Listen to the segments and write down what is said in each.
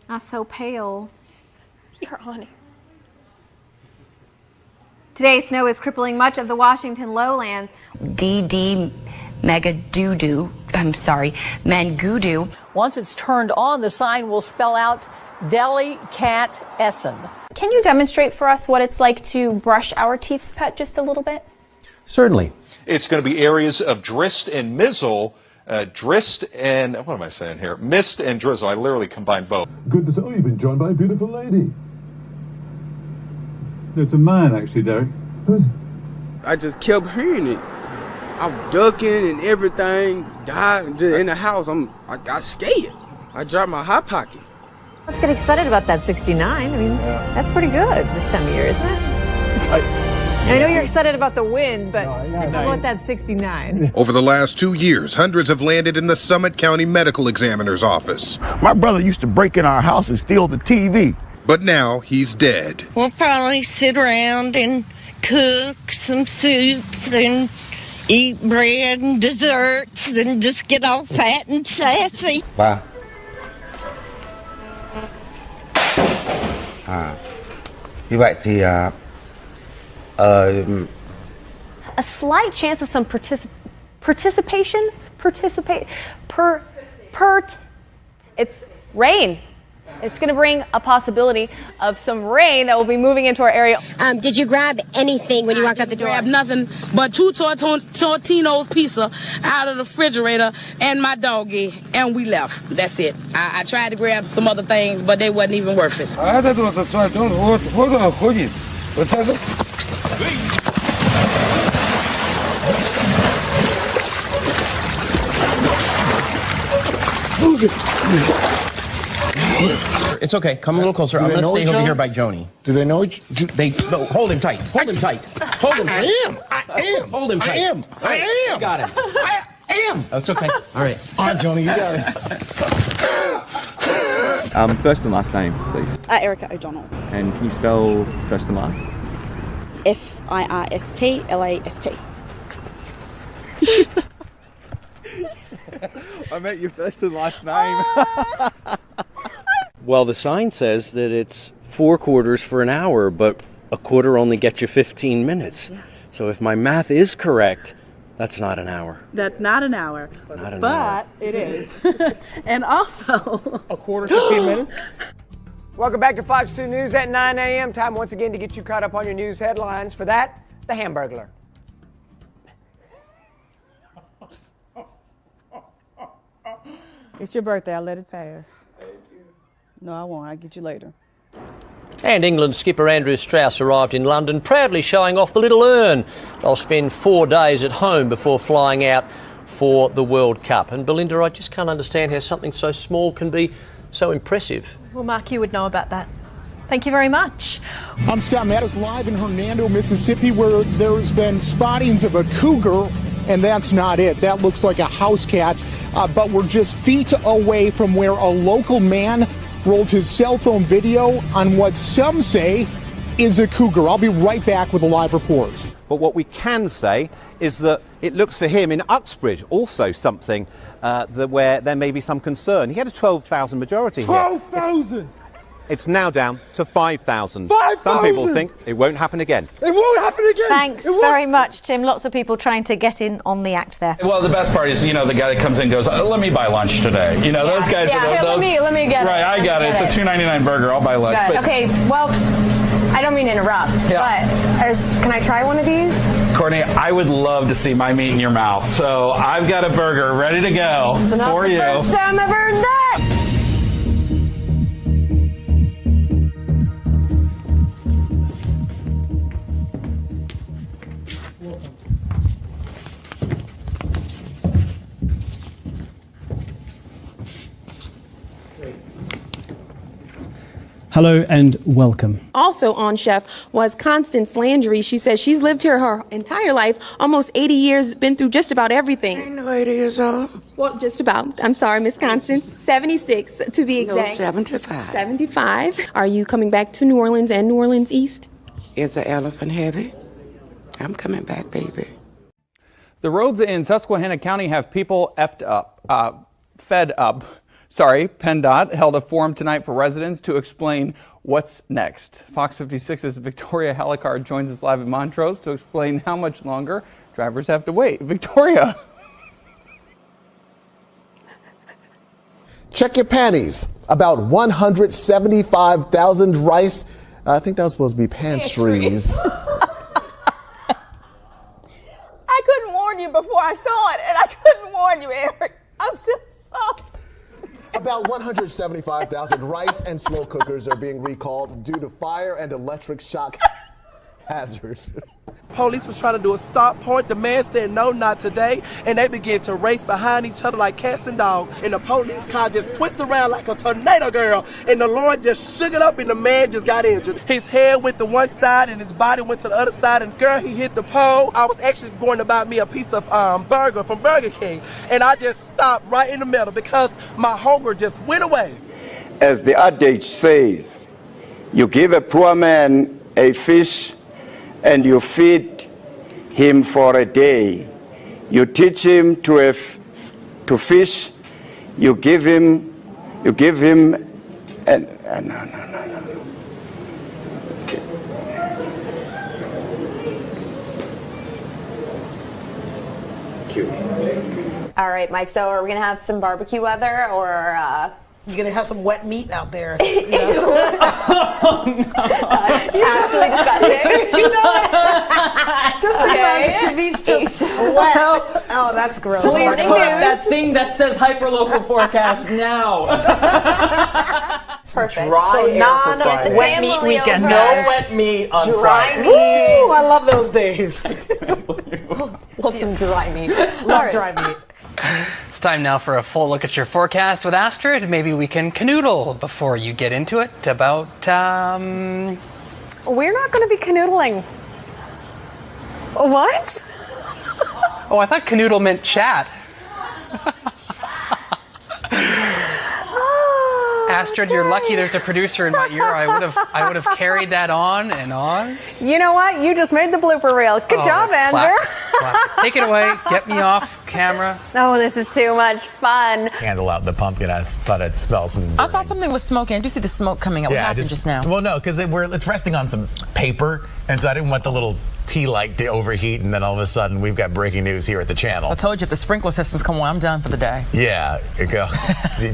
I'm so pale. You're on it. Today's snow is crippling much of the Washington lowlands. Mangudu. Once it's turned on, the sign will spell out Deli Cat Essen. Can you demonstrate for us what it's like to brush our teeth's pet just a little bit? Certainly. It's going to be areas of drist and mizzle. Drist and, what am I saying here? Mist and drizzle. I literally combined both. Good to see. Oh, you've been joined by a beautiful lady. It's a man, actually, Derek. Who's? I just kept hearing it. I'm ducking and everything. Died in the house. I got scared. I dropped my hot pocket. Let's get excited about that 69. I mean, that's pretty good this time of year, isn't it? I know you're excited about the win, but how about that 69? Over the last 2 years, hundreds have landed in the Summit County Medical Examiner's office. My brother used to break in our house and steal the TV. But now he's dead. We'll probably sit around and cook some soups and eat bread and desserts and just get all fat and sassy. Wow. You like the A slight chance of some participation? It's rain. It's going to bring a possibility of some rain that will be moving into our area. Did you grab anything when you walked out the door? Grab nothing but 2 Tortino's pizza out of the refrigerator and my doggy, and we left. That's it. I tried to grab some other things, but they wasn't even worth it. It's okay. Come a little closer. I'm going to stay over here by Jonny. Do they know each? No, hold him tight. Hold him tight. Hold him tight. I am. Hold him tight. I am. You got him. I am. That's okay. All right. All right, Jonny, you got it. First and last name, please. Erica O'Donnell. And can you spell first and last? FirstLast. I meant your first and last name. Well, the sign says that it's 4 quarters for an hour, but a quarter only gets you 15 minutes. Yeah. So if my math is correct, that's not an hour. That's not an hour. Not an hour. It is. And also... A quarter, 15 minutes. Welcome back to Fox 2 News at 9 a.m. Time once again to get you caught up on your news headlines. For that, the Hamburglar. It's your birthday. I'll let it pass. Thank you. No, I won't. I'll get you later. And England skipper Andrew Strauss arrived in London, proudly showing off the little urn. They'll spend 4 days at home before flying out for the World Cup. And Belinda, I just can't understand how something so small can be so impressive. Well, Mark, you would know about that. Thank you very much. I'm Scott Mattis, live in Hernando, Mississippi, where there's been spottings of a cougar, and that's not it. That looks like a house cat, but we're just feet away from where a local man rolled his cell phone video on what some say is a cougar. I'll be right back with a live report. But what we can say is that it looks for him in Uxbridge also something where there may be some concern. He had a 12,000 majority here. 12,000! It's now down to 5,000. 5,000! Some people think it won't happen again. It won't happen again! Thanks very much, Tim. Lots of people trying to get in on the act there. Well, the best part is, the guy that comes in and goes, let me buy lunch today. Those guys. Yeah, let me get it. Right, I got it. It's a $2.99 burger. I'll buy lunch. But, okay, well, I don't mean to interrupt, but can I try one of these? Courtney, I would love to see my meat in your mouth. So I've got a burger ready to go for you. First time I've heard that. Hello and welcome. Also on, Chef, was Constance Landry. She says she's lived here her entire life, almost 80 years, been through just about everything. Ain't no 80 years old. Well, just about. I'm sorry, Miss Constance. 76 to be exact. No, 75. 75. Are you coming back to New Orleans and New Orleans East? Is the elephant heavy? I'm coming back, baby. The roads in Susquehanna County have people fed up. PennDOT held a forum tonight for residents to explain what's next. Fox 56's Victoria Helicard joins us live in Montrose to explain how much longer drivers have to wait. Victoria. Check your panties. About 175,000 rice. I think that was supposed to be pantries. I couldn't warn you before I saw it, and I couldn't warn you, Eric. I'm so sorry. About 175,000 rice and slow cookers are being recalled due to fire and electric shock hazards. Police was trying to do a stop point. The man said, no, not today. And they began to race behind each other like cats and dogs. And the police car just twisted around like a tornado, girl. And the Lord just shook it up and the man just got injured. His head went to one side and his body went to the other side. And girl, he hit the pole. I was actually going to buy me a piece of burger from Burger King. And I just stopped right in the middle because my hunger just went away. As the adage says, you give a poor man a fish and you feed him for a day. You teach him to fish. You give him, and no. Cute. All right, Mike. So, are we gonna have some barbecue weather, or you're gonna have some wet meat out there? You know? That's actually disgusting. You know what? Just the beach just wet. Oh, that's gross. Please put that thing that says hyperlocal forecast now. Perfect. Dry so non-wet meat weekend. No wet meat on dry Friday. meat. Ooh, I love those days. Love some dry meat. Love dry meat. It's time now for a full look at your forecast with Astrid. Maybe we can canoodle before you get into it about, We're not going to be canoodling. What? Oh, I thought canoodle meant chat. Astrid, you're lucky there's a producer in my ear. I would have carried that on and on. You know what? You just made the blooper reel. Good job, Andrew. Classic. Take it away. Get me off camera. Oh, this is too much fun. Candle out in the pumpkin. I thought it smelled some. I thought something was smoking. I do see the smoke coming up. What happened just now? Well, no, because it's resting on some paper, and so I didn't want the little tea light to overheat, and then all of a sudden we've got breaking news here at the channel. I told you if the sprinkler systems come on, I'm done for the day. Yeah, go.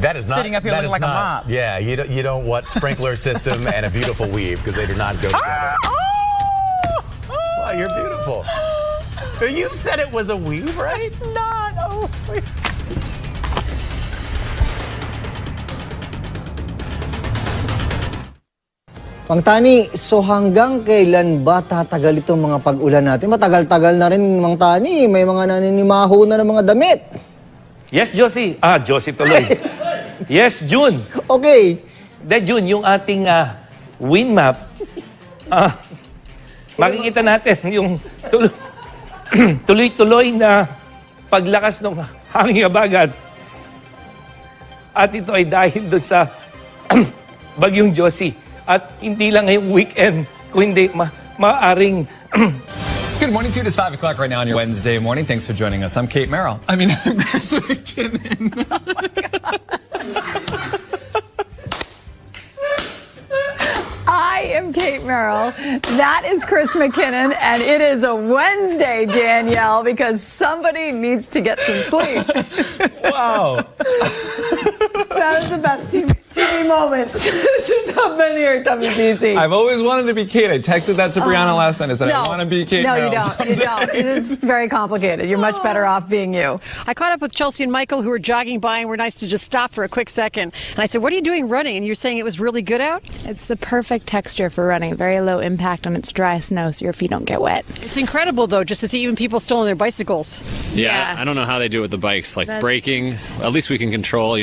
That is not sitting up here looking like a mop. Yeah, you don't want sprinkler system and a beautiful weave because they do not go together. Wow, you're beautiful. You said it was a weave, right? It's not. Oh. Mang Tani, so hanggang kailan ba tatagal itong mga pag-ulan natin? Matagal-tagal na rin, Mang Tani. May mga naninimaho na ng mga damit. Yes, Josie. Josie tuloy. Yes, June. Okay. June, yung ating wind map. Makikita natin yung tuloy-tuloy na paglakas ng hangin habagat. At ito ay dahil doon sa bagyong Josie. At hindi lang ngayong weekend, kung hindi maaring... Good morning to you. It's 5 o'clock right now on your Wednesday morning. Thanks for joining us. I'm Kate Merrill. I'm Chris McKinnon. Oh my God. I am Kate Merrill. That is Chris McKinnon, and it is a Wednesday, Danielle, because somebody needs to get some sleep. Wow. That is the best TV moment. This has not been here at WBC. I've always wanted to be Kate. I texted that to Brianna last night. I said, I want to be Kate Merrill. No, you don't. It's very complicated. You're much better off being you. I caught up with Chelsea and Michael, who were jogging by and were nice to just stop for a quick second. And I said, what are you doing running? And you're saying it was really good out? It's the perfect texture for running. Very low impact on its dry snow, so your feet don't get wet. It's incredible, though, just to see even people still on their bicycles. Yeah, I don't know how they do it with the bikes. Like braking, at least we can control,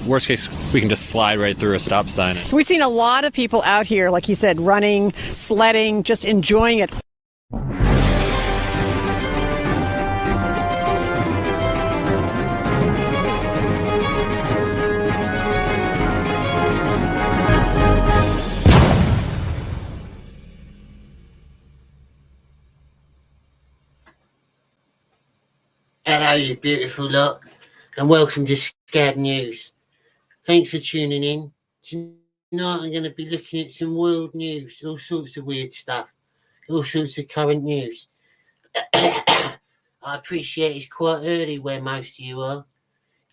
worst case, we can just slide right through a stop sign. We've seen a lot of people out here, like you said, running, sledding, just enjoying it. Hello, you beautiful lot, and welcome to Scab News. Thanks for tuning in. Tonight I'm going to be looking at some world news, all sorts of weird stuff, all sorts of current news. I appreciate it's quite early where most of you are.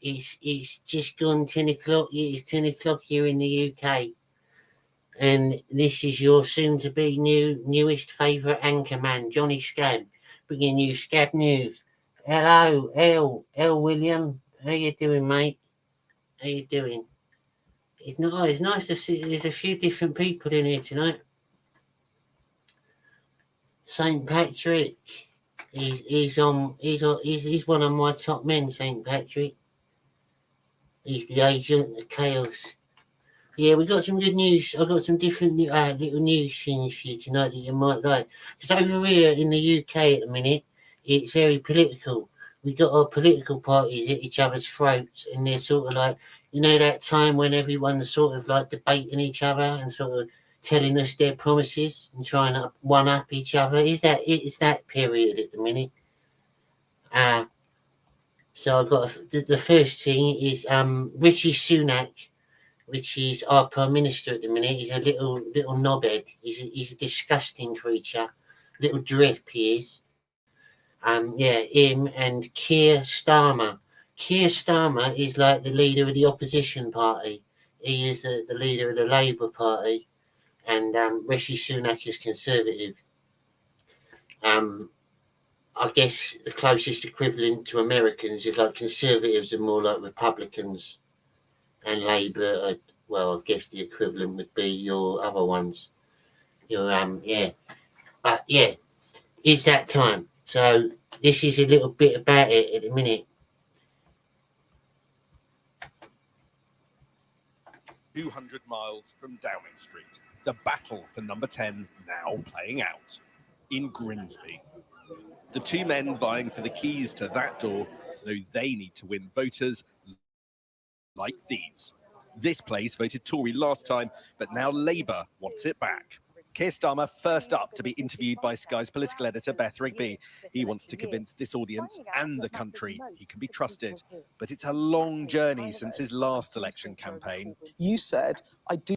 It's just gone 10 o'clock. It's 10 o'clock here in the UK. And this is your soon-to-be newest favourite anchorman, Jonny Scab, bringing you Scab News. Hello, L. William. How you doing, mate? How you doing? It's nice to see there's a few different people in here tonight. St. Patrick. He's one of my top men, St. Patrick. He's the agent of chaos. Yeah, we got some good news. I've got some different little news things for you tonight that you might like. Because over here in the UK at the minute, it's very political. We got our political parties at each other's throats, and they're sort of like, you know, that time when everyone's sort of like debating each other and sort of telling us their promises and trying to one-up each other. It's that period at the minute. So I've got the first thing is Rishi Sunak, which is our Prime Minister at the minute. He's a little knobhead. He's a disgusting creature. Little drip he is. Him and Keir Starmer. Keir Starmer is like the leader of the opposition party. He is the leader of the Labour Party, and Rishi Sunak is Conservative. I guess the closest equivalent to Americans is like Conservatives are more like Republicans, and Labour are, well, I guess the equivalent would be your other ones. Your but yeah, it's that time. So this is a little bit about it at the minute. 200 miles from Downing Street, the battle for number 10 now playing out in Grimsby. The two men vying for the keys to that door know they need to win voters like these. This place voted Tory last time, but now Labour wants it back. Keir Starmer first up to be interviewed by Sky's political editor Beth Rigby. He wants to convince this audience and the country he can be trusted. But it's a long journey since his last election campaign. You said, I do.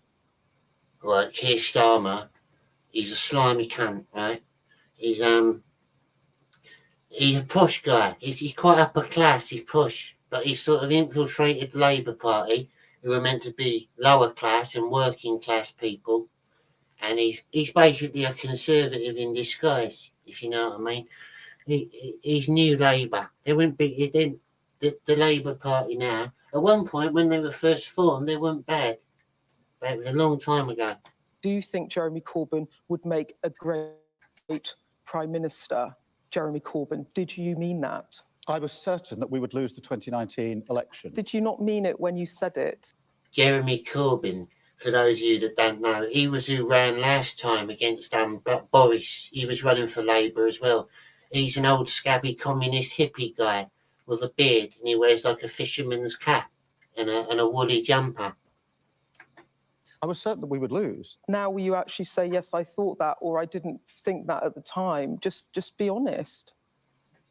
Right, Keir Starmer, he's a slimy cunt, right? He's a posh guy. He's quite upper class, he's posh. But he's sort of infiltrated the Labour Party, who are meant to be lower class and working class people. And he's basically a Conservative in disguise, if you know what I mean. He's new Labour. They wouldn't be the Labour Party now. At one point, when they were first formed, they weren't bad. But it was a long time ago. Do you think Jeremy Corbyn would make a great Prime Minister? Jeremy Corbyn, did you mean that? I was certain that we would lose the 2019 election. Did you not mean it when you said it? Jeremy Corbyn, for those of you that don't know, he was who ran last time against Boris. He was running for Labour as well. He's an old scabby communist hippie guy with a beard, and he wears like a fisherman's cap and a woolly jumper. I was certain that we would lose. Now will you actually say, yes, I thought that, or I didn't think that at the time? Just be honest.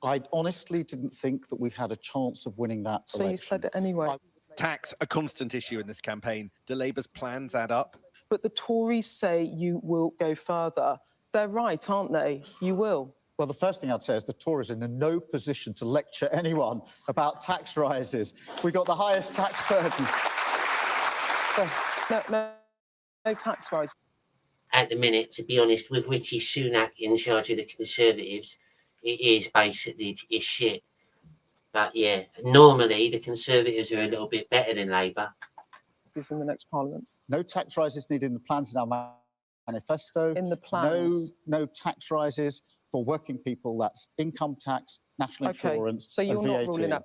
I honestly didn't think that we had a chance of winning that election. So you said it anyway. Tax, a constant issue in this campaign. Do Labour's plans add up? But the Tories say you will go further. They're right, aren't they? You will. Well, the first thing I'd say is the Tories are in no position to lecture anyone about tax rises. We got the highest tax burden. So, no tax rise. At the minute, to be honest, with Rishi Sunak in charge of the Conservatives, it is basically it's shit. But yeah, normally the Conservatives are a little bit better than Labour. In the next Parliament. No tax rises needed in the plans in our manifesto. In the plans. No tax rises for working people. That's income tax, national insurance, so you're and VAT. not ruling out.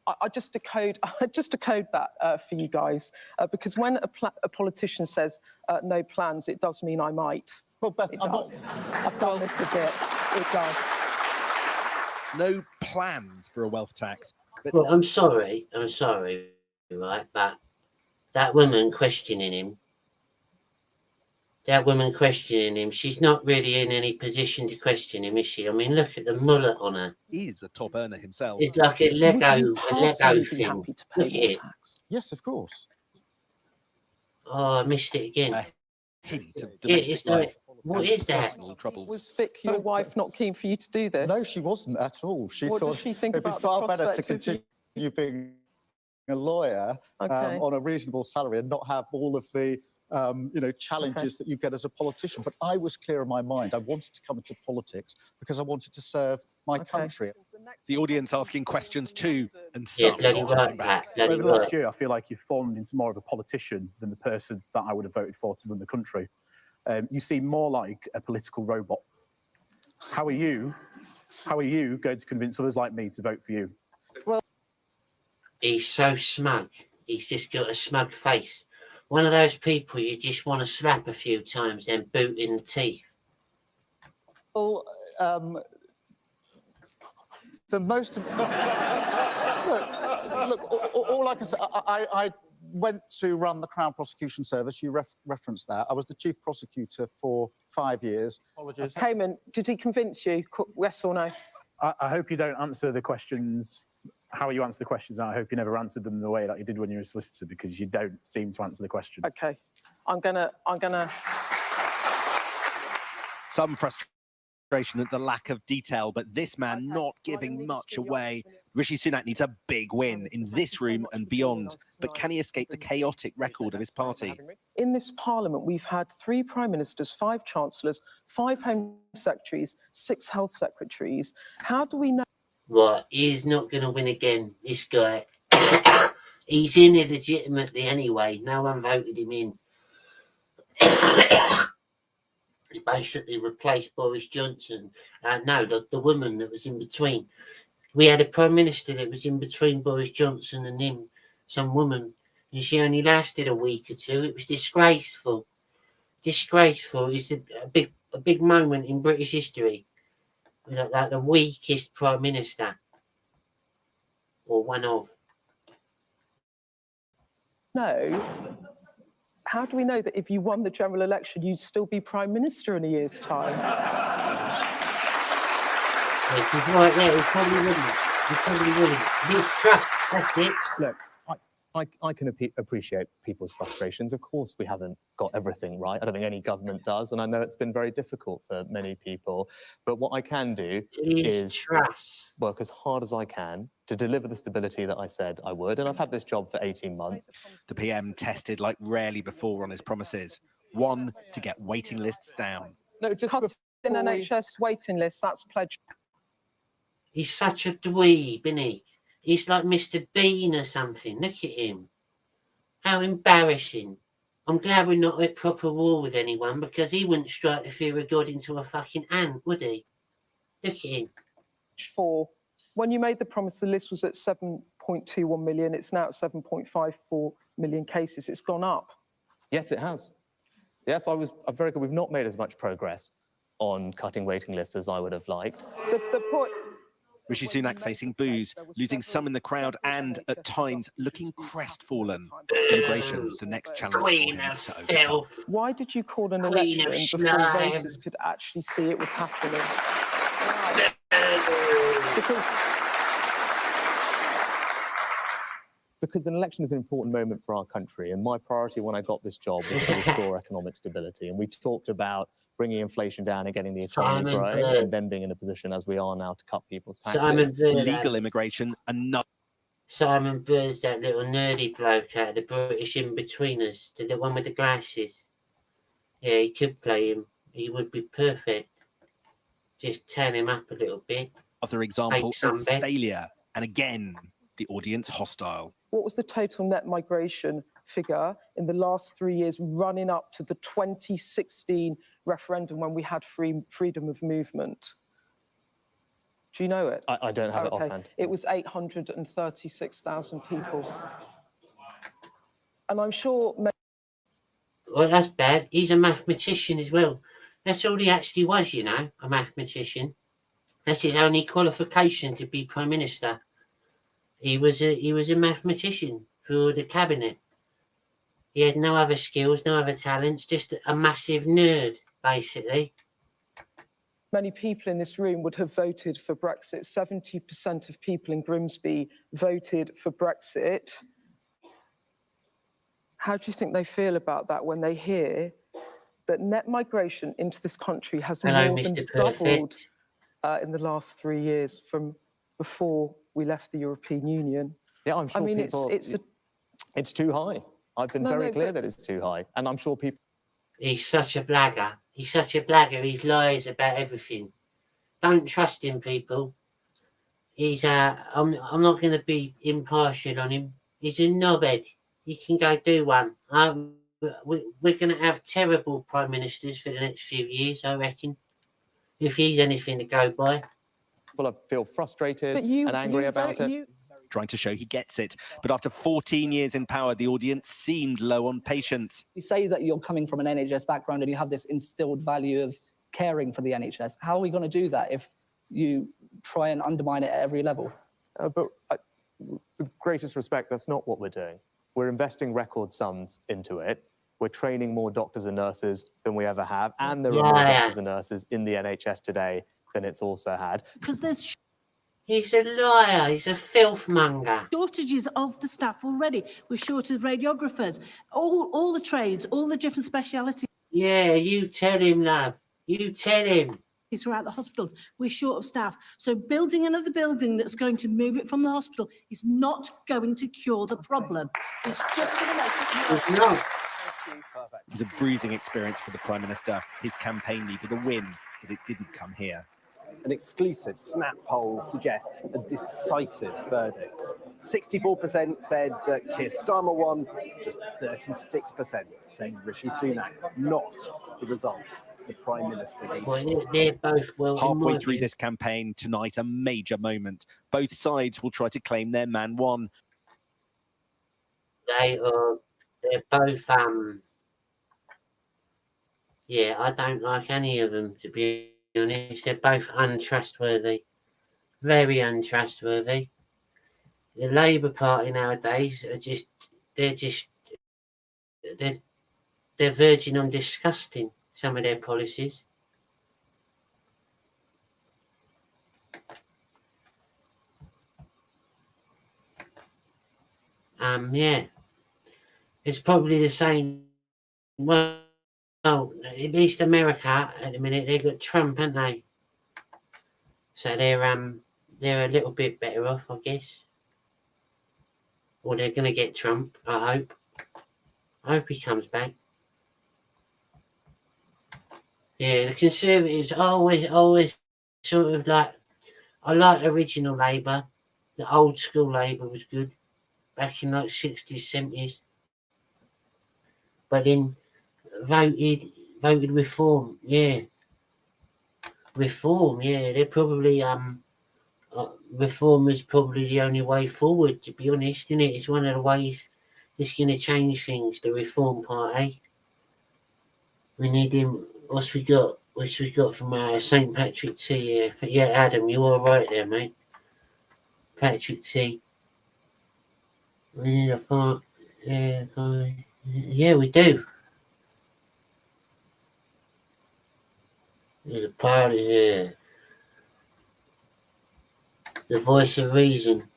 I just decode that for you guys, because when a politician says no plans, it does mean I might. Well, Beth, I've done this a bit. It does. No plans for a wealth tax. But well, I'm sorry, right? But that woman questioning him, she's not really in any position to question him, is she? I mean, look at the mullet on her. He's a top earner himself. It's like a Lego thing. Look at it. Yes, of course. Oh, I missed it again. Hint of Yeah, domestic it's life. what and is that? personal troubles. Was Vic, your wife, not keen for you to do this? No, she wasn't at all. She What thought does she think it'd be about the far better to prospect of you- continue being a lawyer Okay. on a reasonable salary and not have all of the challenges that you get as a politician. But I was clear in my mind. I wanted to come into politics because I wanted to serve my country. The audience asking questions too, and Yeah, some bloody not right, holding back. Pat, bloody Over the last right. year, I feel like you've formed into more of a politician than the person that I would have voted for to run the country. You seem more like a political robot. How are you going to convince others like me to vote for you? Well, he's so smug. He's just got a smug face. One of those people you just want to slap a few times, then boot in the teeth. Well, the most look. All I can say, I went to run the Crown Prosecution Service. You referenced that. I was the chief prosecutor for 5 years. Apologies. Cayman, did he convince you? Yes or no? I hope you don't answer the questions how you answer the questions. And I hope you never answered them the way that you did when you were a solicitor, because you don't seem to answer the question. Okay, I'm gonna. Some frustration at the lack of detail, but this man not giving much away. Rishi Sunak needs a big win in this room and beyond, but can he escape the chaotic record of his party? In this parliament, we've had 3 prime ministers, 5 chancellors, 5 home secretaries, 6 health secretaries. How do we know? Right, he's not going to win again, this guy. He's in illegitimately anyway. No one voted him in. He basically replaced Boris Johnson. No, the woman that was in between. We had a prime minister that was in between Boris Johnson and him, some woman, and she only lasted a week or 2. It was disgraceful. Disgraceful. It's a big moment in British history. Like the weakest prime minister, or one of. No. How do we know that if you won the general election, you'd still be prime minister in a year's time? He's right there. He probably wouldn't. He probably wouldn't. Big trust. That's it. Look, I can appreciate people's frustrations. Of course, we haven't got everything right. I don't think any government does, and I know it's been very difficult for many people. But what I can do is work as hard as I can to deliver the stability that I said I would. And I've had this job for 18 months. The PM tested like rarely before on his promises. 1, to get waiting lists down. No, just cut in NHS waiting lists. That's pledged. He's such a dweeb, isn't he? He's like Mr. Bean or something. Look at him. How embarrassing. I'm glad we're not at proper war with anyone, because he wouldn't strike the fear of God into a fucking ant, would he? Look at him. 4. When you made the promise, the list was at 7.21 million. It's now at 7.54 million cases. It's gone up. Yes, it has. Yes, I'm very good. We've not made as much progress on cutting waiting lists as I would have liked. The point. Rishi Sunak facing boos, losing some in the crowd and, at times, looking crestfallen. Immigration, the next challenge for him to overcome. Why did you call an Queen election of before slime. voters could actually see it was happening? Because an election is an important moment for our country, and my priority when I got this job was to restore economic stability. And we talked about bringing inflation down and getting the economy growing, and then being in a position as we are now to cut people's taxes. Illegal immigration, another. Simon Bird's that little nerdy bloke out of the British in-betweeners, the one with the glasses. Yeah, he could play him. He would be perfect. Just turn him up a little bit. Other example of failure, and again, the audience hostile. What was the total net migration figure in the last 3 years running up to the 2016 referendum when we had freedom of movement? Do you know it? I don't have it offhand. It was 836,000 people. And I'm sure... Well, that's bad. He's a mathematician as well. That's all he actually was, you know, a mathematician. That's his only qualification to be Prime Minister. He was a mathematician for the cabinet. He had no other skills, no other talents, just a massive nerd, basically. Many people in this room would have voted for Brexit. 70% of people in Grimsby voted for Brexit. How do you think they feel about that when they hear that net migration into this country has Hello, more than Mr. doubled Perfect. in the last 3 years from before we left the European Union? Yeah, I'm sure I mean, people... It's too high. I've been very clear that it's too high. And I'm sure people... He's such a blagger. He's such a blagger. He lies about everything. Don't trust him, people. He's I'm not going to be impartial on him. He's a knobhead. You can go do one. We're going to have terrible prime ministers for the next few years, I reckon, if he's anything to go by. People feel frustrated and angry about it. Trying to show he gets it. But after 14 years in power, the audience seemed low on patience. You say that you're coming from an NHS background and you have this instilled value of caring for the NHS. How are we going to do that if you try and undermine it at every level? But with greatest respect, that's not what we're doing. We're investing record sums into it. We're training more doctors and nurses than we ever have. And there are more doctors and nurses in the NHS today than it's also had. Because there's He's a liar. He's a filthmonger. shortages of the staff already. We're short of radiographers, all the trades, all the different specialities. Yeah, you tell him, love. You tell him. Throughout the hospitals, we're short of staff. So building another building that's going to move it from the hospital is not going to cure the problem. It's just going to make it worse. It's not. It was a bruising experience for the Prime Minister. His campaign needed a win, but it didn't come here. An exclusive Snap poll suggests a decisive verdict. 64% said that Keir Starmer won, just 36% said Rishi Sunak, not the result the Prime Minister needed. Well, they're both well. Halfway through this campaign tonight, a major moment. Both sides will try to claim their man won. They're both, yeah, I don't like any of them, to be honest. They're both untrustworthy. Very untrustworthy. The Labour Party nowadays are they're verging on disgusting, some of their policies. Yeah. It's probably the same. Well, at least America at the minute, they've got Trump, haven't they? So they're a little bit better off, I guess. Or they're gonna get Trump, I hope. I hope he comes back. Yeah, the Conservatives always sort of like, I like original Labour. The old school Labour was good back in like 60s, 70s. But then voted Reform, yeah. Reform, yeah. They're probably Reform is probably the only way forward, to be honest, isn't it? It's one of the ways that's going to change things, the Reform Party. We need him. What's we got from St. Patrick Tea? Yeah, Adam, you're all right there, mate. Patrick Tea. We need a fart. Yeah, we do. There's a party here. The voice of reason.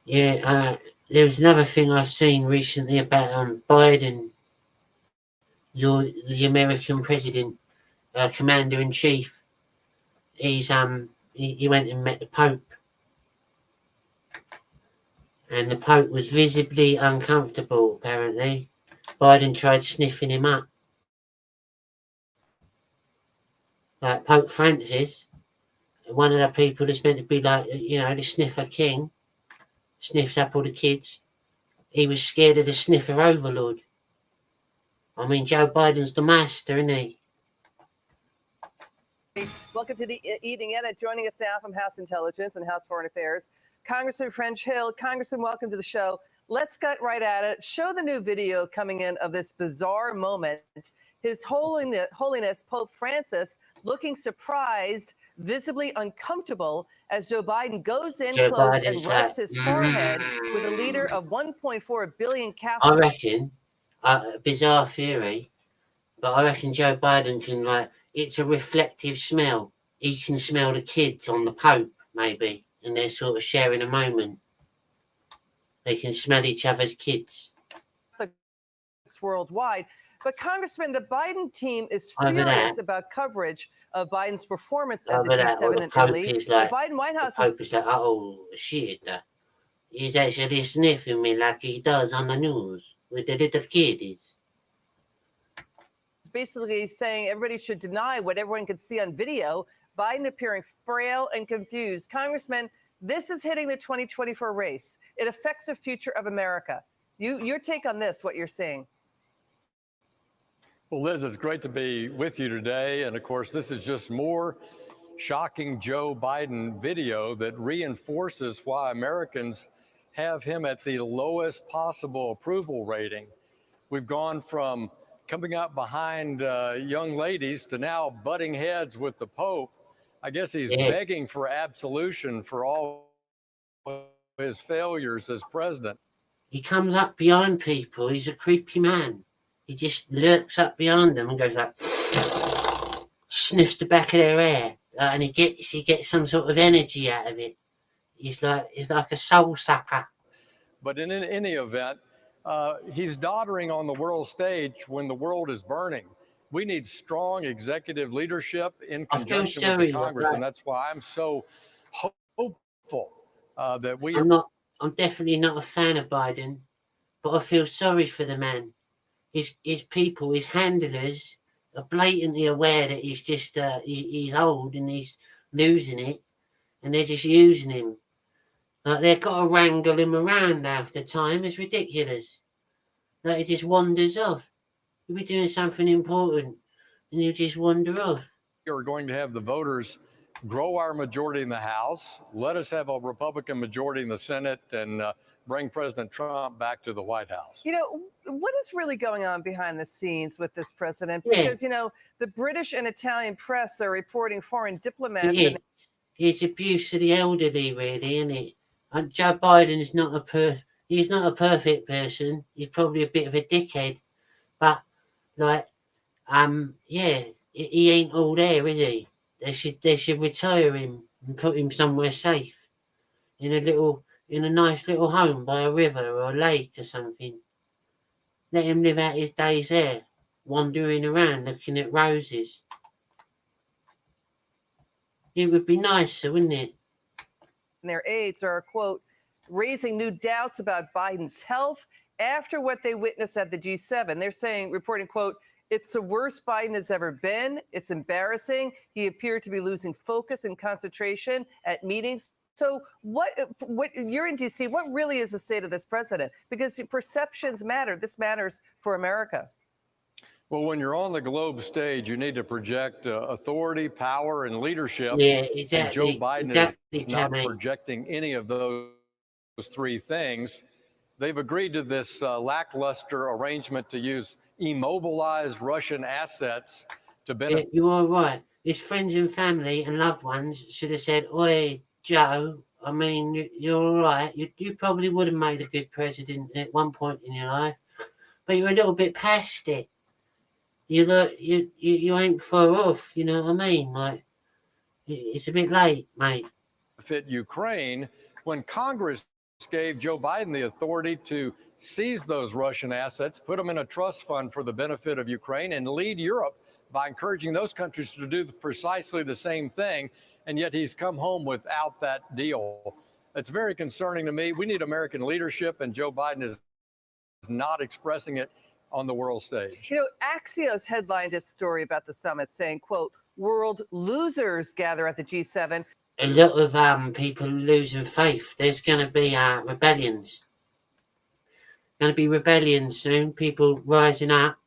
Yeah, there was another thing I've seen recently about Biden, the American president, commander-in-chief. He went and met the Pope. And the Pope was visibly uncomfortable, apparently. Biden tried sniffing him up. Like Pope Francis, one of the people that's meant to be like, the sniffer king, sniffs up all the kids. He was scared of the sniffer overlord. I mean, Joe Biden's the master, isn't he? Welcome to the Evening Edit. Joining us now from House Intelligence and House Foreign Affairs, Congressman French Hill. Congressman, welcome to the show. Let's get right at it. Show the new video coming in of this bizarre moment. His Holiness Pope Francis looking surprised, visibly uncomfortable as Joe Biden goes in close and rubs his forehead with a leader of 1.4 billion Catholics. I reckon, bizarre theory, but I reckon Joe Biden can, it's a reflective smell. He can smell the kids on the Pope, maybe, and they're sort of sharing a moment. They can smell each other's kids. experts worldwide. But Congressman, the Biden team is Over furious that. about coverage of Biden's performance at the Over that, or G7 the in Pope Italy. is The like, Biden White House the Pope is like, oh shit, he's actually sniffing me like he does on the news with the little kiddies. is basically saying everybody should deny what everyone could see on video. Biden appearing frail and confused. Congressman, this is hitting the 2024 race. It affects the future of America. Your take on this, what you're seeing? Well, Liz, it's great to be with you today. And of course, this is just more shocking Joe Biden video that reinforces why Americans have him at the lowest possible approval rating. We've gone from coming up behind young ladies to now butting heads with the Pope. I guess he's begging for absolution for all his failures as president. He comes up behind people. He's a creepy man. He just lurks up behind them and goes like, sniffs the back of their hair, and he gets some sort of energy out of it. He's like a soul sucker. But in any event, he's doddering on the world stage when the world is burning. We need strong executive leadership in conjunction with the Congress, and that's why I'm so hopeful that we. I'm definitely not a fan of Biden, but I feel sorry for the man. His people, his handlers, are blatantly aware that he's just he's old and he's losing it, and they're just using him. Like they've got to wrangle him around half the time. It's ridiculous. Like he just wanders off. You'll be doing something important, and you just wander off. We're going to have the voters grow our majority in the House, let us have a Republican majority in the Senate, and bring President Trump back to the White House. You know, what is really going on behind the scenes with this president? Because, you know, the British and Italian press are reporting foreign diplomats. It's abuse of the elderly, really, isn't it? And Joe Biden is he's not a perfect person. He's probably a bit of a dickhead. But, like, yeah, he ain't all there, is he? They should retire him and put him somewhere safe. In a nice little home by a river or a lake or something. Let him live out his days there, wandering around looking at roses. It would be nicer, wouldn't it? And their aides are, quote, raising new doubts about Biden's health after what they witnessed at the G7. They're saying, reporting, quote, it's the worst Biden has ever been. It's embarrassing. He appeared to be losing focus and concentration at meetings. So what you're in D.C., what really is the state of this president? Because perceptions matter. This matters for America. Well, when you're on the globe stage, you need to project authority, power, and leadership. Yeah, exactly. And Joe Biden is not projecting any of those three things. They've agreed to this lackluster arrangement to use immobilized Russian assets to benefit. You are right. His friends and family and loved ones should have said, oi, Joe, I mean, you're all right. You probably would have made a good president at one point in your life, but you're a little bit past it. You ain't far off, you know what I mean? Like, it's a bit late, mate. Fit Ukraine when Congress gave Joe Biden the authority to seize those Russian assets, put them in a trust fund for the benefit of Ukraine, and lead Europe by encouraging those countries to do precisely the same thing. And yet he's come home without that deal. It's very concerning to me. We need American leadership, and Joe Biden is not expressing it on the world stage. You know, Axios headlined its story about the summit saying, quote, world losers gather at the G7. A lot of people losing faith. There's going to be rebellions. Going to be rebellions soon. People rising up.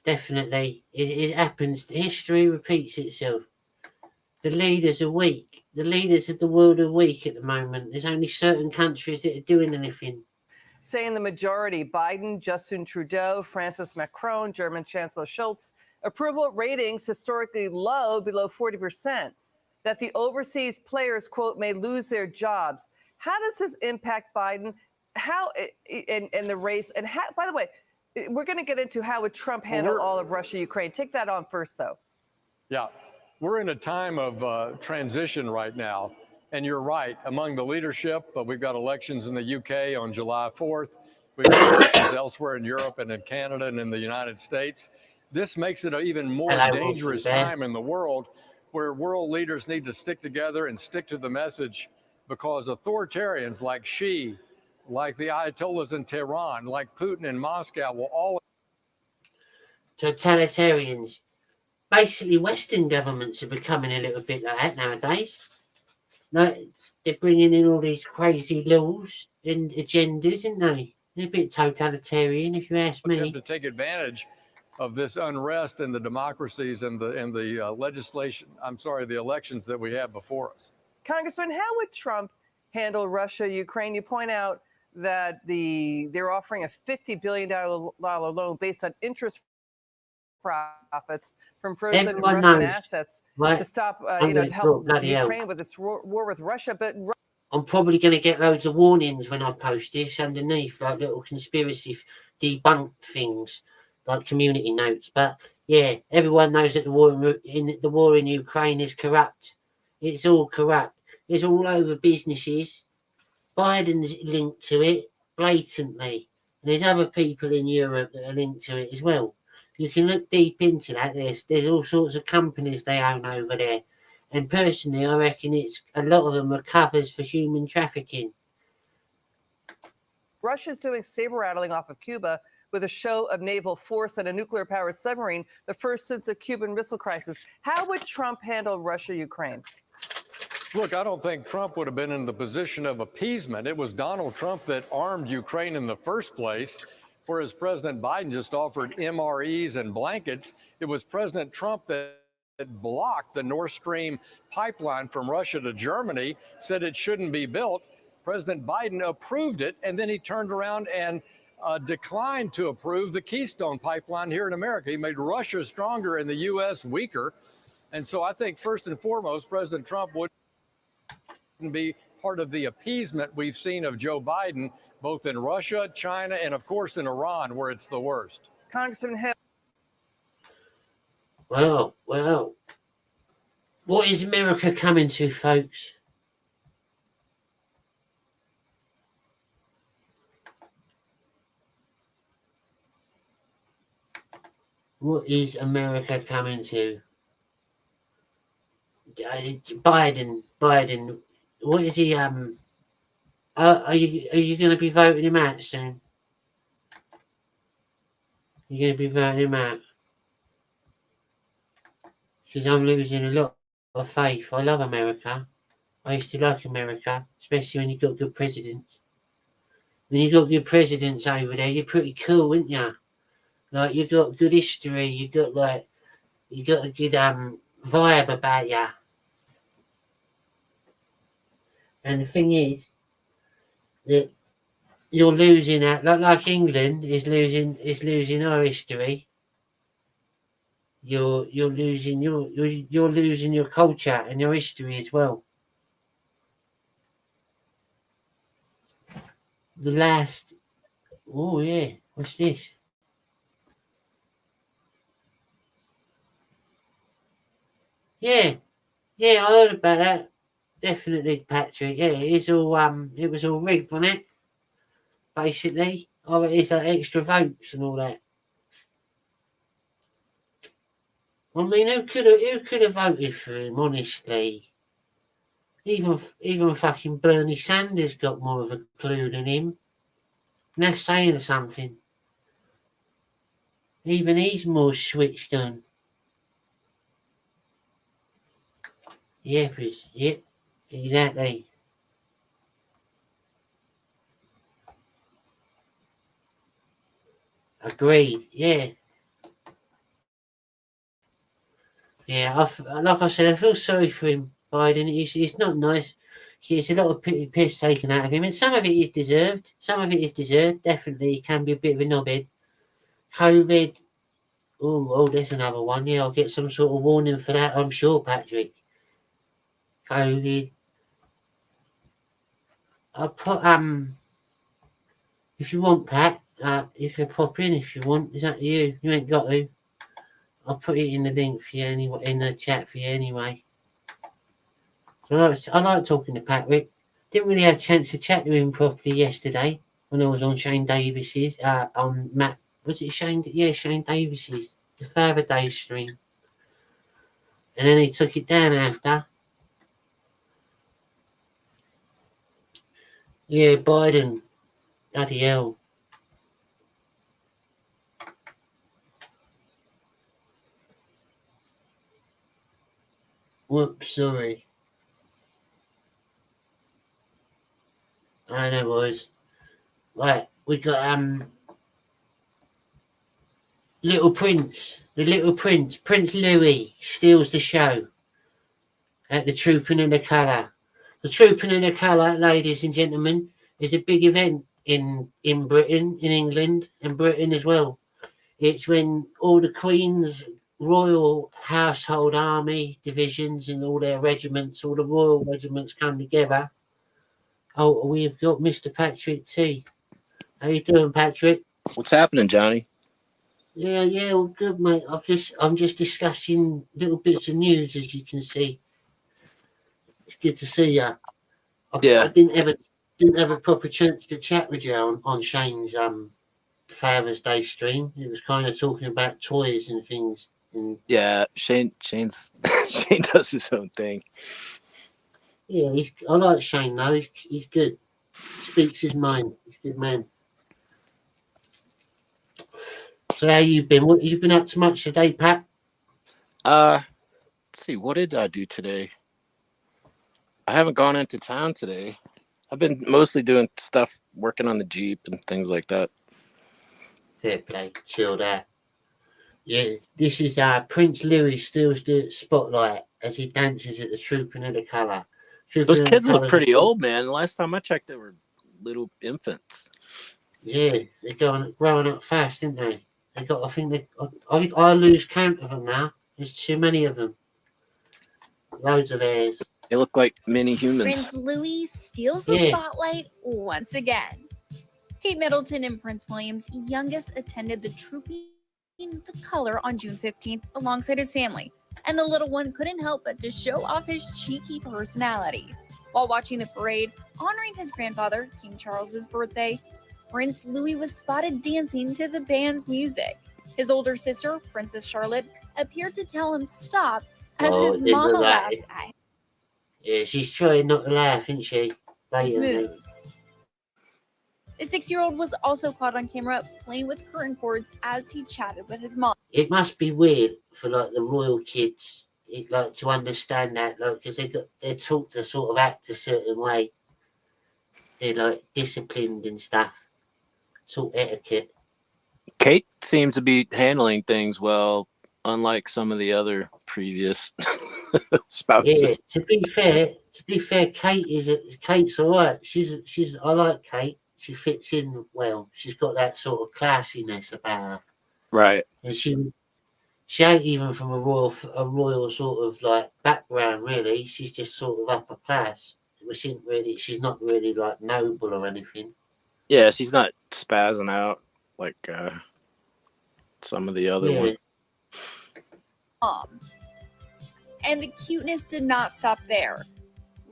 Definitely. It happens. History repeats itself. The leaders are weak. The leaders of the world are weak at the moment. There's only certain countries that are doing anything. Saying the majority, Biden, Justin Trudeau, Francis Macron, German Chancellor Scholz, approval ratings historically low, below 40%, that the overseas players, quote, may lose their jobs. How does this impact Biden? How in the race? And how, by the way, we're going to get into how would Trump handle all of Russia, Ukraine. Take that on first, though. Yeah, we're in a time of transition right now. And you're right, among the leadership, we've got elections in the UK on July 4th. We've got elections elsewhere in Europe and in Canada and in the United States. This makes it an even more dangerous time in the world, where world leaders need to stick together and stick to the message, because authoritarians like Xi, like the Ayatollahs in Tehran, like Putin in Moscow will all... Totalitarians. Basically, Western governments are becoming a little bit like that nowadays. Like, they're bringing in all these crazy laws and agendas, aren't they? They're a bit totalitarian, if you ask me. Attempt to take advantage of this unrest in the democracies and the legislation. I'm sorry, the elections that we have before us. Congressman, how would Trump handle Russia, Ukraine? You point out that they're offering a $50 billion loan based on interest profits from frozen Russian assets to stop, to help Ukraine with its war with Russia. But I'm probably going to get loads of warnings when I post this underneath, like little conspiracy debunked things, like community notes. But yeah, everyone knows that the war in Ukraine is corrupt. It's all corrupt. It's all over businesses. Biden's linked to it blatantly, and there's other people in Europe that are linked to it as well. You can look deep into that. There's all sorts of companies they own over there. And personally, I reckon it's a lot of them are covers for human trafficking. Russia's doing saber rattling off of Cuba with a show of naval force and a nuclear-powered submarine, the first since the Cuban Missile Crisis. How would Trump handle Russia, Ukraine? Look, I don't think Trump would have been in the position of appeasement. It was Donald Trump that armed Ukraine in the first place, whereas President Biden just offered MREs and blankets. It was President Trump that blocked the Nord Stream pipeline from Russia to Germany, said it shouldn't be built. President Biden approved it, and then he turned around and declined to approve the Keystone pipeline here in America. He made Russia stronger and the U.S. weaker. And so I think first and foremost, President Trump wouldn't be part of the appeasement we've seen of Joe Biden, both in Russia, China, and of course in Iran, where it's the worst. Congressman Hill. Well, what is America coming to, folks? What is America coming to? Biden, what is he, are you going to be voting him out soon? You're going to be voting him out? Because I'm losing a lot of faith. I love America. I used to like America, especially when you've got good presidents. When you've got good presidents over there, you're pretty cool, aren't you? Like, you've got good history, you got a good vibe about you. And the thing is that you're losing out, like England is losing our history. You're losing your culture and your history as well. Oh yeah, what's this? Yeah, I heard about that. Definitely, Patrick. Yeah, it was all rigged, wasn't it? Basically, it's like extra votes and all that. I mean, who could have voted for him? Honestly, even fucking Bernie Sanders got more of a clue than him. And that's saying something. Even he's more switched on. Yep, exactly. Agreed. Yeah. Yeah, like I said, I feel sorry for him, Biden. It's not nice. There's a lot of piss taken out of him, and some of it is deserved. Definitely, he can be a bit of a knobhead. COVID. Oh, there's another one. Yeah, I'll get some sort of warning for that, I'm sure, Patrick. COVID. I'll put, if you want, Pat, you can pop in if you want. It's up to you. You ain't got to. I'll put it in the link for you anyway, in the chat for you anyway. So I like talking to Patrick. Didn't really have a chance to chat to him properly yesterday. when I was on Shane Davis's, on Matt, was it Shane? Yeah, Shane Davis's, the Father Day stream. And then he took it down after. Yeah, Biden. Bloody hell. Whoops, sorry. I know, boys. Right, we got Little Prince, the Little Prince, Prince Louis steals the show at the Trooping in the Colour. The Trooping in the Colour, ladies and gentlemen, is a big event in Britain, in England, and Britain as well. It's when all the Queen's royal household army divisions and all their regiments, all the royal regiments come together. Oh, we've got Mr. Patrick T. How you doing, Patrick? What's happening, Johnny? Yeah, well, good, mate. I'm just discussing little bits of news, as you can see. It's good to see you. I didn't have a proper chance to chat with you on Shane's Father's Day stream. It was kind of talking about toys and things. And yeah, Shane's Shane does his own thing. Yeah, I like Shane though. He's good. Speaks his mind. He's a good man. So how you been? What you been up to much today, Pat? Let's see, what did I do today? I haven't gone into town today. I've been mostly doing stuff, working on the Jeep and things like that. Fair play, chilled out. Yeah, this is Prince Louis steals the spotlight as he dances at the Trooping of the Colour. Those kids look pretty old, man. The last time I checked, they were little infants. Yeah, they're growing up fast, aren't they? They got. I think I lose count of them now. There's too many of them. Loads of hairs. They look like mini humans. Prince Louis steals the spotlight once again. Kate Middleton and Prince William's youngest attended the Trooping the Colour on June 15th alongside his family, and the little one couldn't help but to show off his cheeky personality. While watching the parade, honoring his grandfather, King Charles's birthday, Prince Louis was spotted dancing to the band's music. His older sister, Princess Charlotte, appeared to tell him stop as his mama laughed at Yeah, she's trying not to laugh, isn't she? his moves. The 6-year-old was also caught on camera playing with curtain cords as he chatted with his mom. It must be weird for like the royal kids, like to understand that, like because they're taught to sort of act a certain way. They're like disciplined and stuff. It's all etiquette. Kate seems to be handling things well, unlike some of the other previous spouses. Yeah, to be fair, Kate's all right. She's I like Kate. She fits in well. She's got that sort of classiness about her. Right. And she ain't even from a royal sort of like background, really. She's just sort of upper class. She's not really like noble or anything. Yeah, she's not spazzing out like some of the other ones. And the cuteness did not stop there.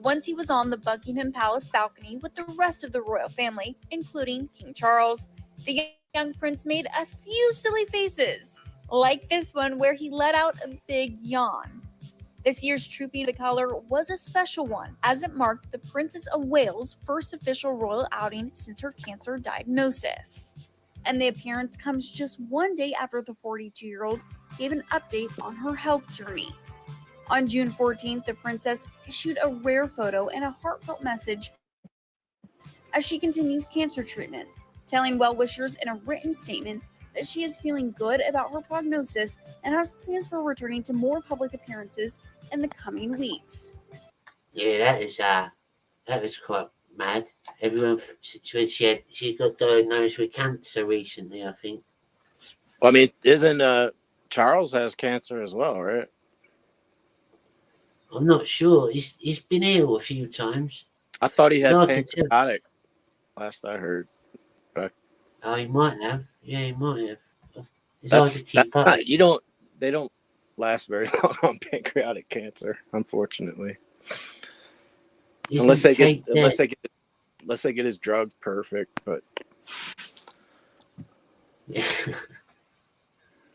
Once he was on the Buckingham Palace balcony with the rest of the royal family, including King Charles, the young prince made a few silly faces, like this one where he let out a big yawn. This year's Trooping the Colour was a special one, as it marked the Princess of Wales' first official royal outing since her cancer diagnosis. And the appearance comes just one day after the 42-year-old gave an update on her health journey. On June 14th, the princess issued a rare photo and a heartfelt message as she continues cancer treatment, telling well-wishers in a written statement that she is feeling good about her prognosis and has plans for returning to more public appearances in the coming weeks. Yeah, that was quite mad. Everyone, she got diagnosed with cancer recently, I think. Well, I mean, isn't Charles has cancer as well, right? I'm not sure. He's been ill a few times. I thought he had pancreatic. Last I heard. But oh, he might have. Yeah, he might have. It's hard to keep up. They don't last very long on pancreatic cancer, unfortunately. Unless they get his drugs perfect, but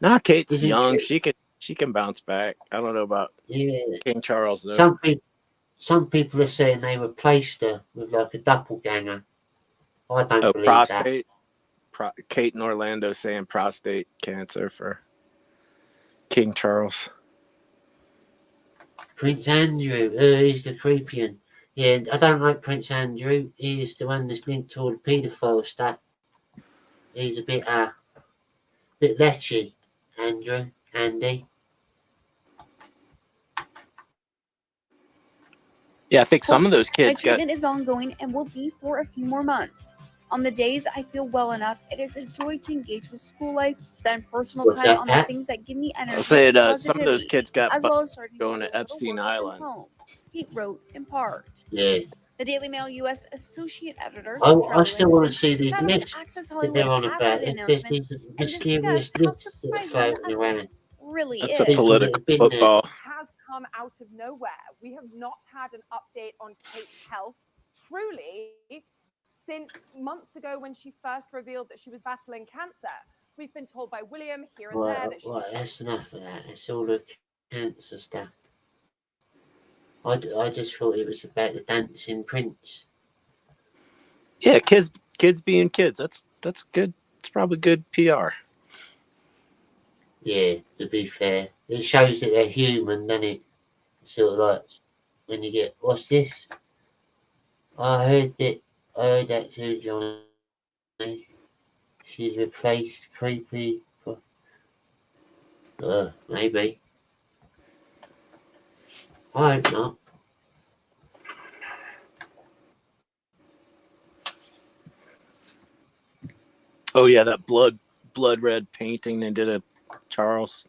Nah, Kate's Isn't young. Kate- She can bounce back. I don't know about King Charles though. Some people are saying they replaced her with like a doppelganger. I don't believe prostate. Kate in Orlando saying prostate cancer for King Charles. Prince Andrew, he's the creepy one. Yeah, I don't like Prince Andrew. He's the one that's linked to all the paedophile stuff. He's a bit lechy, Andy. Yeah, I think some of those My kids got. treatment is ongoing and will be for a few more months. On the days I feel well enough, it is a joy to engage with school life, spend personal What's time that, on the Pat? things that give me energy I said and some of those positivity, kids got as well as starting going to to do a little Epstein work from Island. home. Pete wrote in part. Yeah. The Daily Mail U.S. Associate Editor, I Charlie still want to Livingston, see these traveled to lists Access that Hollywood they're on after about. the There's announcement these and mysterious discussed how lists that are surprising the floating update around. really That's is. a political football. Has come out of nowhere. We have not had an update on Kate's health, truly, since months ago when she first revealed that she was battling cancer. We've been told by William here and there that she Right, that's enough of that. It's all the cancer stuff. I just thought it was about the dancing prince. Yeah, kids being kids. That's good. It's probably good PR. Yeah, to be fair. It shows that they're human, doesn't it? Sort of like when you get, what's this? I heard that too, Johnny. She's replaced creepy. Maybe. I hope not. Oh yeah, that blood red painting they did of Charles,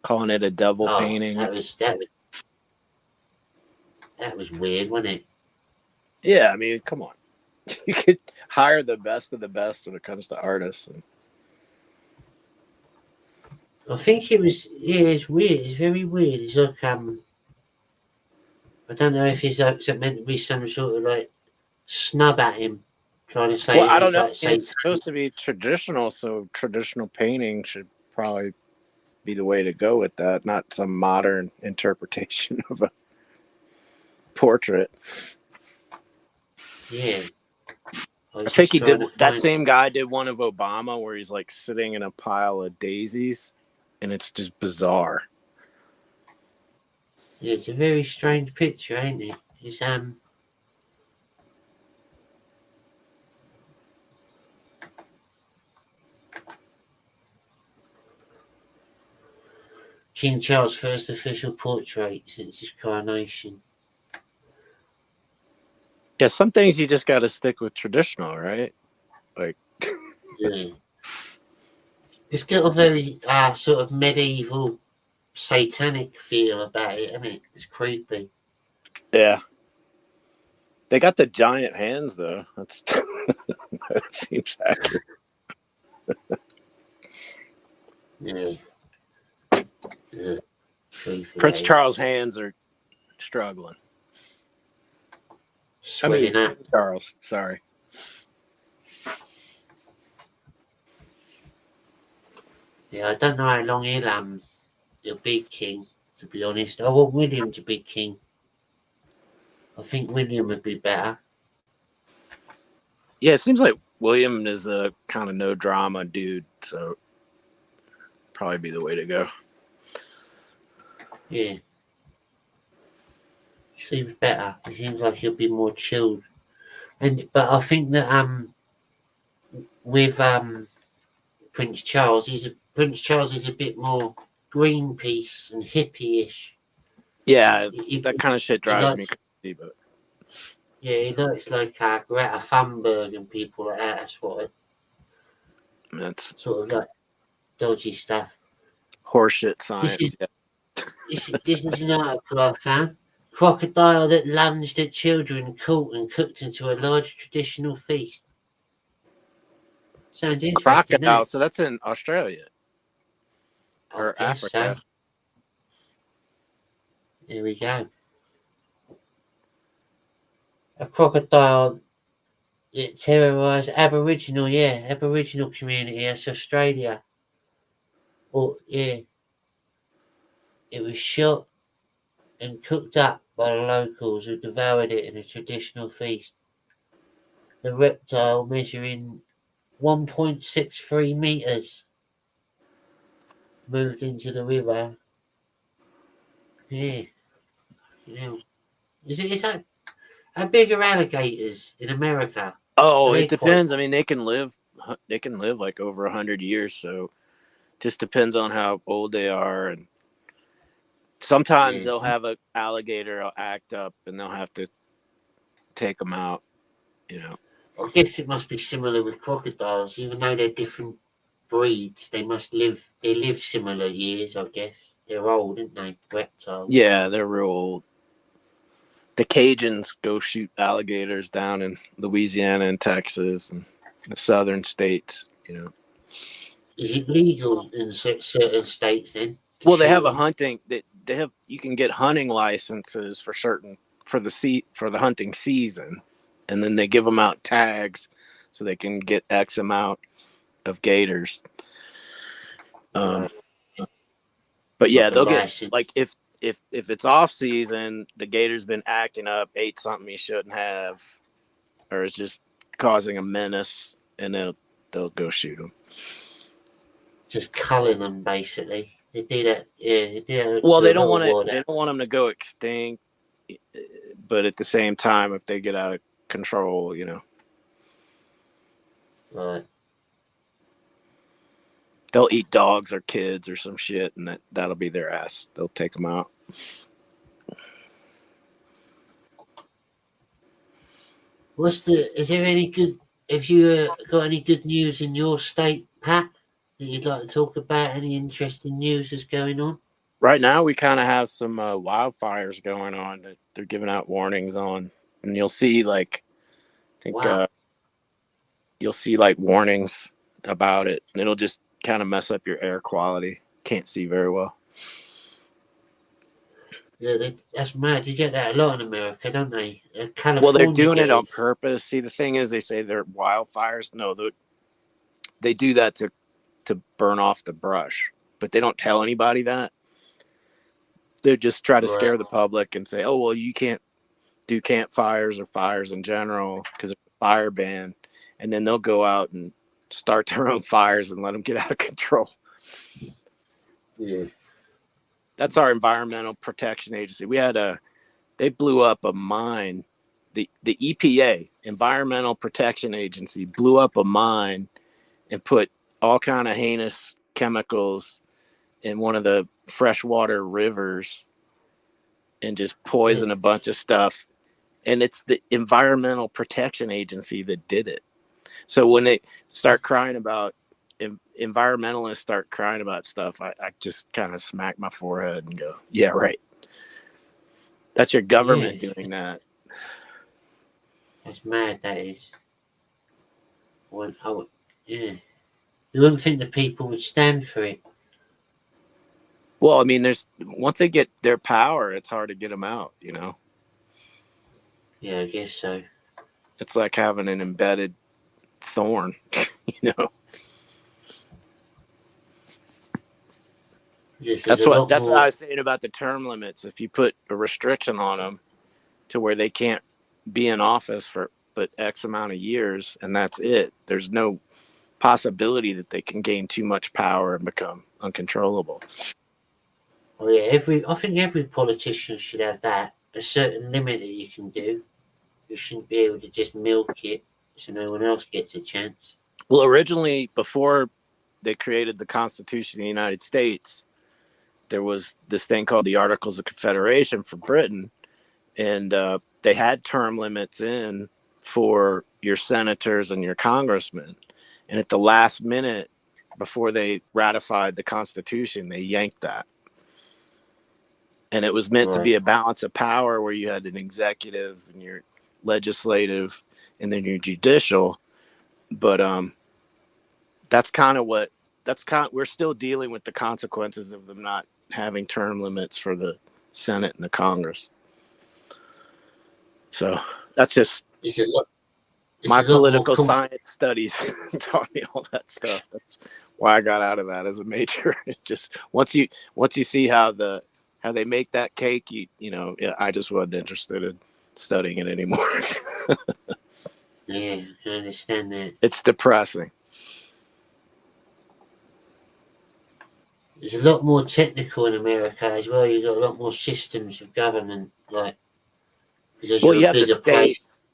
calling it a devil painting. That was weird, wasn't it? Yeah, I mean, come on. You could hire the best of the best when it comes to artists. I think it was. Yeah, it's weird. It's very weird. It's like I don't know if it's meant to be some sort of like snub at him, trying to say. Well, I don't know. Like, It's supposed to be traditional, so traditional painting should probably be the way to go with that, not some modern interpretation of a portrait. Yeah. I think he did. That same guy did one of Obama where he's like sitting in a pile of daisies, and it's just bizarre. Yeah, it's a very strange picture, ain't it? It's King Charles' first official portrait since his coronation. Yeah, some things you just got to stick with traditional, right? Like, yeah, it's got a very sort of medieval, satanic feel about it, isn't it? It's creepy. Yeah, they got the giant hands though. That's that seems accurate. Yeah. Prince Charles' hands are struggling. Swelling up. Charles, sorry. Yeah, I don't know how long he'll be king, to be honest. I want William to be king. I think William would be better. Yeah, it seems like William is a kind of no drama dude, so probably be the way to go. Yeah. He seems better. He seems like he'll be more chilled. But I think that with Prince Charles is a bit more Greenpeace and hippie-ish. Yeah, that kind of shit drives me crazy, but yeah, he looks like Greta Thunberg and people like that. That's what that's sort of like dodgy stuff. Horseshit science. This is an article I found. Crocodile that lunged at children caught and cooked into a large traditional feast. Sounds interesting. Crocodile, so that's in Australia or guess Africa. so. Here we go. A crocodile It terrorised Aboriginal community. That's Australia. Oh, yeah. It was shot and cooked up by the locals who devoured it in a traditional feast. The reptile, measuring 1.63 metres, moved into the river. Yeah. You know, is that how big are alligators in America? Oh, Are they it depends. I mean, they can live like over 100 years. So just depends on how old they are. And sometimes they'll have an alligator act up and they'll have to take them out, you know. I guess it must be similar with crocodiles, even though they're different breeds. They live similar years, I guess. They're old, aren't they? Reptiles. Yeah, they're real old. The Cajuns go shoot alligators down in Louisiana and Texas and the southern states, you know. Is it legal in certain states then? Well, they have a hunting they have you can get hunting licenses for the hunting season, and then they give them out tags so they can get X amount of gators. But yeah, they'll get like if it's off season, the gator's been acting up, ate something he shouldn't have, or is just causing a menace, and they'll go shoot him. Just culling them, basically. They do that. Yeah, they do that. Well, they don't want them to go extinct, but at the same time, if they get out of control, you know, right, they'll eat dogs or kids or some shit, and that'll be their ass. They'll take them out. Is there any good? Have you got any good news in your state, Pat, that you'd like to talk about? Any interesting news that's going on? Right now, we kind of have some wildfires going on that they're giving out warnings on, and you'll see you'll see like warnings about it, and it'll just kind of mess up your air quality. Can't see very well. Yeah, that's mad. You get that a lot in America, don't they? California. Well, they're doing it on purpose. See, the thing is, they say they're wildfires. No, they do that to burn off the brush, but they don't tell anybody that. They just try to scare the public and say, "Oh, well, you can't do campfires or fires in general because it's a fire ban," and then they'll go out and start their own fires and let them get out of control. Yeah. That's our Environmental Protection Agency. They blew up a mine. The EPA, Environmental Protection Agency, blew up a mine and put all kind of heinous chemicals in one of the freshwater rivers and just poison a bunch of stuff. And it's the Environmental Protection Agency that did it. So when they start crying about environmentalists start crying about stuff, I just kind of smack my forehead and go, yeah, right. That's your government doing that. That's mad, that is. Yeah. You wouldn't think the people would stand for it. Well, I mean, once they get their power, it's hard to get them out, you know? Yeah, I guess so. It's like having an embedded thorn, you know? Yes, that's what I was saying about the term limits. If you put a restriction on them to where they can't be in office for but X amount of years, and that's it, there's no possibility that they can gain too much power and become uncontrollable. Well, yeah, I think every politician should have that, a certain limit that you can do. You shouldn't be able to just milk it so no one else gets a chance. Well, originally, before they created the Constitution of the United States, there was this thing called the Articles of Confederation for Britain, and they had term limits in for your senators and your congressmen. And at the last minute, before they ratified the Constitution, they yanked that. And it was meant to be a balance of power where you had an executive and your legislative and then your judicial. But we're still dealing with the consequences of them not having term limits for the Senate and the Congress. So that's just My a lot more political comfort. science studies taught me all that stuff. That's why I got out of that as a major. It just once you see how they make that cake, I just wasn't interested in studying it anymore. Yeah, I understand that. It's depressing. It's a lot more technical in America as well. You've got a lot more systems of government, like because Well, you're you a have the bigger place. states.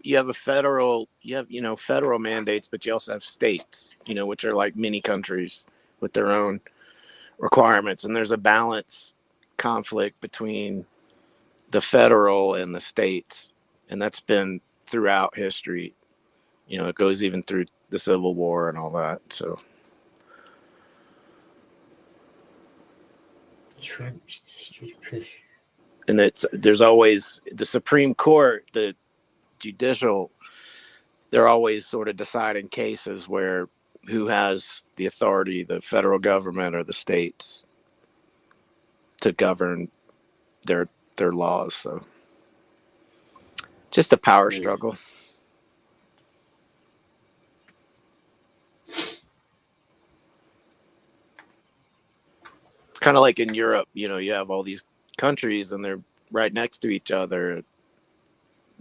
You have a federal. You have federal mandates, but you also have states. Which are like mini countries with their own requirements, and there's a balance conflict between the federal and the states, and that's been throughout history. It goes even through the Civil War and all that. So. And there's always the Supreme Court, the judicial, they're always sort of deciding cases where who has the authority, the federal government or the states, to govern their laws. So just a power struggle. It's kind of like in Europe, you have all these countries and they're right next to each other.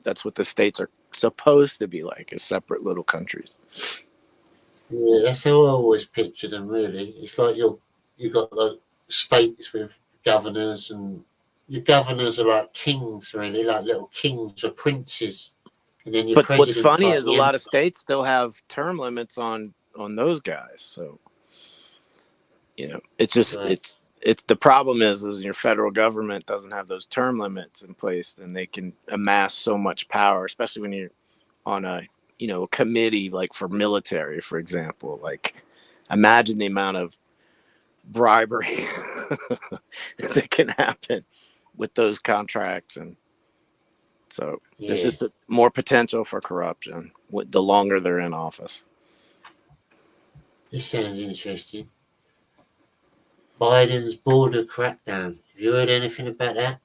That's what the states are supposed to be like, as separate little countries. Yeah, that's how I always picture them. Really, it's like you've got like states with governors, and your governors are like kings, really, like little kings or princes. And then your But president's what's funny like is a lot of states still have term limits on those guys. So, it's just it's the problem is your federal government doesn't have those term limits in place, then they can amass so much power, especially when you're on a committee like for military, for example. Like, imagine the amount of bribery that can happen with those contracts, and so there's just more potential for corruption with the longer they're in office. This sounds interesting. Biden's border crackdown. Have you heard anything about that?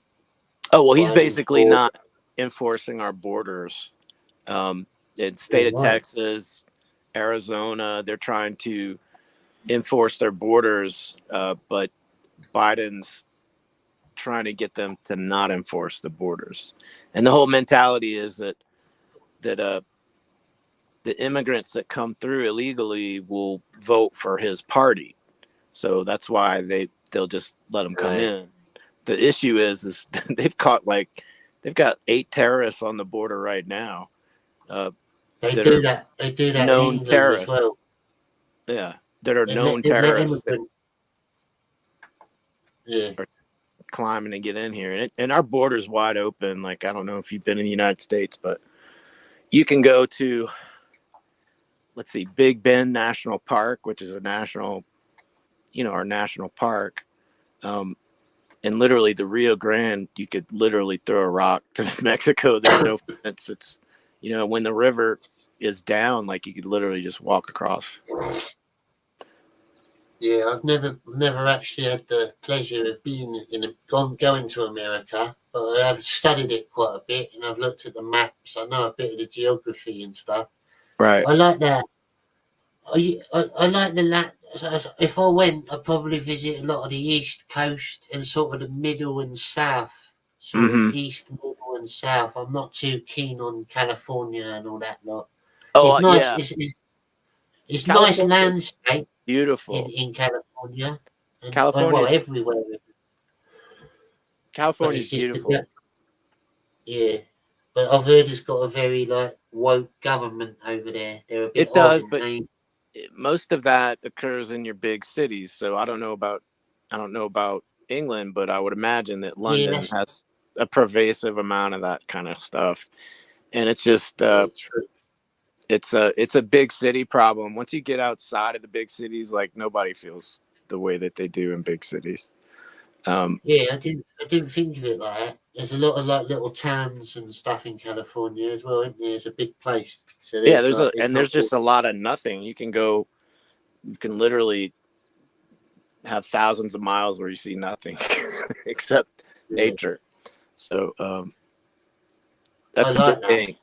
Oh, well, he's Biden's basically border. not enforcing our borders. In state of Texas, Arizona, they're trying to enforce their borders, but Biden's trying to get them to not enforce the borders. And the whole mentality is that the immigrants that come through illegally will vote for his party. So that's why they'll just let them come in. The issue is they've got 8 terrorists on the border right now. They do that known in England terrorists as well. Yeah, that are They known let terrorists that are climbing to get in here. And our border's wide open. Like, I don't know if you've been in the United States, but you can go to, let's see, Big Bend National Park, which is a national, our national park. And literally the Rio Grande, you could literally throw a rock to Mexico. There's no fence. It's, when the river is down, like, you could literally just walk across. Yeah, I've never actually had the pleasure of being going to America, but I have studied it quite a bit, and I've looked at the maps. I know a bit of the geography and stuff. Right. I like that. I like the if I went, I'd probably visit a lot of the East Coast and sort of the middle and south, sort of East, middle and south. I'm not too keen on California and all that lot. Oh, it's nice. yeah. It's nice landscape. Beautiful in California. And, California, well, everywhere. California is beautiful. Yeah, but I've heard it's got a very woke government over there. They're a bit It does, odd, but most of that occurs in your big cities. So I don't know about England, but I would imagine that London has a pervasive amount of that kind of stuff, and it's just it's a big city problem. Once you get outside of the big cities, like, nobody feels the way that they do in big cities. Yeah, I didn't think of it like that. There's a lot of little towns and stuff in California as well, isn't there? It's a big place. So there's just a lot of nothing. You can literally have thousands of miles where you see nothing except nature. So that's the big thing.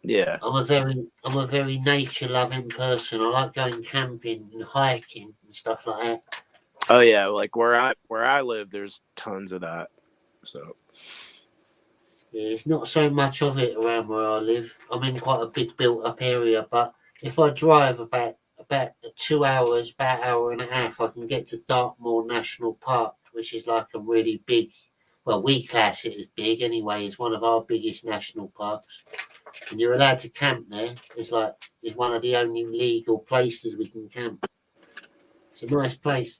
Yeah. I'm a very nature loving person. I like going camping and hiking and stuff like that. Oh yeah, like where I live, there's tons of that. So Yeah, it's not so much of it around where I live. I'm in quite a big built up area, but if I drive about 2 hours, about an hour and a half, I can get to Dartmoor National Park, which is like a really big. Well, we class it as big anyway. It's one of our biggest national parks, and you're allowed to camp there. It's one of the only legal places we can camp. It's a nice place.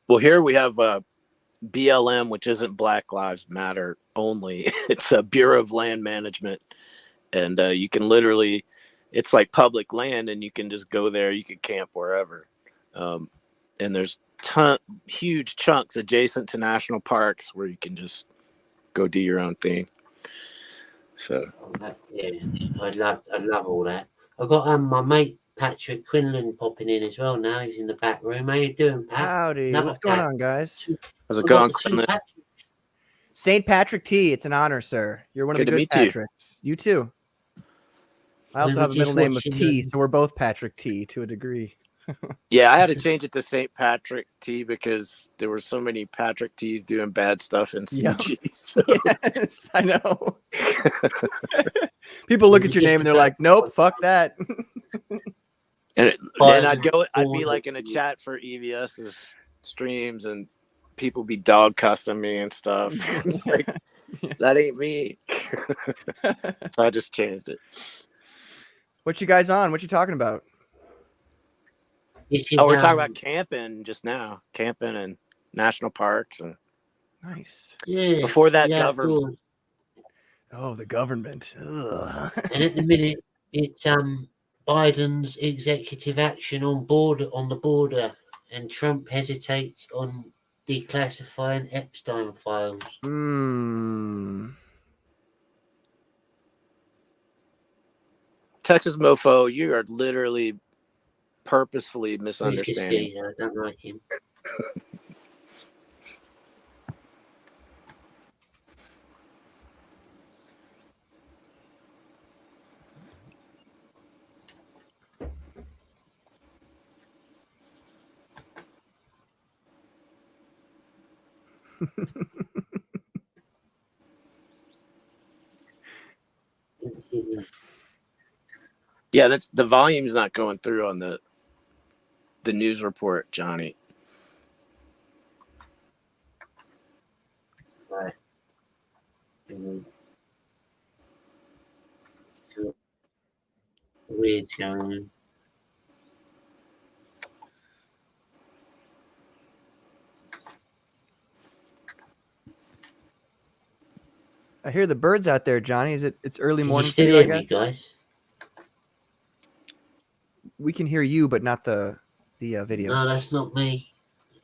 well, here we have BLM, which isn't Black Lives Matter only. It's a Bureau of Land Management, and you can literally, it's like public land, and you can just go there. You can camp wherever, and there's huge chunks adjacent to national parks where you can just go do your own thing. So yeah, I'd love all that. I've got my mate Patrick Quinlan popping in as well now. He's in the back room. How you doing, Pat? Howdy. Another What's going Pat. on, guys? How's it I've going, got two Quinlan? Patricks. St. Patrick T. It's an honor, sir. You're one of Good the to good meet you. Patricks. You too. I also We were have a middle just name of watching T, so we're both Patrick T to a degree. Yeah, I had to change it to St. Patrick T because there were so many Patrick T's doing bad stuff in Yep. CG. So. Yes, I know. People look at your name and they're like, "Nope, fuck that." And then I'd be like in a chat for EVS's streams, and people be dog cussing me and stuff. It's like, that ain't me. So I just changed it. What you guys on? What you talking about? Oh, we're talking about camping just now, camping and national parks, and Nice. Yeah. before that, yeah, government. Oh, the government. Ugh. And at the minute, it's Biden's executive action on the border, and Trump hesitates on declassifying Epstein files. Texas mofo, you are literally purposefully misunderstanding. I don't like him. Yeah, that's the volume's not going through on the news report, Johnny. Right. So weird going on. I hear the birds out there, Johnny. It's early Can you morning still for you, I hear me, guess? guys? We can hear you, but not the video. No, that's not me.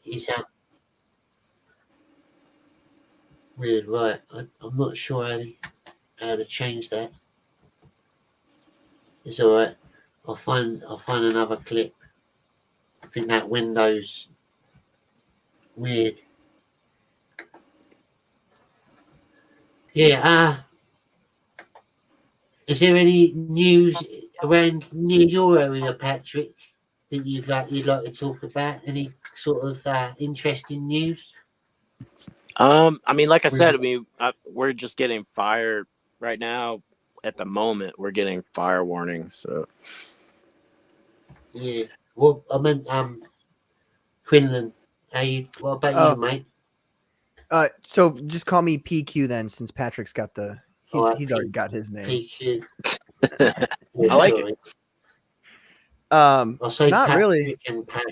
He's out. Weird, right? I'm not sure how to change that. It's all right. I'll find another clip. I think that window's weird. Yeah. Is there any news around near your area, Patrick, that you'd like to talk about? Any sort of interesting news? I mean, like I said, we're just getting fire right now. At the moment, we're getting fire warnings. So Yeah. Well, I meant Quinlan. What about you, mate? So just call me PQ then, since Patrick's got he's already got his name. PQ. I like it. I'll say not Patrick really. and Pat.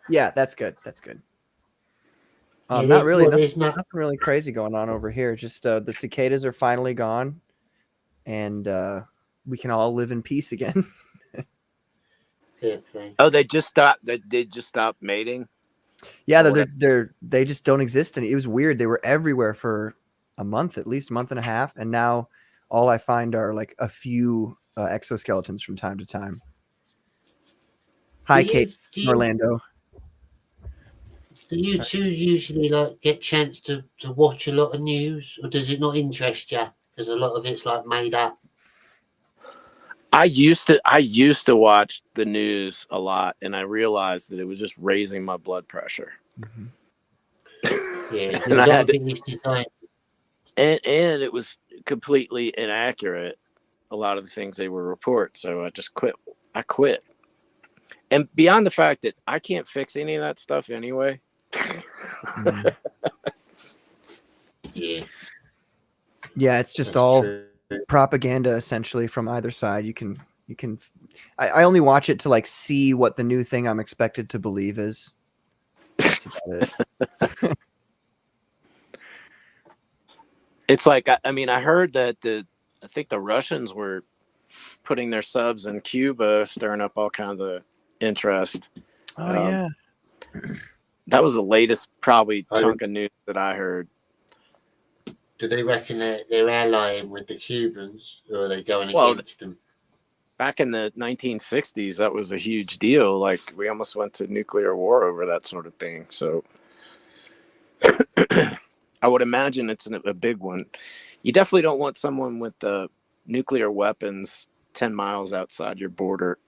Yeah, that's good. That's good. Yeah, not really. well, Nothing, there's not. nothing really crazy going on over here. Just the cicadas are finally gone, and we can all live in peace again. Oh, they just stopped. They did just stop mating. Yeah, they just don't exist. And it was weird. They were everywhere for a month, at least a month and a half, and now all I find are like a few exoskeletons from time to time. Hi, Kate, Orlando. Do you two usually get chance to watch a lot of news, or does it not interest you? Because a lot of it's made up. I used to watch the news a lot, and I realized that it was just raising my blood pressure. Yeah, And I had to, to and it was completely inaccurate, a lot of the things they would report. So I just quit. I quit. And beyond the fact that I can't fix any of that stuff anyway. Yeah. Yeah, it's just all propaganda essentially from either side. You can I only watch it to like see what the new thing I'm expected to believe is. That's about it. It's like, I mean, I heard that I think the Russians were putting their subs in Cuba, stirring up all kinds of interest. Oh yeah. That was the latest probably chunk of news that I heard. Do they reckon they're allying with the Cubans, or are they going against them? Back in the 1960s, that was a huge deal. Like, we almost went to nuclear war over that sort of thing. So I would imagine it's a big one. You definitely don't want someone with nuclear weapons 10 miles outside your border.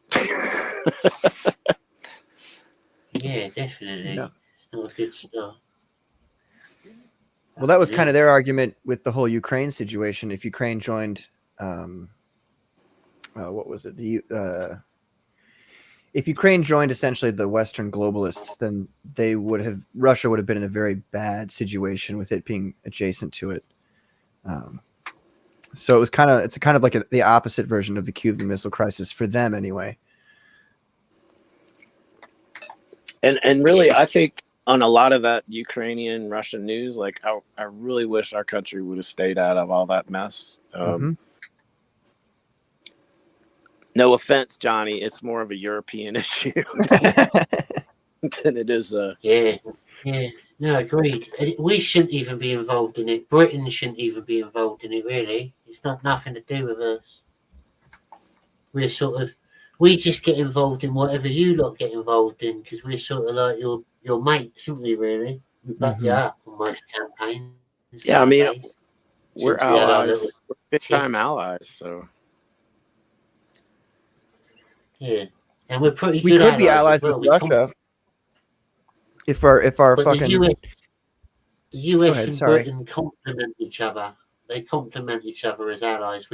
Yeah, definitely. Yeah. It's not a good start. Well, that was kind of their argument with the whole Ukraine situation. If Ukraine joined, what was it? If Ukraine joined essentially the Western globalists, then Russia would have been in a very bad situation with it being adjacent to it. So it's kind of like the opposite version of the Cuban Missile Crisis for them, anyway. And really, I think on a lot of that Ukrainian Russian news, like I really wish our country would have stayed out of all that mess. No offense, Johnny, it's more of a European issue than it is Yeah. No, agreed. We shouldn't even be involved in it. Britain shouldn't even be involved in it, really. It's not nothing to do with us. We just get involved in whatever you lot get involved in, because we're sort of like your mates, aren't we, really? We back you up on most campaigns. Yeah, I mean, nowadays. we're Since we had our allies. little We're big-time allies, so. Yeah, and we're pretty We good could be allies allies as well. with Russia if our But fucking the US Go ahead, and sorry. Britain complement each other. They complement each other as allies.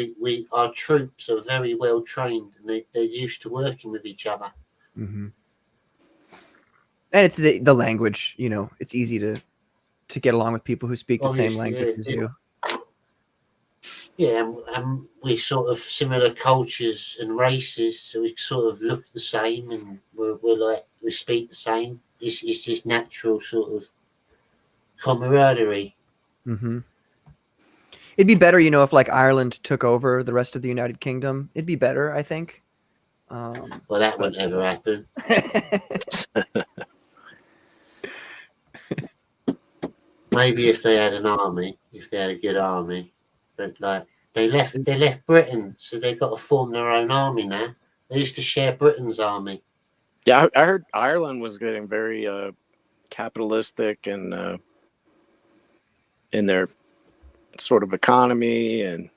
Our troops are very well trained, and they're used to working with each other. Mm-hmm. And it's the language, it's easy to get along with people who speak the same Obviously, language as you. Yeah, and we sort of similar cultures and races, so we sort of look the same, and we speak the same. It's just natural sort of camaraderie. Mm-hmm. It'd be better, if like Ireland took over the rest of the United Kingdom. It'd be better, I think. Well, that wouldn't ever happen. Maybe if they had an army, if they had a good army, but like they left Britain, so they've got to form their own army now. They used to share Britain's army. Yeah, I heard Ireland was getting very capitalistic and in their sort of economy, and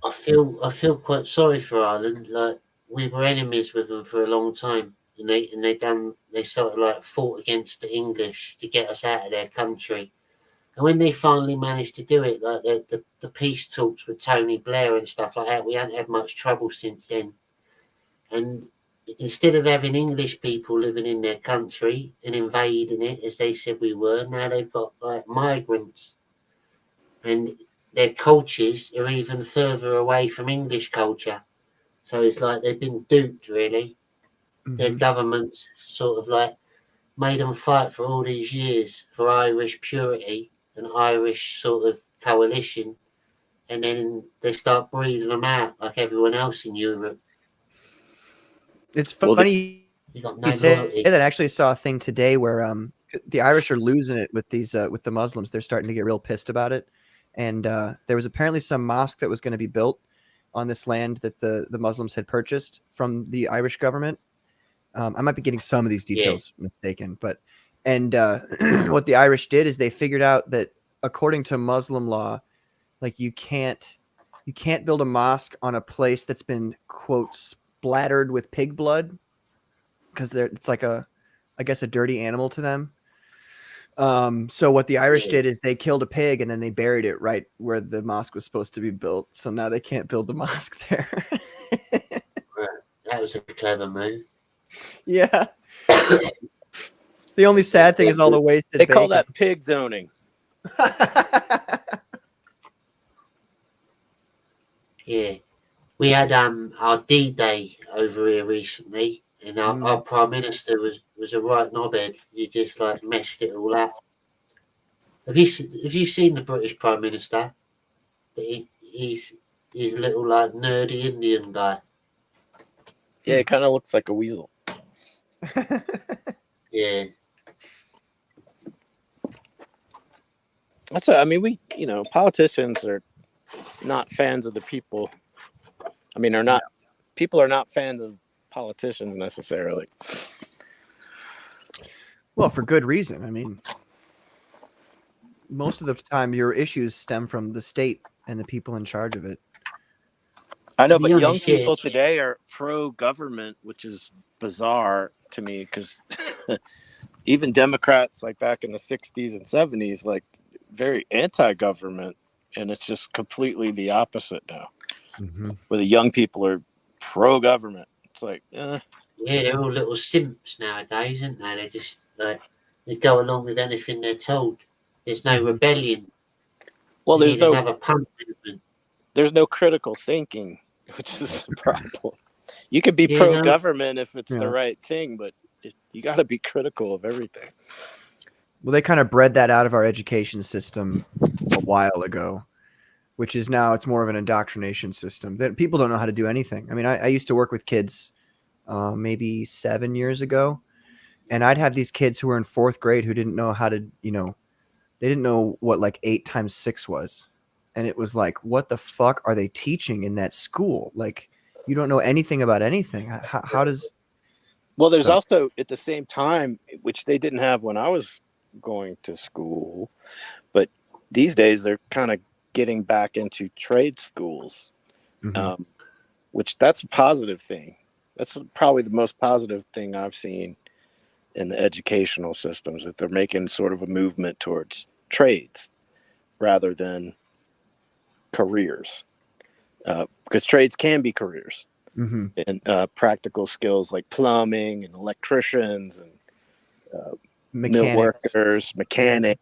I feel quite sorry for Ireland. Like, we were enemies with them for a long time, and they sort of like fought against the English to get us out of their country. And when they finally managed to do it, like the peace talks with Tony Blair and stuff like that, we haven't had much trouble since then. And instead of having English people living in their country and invading it, as they said we were, now they've got like migrants. And their cultures are even further away from English culture. So it's like they've been duped, really. Their governments sort of like made them fight for all these years for Irish purity and Irish sort of coalition. And then they start breathing them out like everyone else in Europe. It's funny you got you say that. I actually saw a thing today where the Irish are losing it with these with the Muslims. They're starting to get real pissed about it. And there was apparently some mosque that was going to be built on this land that the Muslims had purchased from the Irish government. I might be getting some of these details mistaken, but what the Irish did is they figured out that according to Muslim law, like you can't you can't build a mosque on a place that's been, quote, splattered with pig blood, because it's like I guess a dirty animal to them. So what the Irish did is they killed a pig and then they buried it right where the mosque was supposed to be built. So now they can't build the mosque there. That was a clever move. Yeah. The only sad thing is all the wasted They call bacon. that pig zoning. Yeah. We had our D-Day over here recently, and our Prime Minister was a right knobhead. He just like messed it all up. Have you seen the British Prime Minister? He's a little like nerdy Indian guy. Yeah, it kind of looks like a weasel. Yeah. That's what, I mean, politicians are not fans of the people. I mean, people are not fans of politicians necessarily. Well, for good reason. I mean, most of the time your issues stem from the state and the people in charge of it. I know, but young people today are pro-government, which is bizarre to me because even Democrats, like back in the 60s and 70s, like very anti-government, and it's just completely the opposite now. Mm-hmm. Where the young people are pro-government. It's like, Yeah, they're all little simps nowadays, aren't they? They just like they go along with anything they're told. There's no rebellion. well, They there's need no another pump movement. there's no critical thinking, which is the problem. You could be Yeah, pro-government if it's Yeah. the right thing, but you got to be critical of everything. Well, they kind of bred that out of our education system a while ago, which is now it's more of an indoctrination system that people don't know how to do anything. I mean, I used to work with kids maybe 7 years ago, and I'd have these kids who were in 4th grade who didn't know how to, they didn't know what like 8 times 6 was. And it was like, what the fuck are they teaching in that school? Like, you don't know anything about anything. How does... Well, there's also at the same time, which they didn't have when I was going to school, but these days they're kind of getting back into trade schools, which that's a positive thing. That's probably the most positive thing I've seen in the educational systems, that they're making sort of a movement towards trades rather than careers, because trades can be careers. And practical skills like plumbing and electricians and mill workers, mechanics.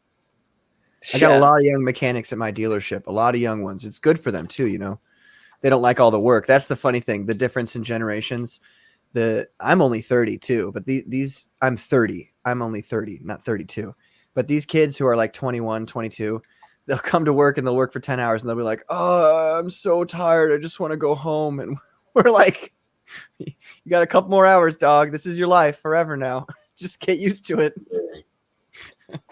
I got a lot of young mechanics at my dealership, a lot of young ones. It's good for them too, They don't like all the work. That's the funny thing, the difference in generations. I'm only 32, but these I'm 30. I'm only 30, not 32. But these kids who are like 21, 22, they'll come to work and they'll work for 10 hours and they'll be like, "Oh, I'm so tired. I just want to go home." And we're like, "You got a couple more hours, dog. This is your life forever now. Just get used to it."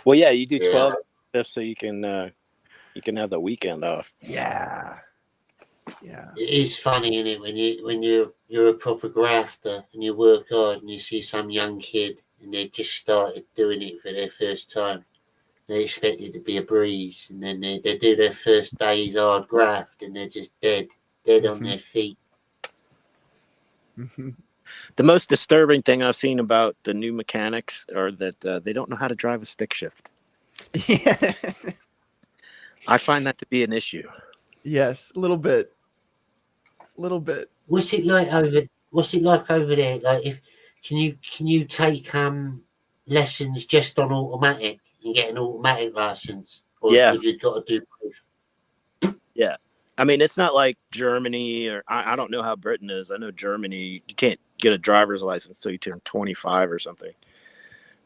Well, yeah, you do 12 shifts so you can have the weekend off. Yeah. It is funny, isn't it, when you're a proper grafter and you work hard and you see some young kid and they just started doing it for their first time. They expect it to be a breeze, and then they do their first day's hard graft and they're just dead on their feet. The most disturbing thing I've seen about the new mechanics are that they don't know how to drive a stick shift. Yeah. I find that to be an issue. Yes, a little bit. A little bit. What's it like over there? Like, can you take lessons just on automatic and get an automatic license, or have you got to do both? Yeah, I mean, it's not like Germany, or I don't know how Britain is. I know Germany, you can't get a driver's license until you turn 25 or something.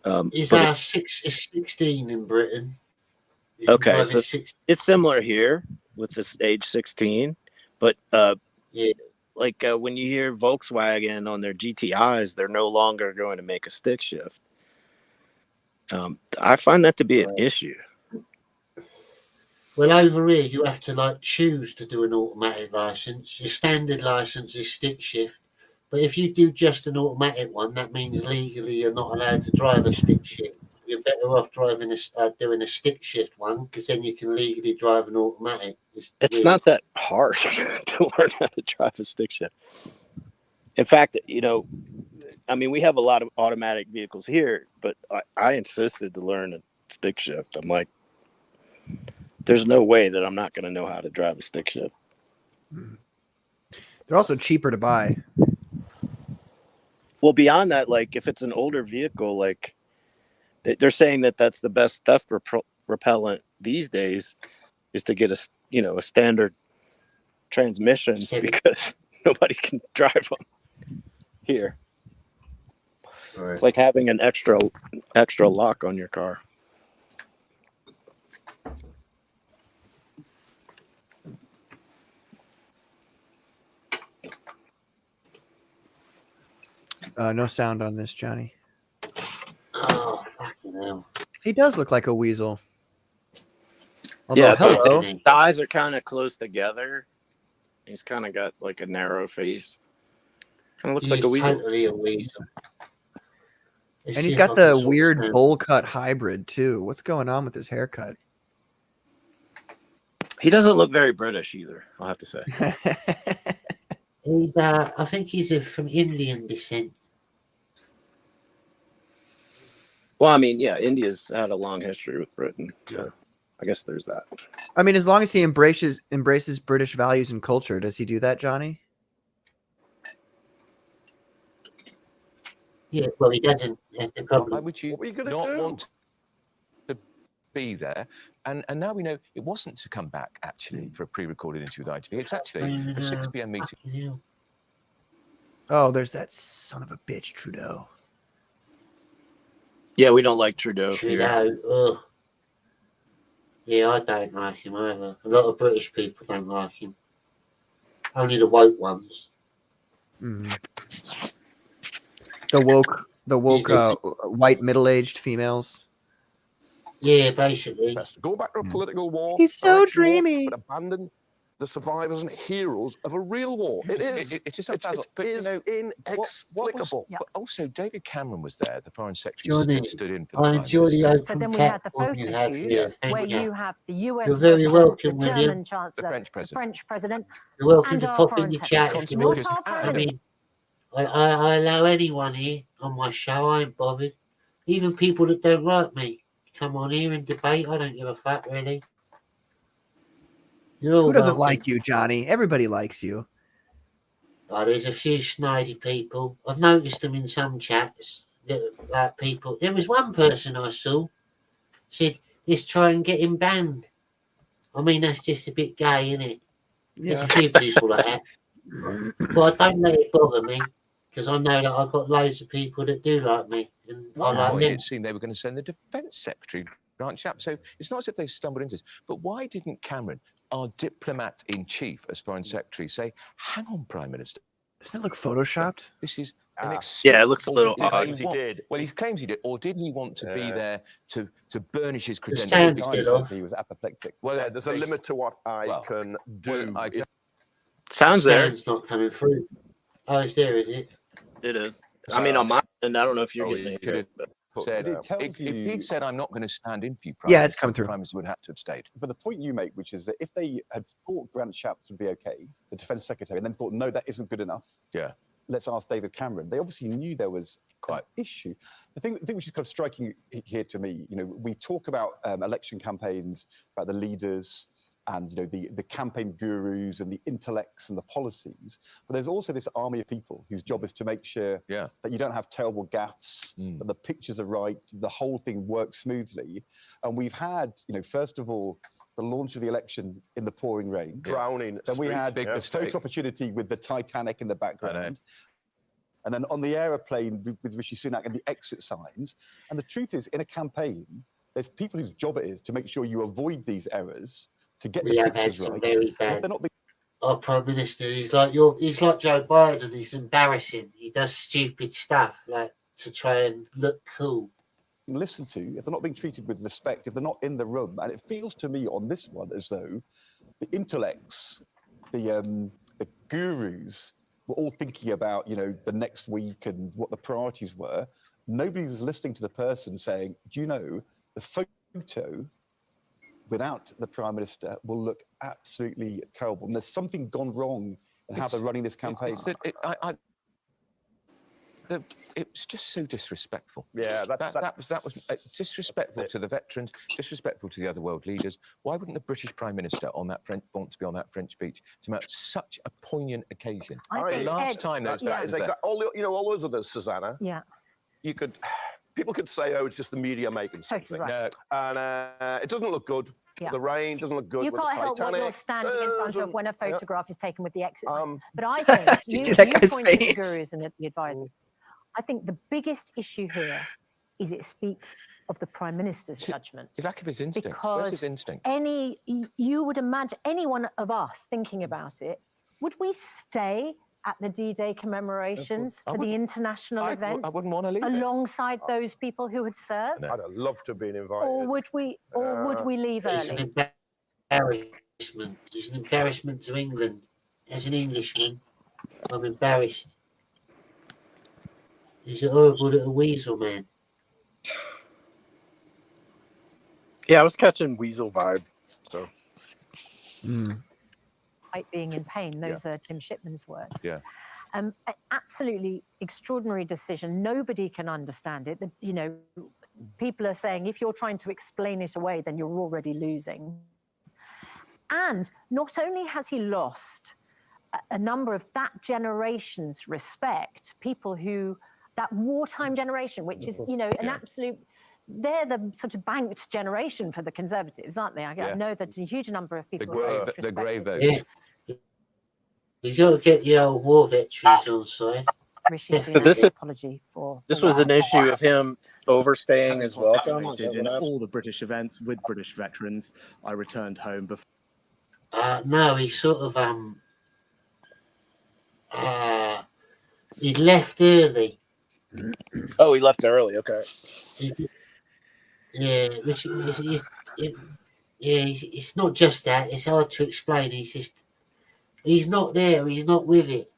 It's 16 in Britain. Okay, so it's similar here with this age 16, but like when you hear Volkswagen on their GTIs, they're no longer going to make a stick shift. I find that to be an issue. Well, over here, you have to choose to do an automatic license. Your standard license is stick shift, but if you do just an automatic one, that means legally you're not allowed to drive a stick shift. you're better off driving doing a stick shift one, because then you can legally drive an automatic. It's really not that hard to learn how to drive a stick shift. In fact, you know, I mean, we have a lot of automatic vehicles here, but I insisted to learn a stick shift. I'm like, there's no way that I'm not going to know how to drive a stick shift. They're also cheaper to buy. Well, beyond that, like if it's an older vehicle, like they're saying that that's the best theft repellent these days is to get a standard transmission because nobody can drive them here. Right. It's like having an extra lock on your car. No sound on this, Johnny. Oh, fucking hell. He does look like a weasel. Yeah, hello. the eyes are kind of close together. He's kind of got like a narrow face. Kind of looks like a weasel. Totally a weasel. And he's got the weird bowl cut hybrid too. What's going on with his haircut? He doesn't look very British either, I'll have to say. He's, I think he's from Indian descent. Well, I mean, yeah, India's had a long history with Britain, so I guess there's that. I mean, as long as he embraces British values and culture, does he do that, Johnny? Yeah, well, he doesn't. That's the problem. Why would you not want to be there? And now we know it wasn't to come back, actually, for a pre-recorded interview with ITV. It's actually a 6 p.m. meeting. Oh, there's that son of a bitch, Trudeau. Yeah, we don't like Trudeau. Trudeau, ugh. Yeah, I don't like him either. A lot of British people don't like him. Only the woke ones. Mm. The woke white middle-aged females. Yeah, basically. Go back to a political war. He's so dreamy. But abandon the survivors and heroes of a real war. It is. It is inexplicable. But also, David Cameron was there, the Foreign Secretary, Johnny, stood in for I enjoy the open So then we had the photo platform shoot here. where Thank you have the US You're very president, welcome, the William. German chancellor, The French president. You're welcome and to our pop in foreign the chat if you secretary. wish. Not our I president. mean, I allow anyone here on my show. I ain't bothered. Even people that don't like me. Come on here and debate. I don't give a fuck, really. You're all Who doesn't welcome. like you, Johnny? Everybody likes you. Oh, there's a few snidey people. I've noticed them in some chats. That people. There was one person I saw said, "Let's try and get him banned." I mean, that's just a bit gay, isn't it? There's a few people like that. But I don't let it bother me because I know that I've got loads of people that do like me, and I like them. It seemed they were going to send the Defence Secretary, Grant Shapps. So it's not as if they stumbled into this. But why didn't Cameron, our diplomat-in-chief as Foreign Secretary, say, hang on, Prime Minister? Doesn't that look photoshopped? This is Yeah, it looks a little odd. He did. Well, he claims he did. Or did he want to be there to burnish his The credentials? sound is still off. He was apoplectic. Well, There's a limit to what I can do. Sounds The there. sound's not coming through. Oh, it's there, is it? It is. I mean, on my end, I don't know if you're getting should it. have But said, It tells if you- he'd said, I'm not going to stand in for you, Yeah, it's coming through. Prime Minister would have to have stayed. But the point you make, which is that if they had thought Grant Shapps would be okay, the Defence Secretary, and then thought, no, that isn't good enough. Yeah. Let's ask David Cameron. They obviously knew there was quite an issue. The thing which is kind of striking here to me, we talk about election campaigns, about the leaders and the campaign gurus and the intellects and the policies, but there's also this army of people whose job is to make sure that you don't have terrible gaffes, that the pictures are right, the whole thing works smoothly. And we've had, first of all, the launch of the election in the pouring rain. Drowning. Then we had the mistake. photo opportunity with the Titanic in the background. And then on the aeroplane with Rishi Sunak and the exit signs. And the truth is, in a campaign, there's people whose job it is to make sure you avoid these errors, to get We the have had pictures some right. very If bad. they're not being Our Prime Minister, he's like Joe Biden. He's embarrassing. He does stupid stuff like to try and look cool. listened to, if they're not being treated with respect, if they're not in the room, and it feels to me on this one as though the intellects, the gurus were all thinking about, the next week and what the priorities were, nobody was listening to the person saying, do you know, the photo without the Prime Minister will look absolutely terrible. And there's something gone wrong in how they're running this campaign. It was just so disrespectful. Yeah, that was disrespectful to the veterans, disrespectful to the other world leaders. Why wouldn't the British Prime Minister want to be on that French beach to mark such a poignant occasion? The last time that is exactly all those others, Susanna. Yeah. People could say, oh, it's just the media making something. Totally right. And it doesn't look good. Yeah. The rain doesn't look good. You with can't the help what Titanic. you're standing in front of when a photograph is taken with the exit sign. But I Did think you you see that guy's pointed the face? gurus and the advisors. I think the biggest issue here is it speaks of the Prime Minister's judgment. It's lack of his instinct. Where's Because his instinct? you would imagine any one of us thinking about it, would we stay at the D-Day commemorations for the international event? I wouldn't want to leave alongside those people who had served, I'd have loved to have been invited. or would we leave It's early? an embarrassment. It's an embarrassment to England. As an Englishman, I'm embarrassed. He's a horrible little weasel, man. Yeah, I was catching weasel vibe. So. Like being in pain. Those are Tim Shipman's words. Yeah. An absolutely extraordinary decision. Nobody can understand it. People are saying if you're trying to explain it away, then you're already losing. And not only has he lost a number of that generation's respect, people who, that wartime generation, which is, an absolute, they're the sort of banked generation for the Conservatives, aren't they? I know that a huge number of people The grey vote. Yeah. You got to get the old war veterans on side. Rishi So Sunak's apology for this was an issue of him overstaying his welcome. In all the British events with British veterans, I returned home before. No, he sort of he left early. Oh, he left early. Okay. It's not just that. It's hard to explain. He's not there. He's not with it.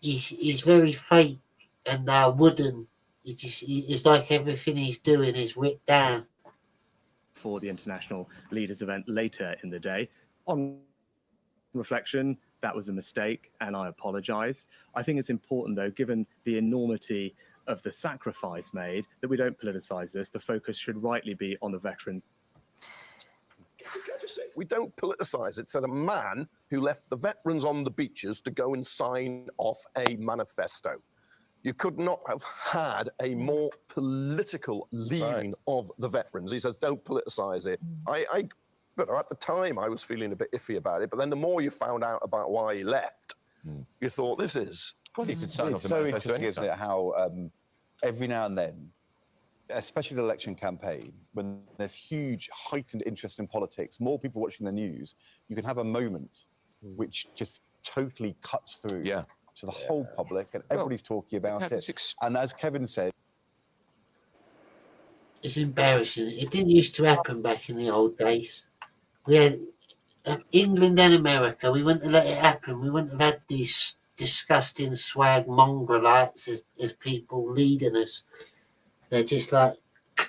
He's very fake and wooden. It's like everything he's doing is written down. For the international leaders event later in the day. On reflection, that was a mistake, and I apologize. I think it's important, though, given the enormity of the sacrifice made, that we don't politicize this. The focus should rightly be on the veterans. We don't politicise it. Said a man who left the veterans on the beaches to go and sign off a manifesto. You could not have had a more political leaving of the veterans. He says, don't politicise it. But at the time, I was feeling a bit iffy about it. But then the more you found out about why he left, you thought, this is... It's so interesting, isn't it, how every now and then, especially the election campaign, when there's huge heightened interest in politics, more people watching the news, you can have a moment which just totally cuts through to the whole public, and everybody's talking about it. And as Kevin said, it's embarrassing. It didn't used to happen back in the old days. We had England and America. We wouldn't have let it happen. We wouldn't have had these disgusting swag mongrelites as people leading us. They're just like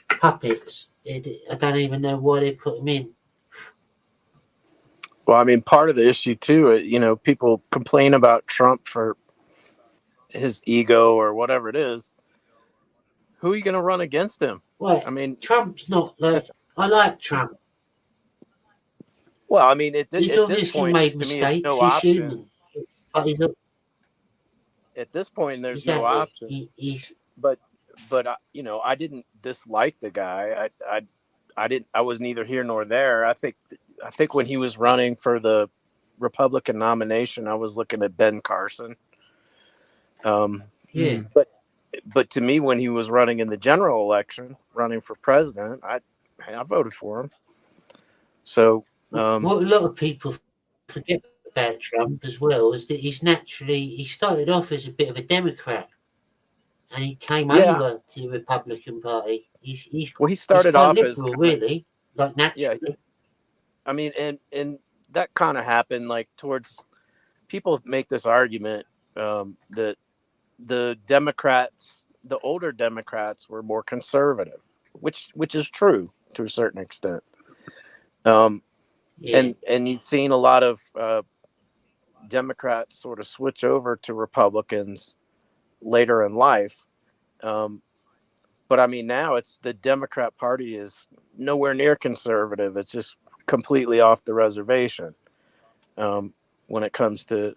puppets. I don't even know why they put them in. Well, I mean, part of the issue too, people complain about Trump for his ego or whatever it is. Who are you going to run against him? Well, I mean, Trump's not like, I like Trump. Well, I mean, He's obviously made mistakes. He's human. But at this point, there's Exactly. no option. But I didn't dislike the guy. I was neither here nor there. I think when he was running for the Republican nomination, I was looking at Ben Carson. But to me, when he was running in the general election, running for president, I voted for him. So what a lot of people forget about Trump as well is that he started off as a bit of a Democrat, and he came over to the Republican Party. He started off as really, like naturally. Yeah, I mean, and that kind of happened like towards people make this argument that the Democrats the older Democrats were more conservative, which is true to a certain extent. And you've seen a lot of Democrats sort of switch over to Republicans later in life. But I mean, now it's the Democrat Party is nowhere near conservative. It's just completely off the reservation. When it comes to,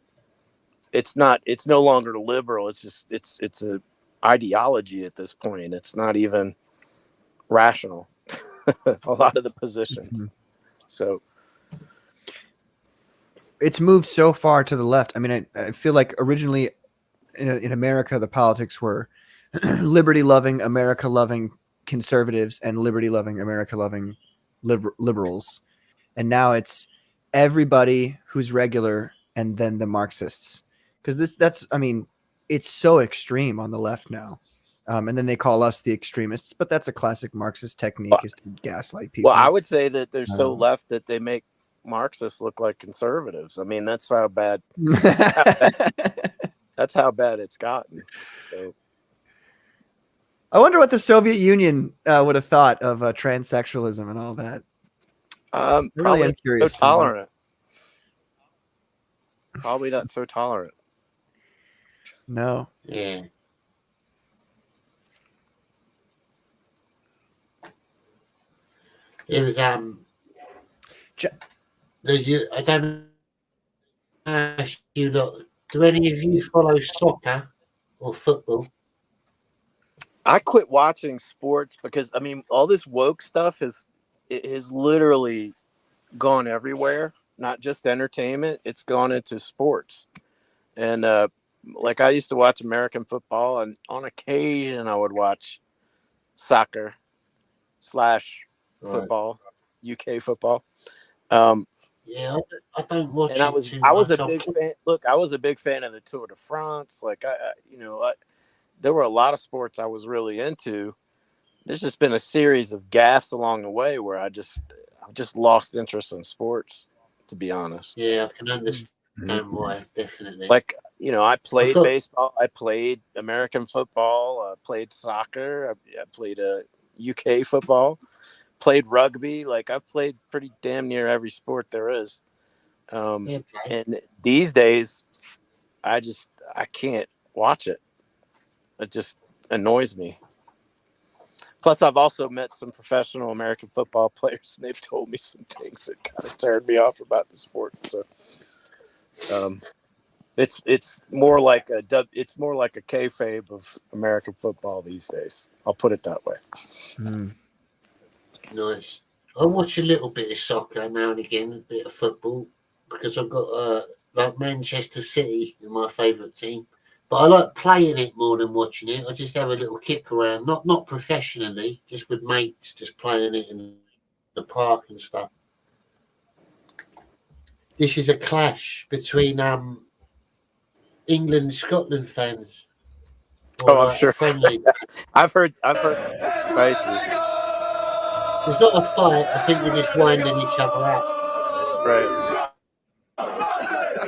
it's no longer liberal. It's just, it's a ideology at this point. It's not even rational. A lot of the positions. So it's moved so far to the left. I mean, I feel like originally in America, the politics were liberty-loving, America-loving conservatives and liberty-loving, America-loving liberals. And now it's everybody who's regular and then the Marxists. Because I mean, it's so extreme on the left now. And then they call us the extremists, but that's a classic Marxist technique, is to gaslight people. Well, I would say that they're so left that they make Marxists look like conservatives. I mean, that's how bad that's how bad it's gotten. So I wonder what the Soviet Union would have thought of transsexualism and all that. Probably I'm curious. So tolerant. Probably not so tolerant. No. Yeah. It was I don't know if you lot, do any of you follow soccer or football? I quit watching sports because I mean all this woke stuff has literally gone everywhere, not just entertainment, it's gone into sports. And like I used to watch American football, and on occasion I would watch soccer / football, UK football. Yeah, I don't watch and it I was much. a big fan. Look, I was a big fan of the Tour de France. Like there were a lot of sports I was really into. There's just been a series of gaffes along the way where I've just lost interest in sports, to be honest. Yeah, I can understand why, definitely. Like, I played baseball, I played American football, I played soccer, I played UK football, played rugby. Like I've played pretty damn near every sport there is. And these days I can't watch it. It just annoys me. Plus I've also met some professional American football players, and they've told me some things that kind of turned me off about the sport. So it's more like a kayfabe of American football these days. I'll put it that way. Nice. I watch a little bit of soccer now and again, a bit of football, because I've got like Manchester City is my favourite team. But I like playing it more than watching it. I just have a little kick around, not professionally, just with mates, just playing it in the park and stuff. This is a clash between England and Scotland fans. Oh, I'm sure. Friendly. I've heard it's spicy. It's not a fight. I think we're just winding each other up. Right.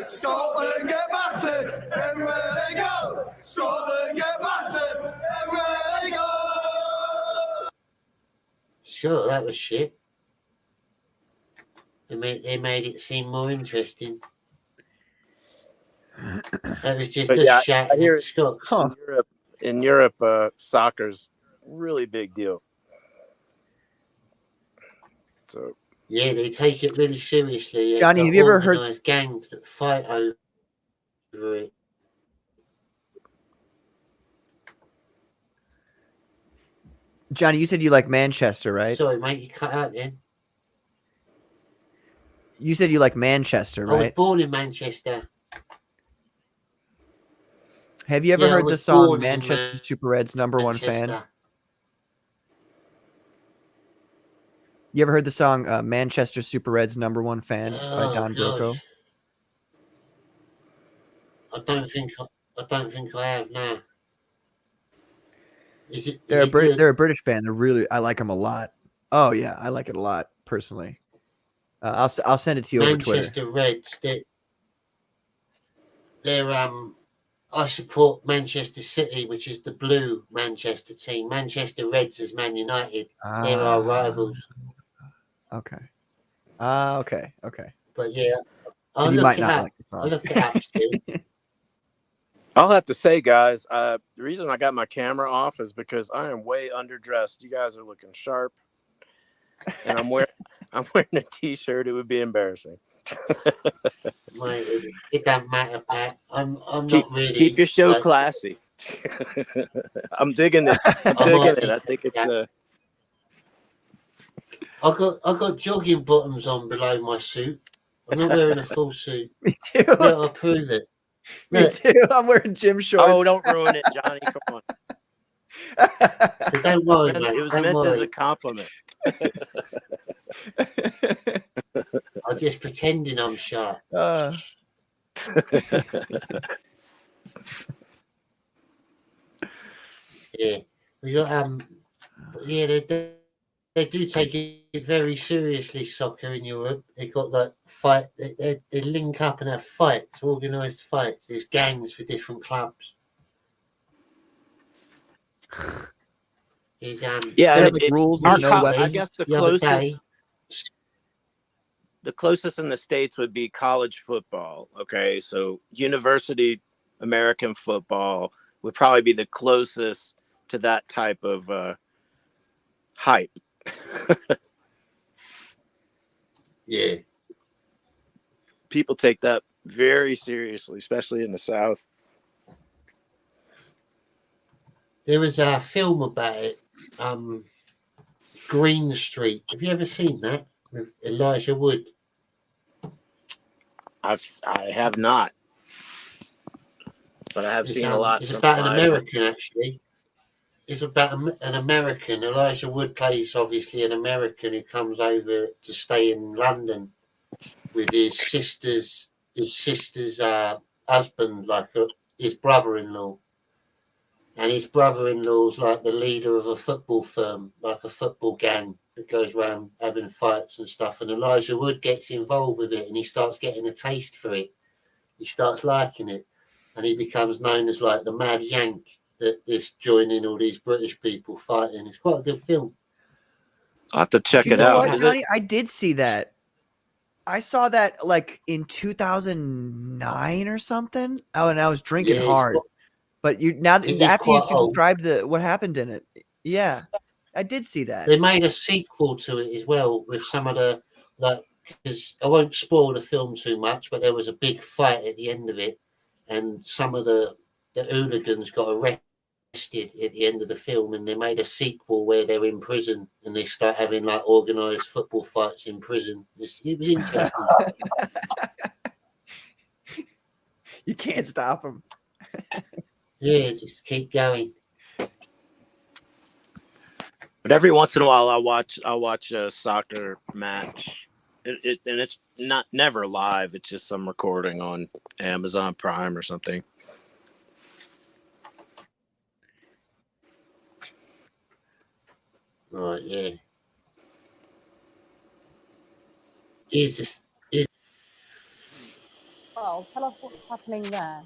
Scotland get battered everywhere they go. Scotland get battered everywhere they go. Sure, that was shit. They made it seem more interesting. That was just a shouting. I hear at Scots. In Europe, soccer's really big deal. So yeah, they take it really seriously. Johnny, have you ever heard gangs that fight over it? Johnny, you said you like Manchester, right? Sorry, mate, you cut out then. You said you like Manchester, I was right? born in Manchester. Have you ever Yeah, I heard the was song born in Manchester Super Red's #1 fan? Manchester. You ever heard the song Manchester Super Red's #1 fan by Don Broco? gosh. I don't think I have now. They're a British band. I like them a lot. Oh yeah, I like it a lot personally. I'll send it to you over Twitter. Manchester Reds. They're I support Manchester City, which is the blue Manchester team. Manchester Reds is Man United. They're our rivals. Okay. Okay. But yeah, I'll And you look might it not up. like the song. I'll look it up still. I'll have to say, guys, the reason I got my camera off is because I am way underdressed. You guys are looking sharp, and I'm wearing a t-shirt. It would be embarrassing. Mate, it doesn't matter, Pat. I'm not really. Keep your show like, classy. I'm digging it. I'm digging it. I think it's I got jogging bottoms on below my suit. I'm not wearing a full suit. Me too. No, I'll prove it. Me too. I'm wearing gym shorts. Oh, don't ruin it, Johnny. Come on. So don't worry, mate. It was Don't meant worry. as a compliment. I'm just pretending I'm sharp. Yeah, we got yeah, they do take it very seriously. Soccer in Europe, they got like fight. They link up and have fights, organised fights. There's gangs for different clubs. There's, Yeah, There are and like rules and no I weapons. guess the other day, closest in the States would be college football. Okay, so university American football would probably be the closest to that type of hype. Yeah, people take that very seriously, especially in the South. there was a film about it, Green Street. Have you ever seen that with Elijah Wood? I have not, but I have seen a lot. It's from about an Elijah. American, actually. It's about an American. Elijah Wood plays, obviously, an American who comes over to stay in London with his sister's husband, like his brother-in-law. And his brother-in-law's like the leader of a football firm, like a football gang that goes around having fights and stuff. And Elijah Wood gets involved with it, and he starts getting a taste for it. He starts liking it, and he becomes known as like the Mad Yank that is joining all these British people fighting. It's quite a good film. I'll have to check You it know out. what, Is Johnny? it? I did see that. I saw that like in 2009 or something. Oh, and I was drinking Yeah, it's hard. quite- But you now It is after you quite old. described what happened in it, yeah, I did see that. They made a sequel to it as well with some of the, like, because I won't spoil the film too much, but there was a big fight at the end of it, and some of the hooligans got arrested at the end of the film, and they made a sequel where they're in prison and they start having like organised football fights in prison. It was interesting. You can't stop them. Yeah, just keep going. But every once in a while, I'll watch a soccer match. And it's never live. It's just some recording on Amazon Prime or something. Right, yeah. Well, tell us what's happening there.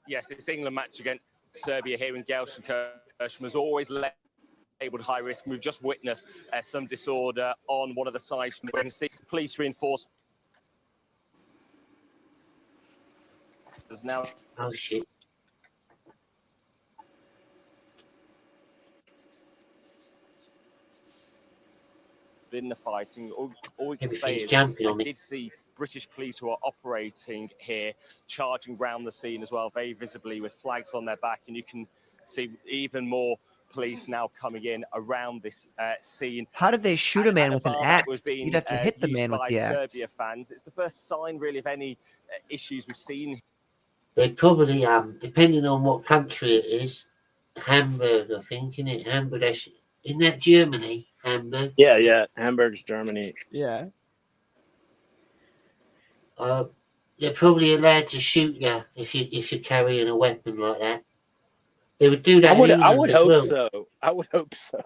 Yes, this England match against Serbia here in Gelsenkirchen was always labelled high risk. We've just witnessed some disorder on one of the sides. We can see police reinforcements. There's now. Oh shit. In the fighting, all we can say Everything's is jumping I on me. did see British police who are operating here, charging round the scene as well, very visibly with flags on their back, and you can see even more police now coming in around this scene. How did they shoot a man with an bar that was axe? being, You'd have to hit the used man with by the axe. Serbia fans. It's the first sign, really, of any issues we've seen. They probably depending on what country it is, Hamburg, I think, isn't it? Hamburg, isn't that Germany? Hamburg. Yeah. Hamburg's Germany. Yeah. They're probably allowed to shoot you if you're carrying a weapon like that. They would do that. I would as hope well. so. I would hope so.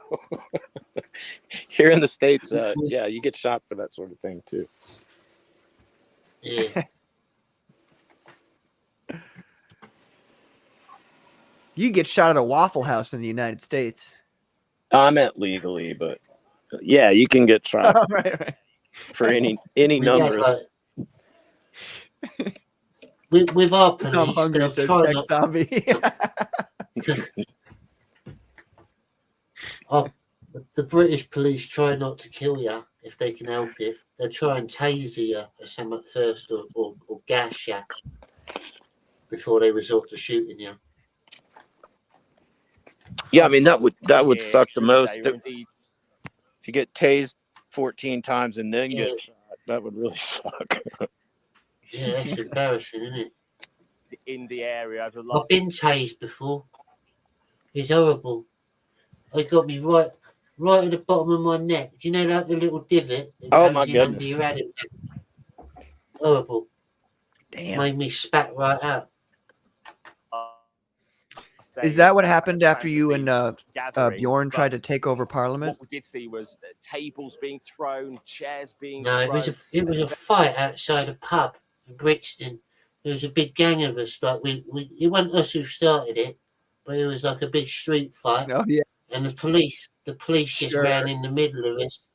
Here in the States, yeah, you get shot for that sort of thing too. Yeah. You get shot at a Waffle House in the United States. I meant legally, but yeah, you can get tried Oh, right. for any We number got, of. with our I'm police, hungry, they'll says try Tech not. Zombie. The British police try not to kill you if they can help it. They'll try and taser you or something first, or gas you before they resort to shooting you. Yeah, I mean that would suck the most. They were indeed If you get tased 14 times and then get Yeah. shot, that would really suck. Yeah, that's embarrassing, isn't it? in the area over the I've last. been tased before. It's horrible. It got me right at the bottom of my neck. Do you know, like the little divot that Oh goes my in under goodness. your head? Horrible. Damn. Made me spat right out. Is that what happened after you and Bjorn tried to take over Parliament? What we did see was tables being thrown, chairs being No, thrown. it was a fight outside a pub in Brixton. There was a big gang of us. Like it wasn't us who started it, but it was like a big street fight. Oh yeah. And the police just Sure. ran in the middle of us,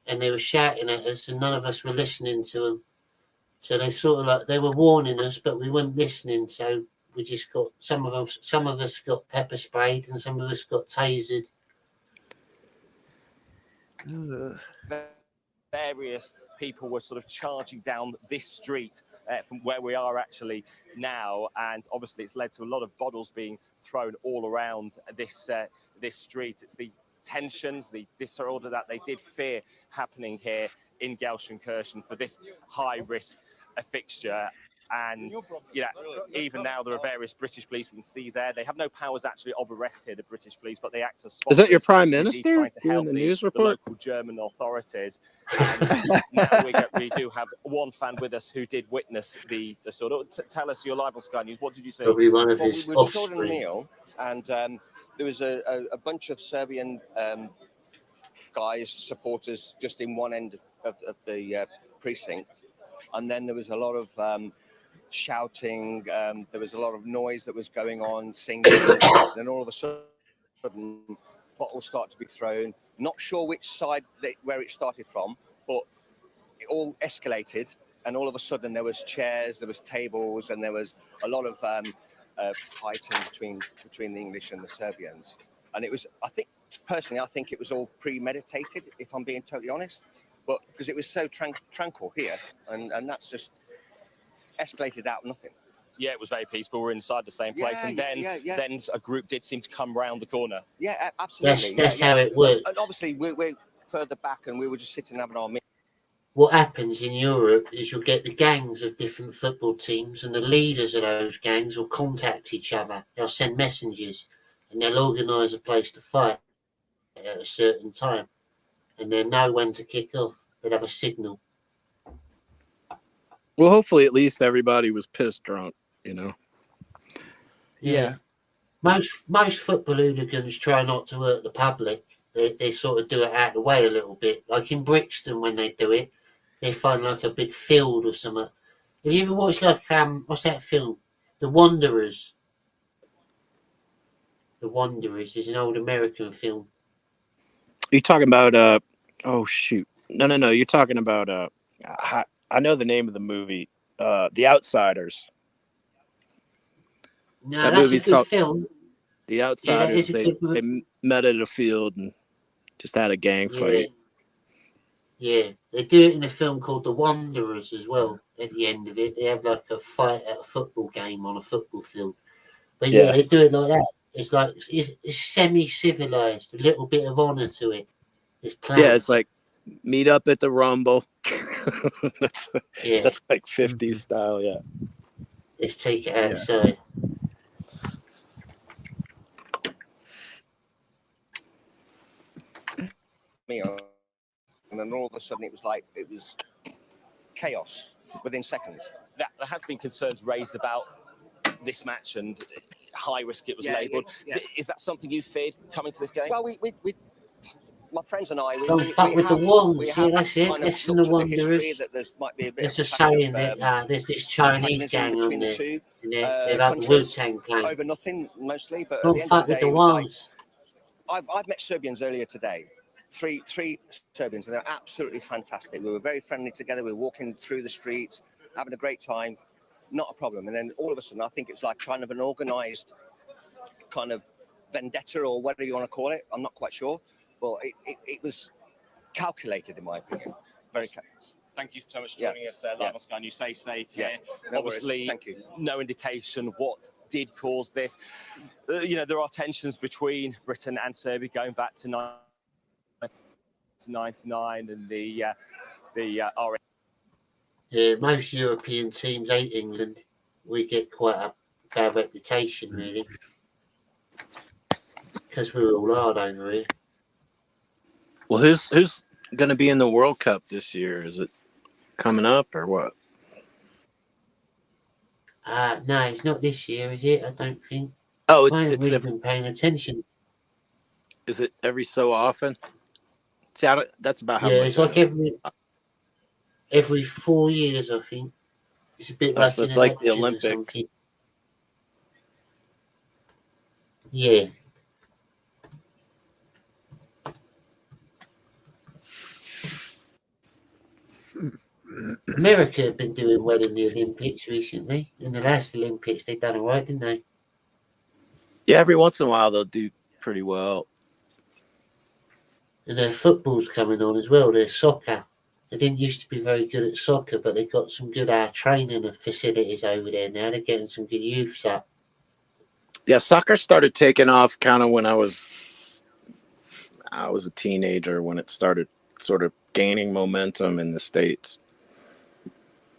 and they were shouting at us, and none of us were listening to them. So they sort of they were warning us, but we weren't listening. So we just got some of us got pepper sprayed, and some of us got tasered. Various people were sort of charging down this street from where we are actually now, and obviously it's led to a lot of bottles being thrown all around this street. It's the tensions, the disorder that they did fear happening here in Gelsenkirchen for this high-risk fixture. And even now there are various British police we can see there. They have no powers actually of arrest here, the British police, but they act as Is that your sponsors, Prime indeed Minister trying to doing help the news report? the local German authorities. And now we do have one fan with us who did witness the sort of. Tell us, you're live on Sky News. What did you see? Probably one of Well, his we were just ordering a offspring. meal, and there was a bunch of Serbian guys, supporters, just in one end of the precinct, and then there was a lot of shouting. There was a lot of noise that was going on, singing. Then all of a sudden, bottles start to be thrown. Not sure which side where it started from, but it all escalated. And all of a sudden, there was chairs, there was tables, and there was a lot of fighting between the English and the Serbians. And it was, I think it was all premeditated, if I'm being totally honest. But because it was so tranquil here, and that's just escalated out of nothing. Yeah, it was very peaceful. We're inside the same place, and then a group did seem to come round the corner. Yeah, absolutely. That's how it works. And obviously, we're further back, and we were just sitting having our meal. What happens in Europe is you'll get the gangs of different football teams, and the leaders of those gangs will contact each other. They'll send messengers, and they'll organise a place to fight at a certain time, and they'll know when to kick off. They'll have a signal. Well, hopefully at least everybody was pissed drunk, Yeah. Most football hooligans try not to hurt the public. They sort of do it out of the way a little bit. Like in Brixton, when they do it, they find like a big field or something. Have you ever watched what's that film? The Wanderers. The Wanderers is an old American film. You're talking about oh shoot. No, you're talking about I know the name of the movie, The Outsiders. No, that that's movie's a good called film. The Outsiders. Yeah, they met at a field and just had a gang fight. Yeah, they do it in a film called The Wanderers as well. At the end of it, they have like a fight at a football game on a football field. But yeah, they do it like that. It's like it's semi-civilized, a little bit of honor to it. It's planned. Yeah, it's like meet up at the Rumble. that's like 50s style. Yeah. Let's take it outside. Meal, and then all of a sudden it was chaos within seconds. There have been concerns raised about this match and high risk it was labelled. Yeah. Is that something you feared coming to this game? Well, my friends and I, Don't fuck with the Wands. Yeah, that's it. kind of Listen to looked at the Wanderers. history that there's might be a bit There's a of a clash saying of, that there's this Chinese antagonism gang on between the there. two And they're like the countries Wu-Tang clan. over nothing mostly. But at Don't the end fuck of the with day, the it was like Wands. I've met Serbians earlier today. Three Serbians, and they're absolutely fantastic. We were very friendly together. We were walking through the streets, having a great time, not a problem. And then all of a sudden, I think it's like kind of an organised kind of vendetta or whatever you want to call it. I'm not quite sure, but it was calculated in my opinion. Very. Thank you so much for joining us, live on Sky News. Stay safe here. No worries. Obviously, Thank you. no indication what did cause this. You know, there are tensions between Britain and Serbia going back to 1999 and the RA. Yeah, most European teams hate England. We get quite a bad reputation, really, because we're all hard over here. Well, who's going to be in the World Cup this year? Is it coming up or what? No, it's not this year, is it? I don't think. Oh, I haven't it's really been paying attention. Is it every so often? See, that's about how Yeah, much. it's like every 4 years, I think. It's a bit like So an it's like the election or Olympics. something. Yeah. America have been doing well in the Olympics recently. In the last Olympics, they done all right, didn't they? Yeah, every once in a while they'll do pretty well. And their football's coming on as well. Their soccer. They didn't used to be very good at soccer, but they've got some good training facilities over there now. They're getting some good youths up. Yeah, soccer started taking off kind of when I was a teenager, when it started sort of gaining momentum in the States.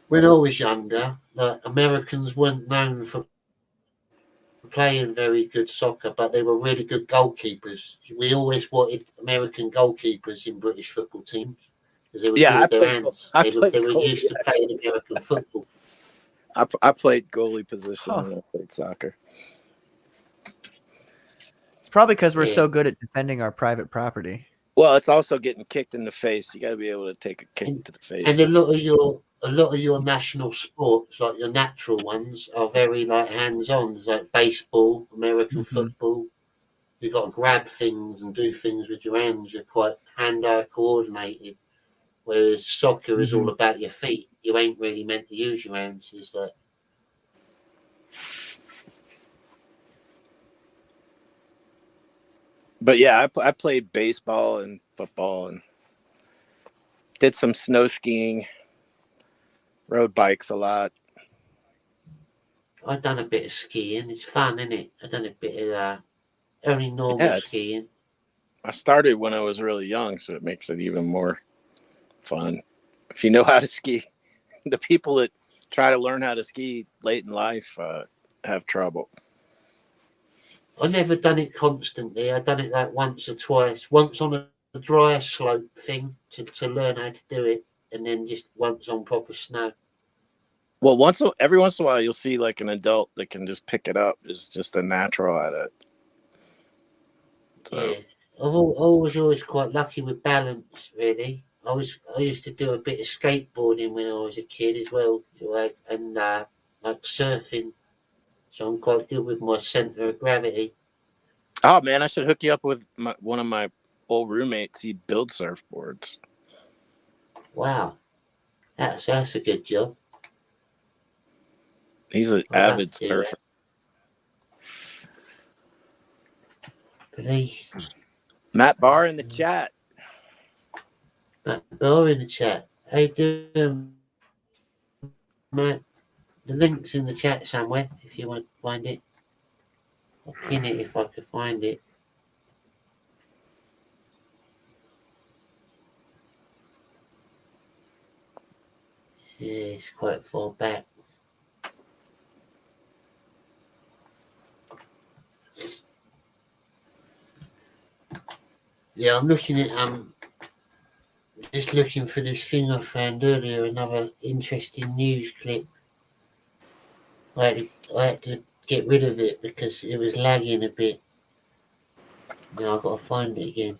When I was younger, like, Americans weren't known for playing very good soccer, but they were really good goalkeepers. We always wanted American goalkeepers in British football teams because they were good with their hands. They were used to playing American football. I played goalie position when I played soccer. It's probably because we're so good at defending our private property. Well, it's also getting kicked in the face. You got to be able to take a kick to the face. And a lot of your national sports, like your natural ones, are very like hands-on, like baseball, American football. You've got to grab things and do things with your hands. You're quite hand-eye coordinated. Whereas soccer is all about your feet. You ain't really meant to use your hands. It's like. But yeah, I played baseball and football and did some snow skiing, rode bikes a lot. I've done a bit of skiing. It's fun, isn't it? I've done a bit of only normal skiing. I started when I was really young, so it makes it even more fun. If you know how to ski, the people that try to learn how to ski late in life have trouble. I never done it constantly. I done it like once or twice. Once on a dry slope thing to learn how to do it, and then just once on proper snow. Well, every once in a while, you'll see like an adult that can just pick it up. Is just a natural at it. So. Yeah, I was always quite lucky with balance. Really, I used to do a bit of skateboarding when I was a kid as well, and like surfing. So I'm quite good with my center of gravity. Oh man, I should hook you up with one of my old roommates. He builds surfboards. Wow, that's a good job. He's an avid surfer. Please. Matt Barr in the chat. Matt Barr in the chat. How you doing, Matt? The link's in the chat somewhere if you want to find it. I'll pin it if I can find it. Yeah, it's quite far back. Yeah, I'm looking at just looking for this thing I found earlier, another interesting news clip. I had to get rid of it because it was lagging a bit. Now I've got to find it again.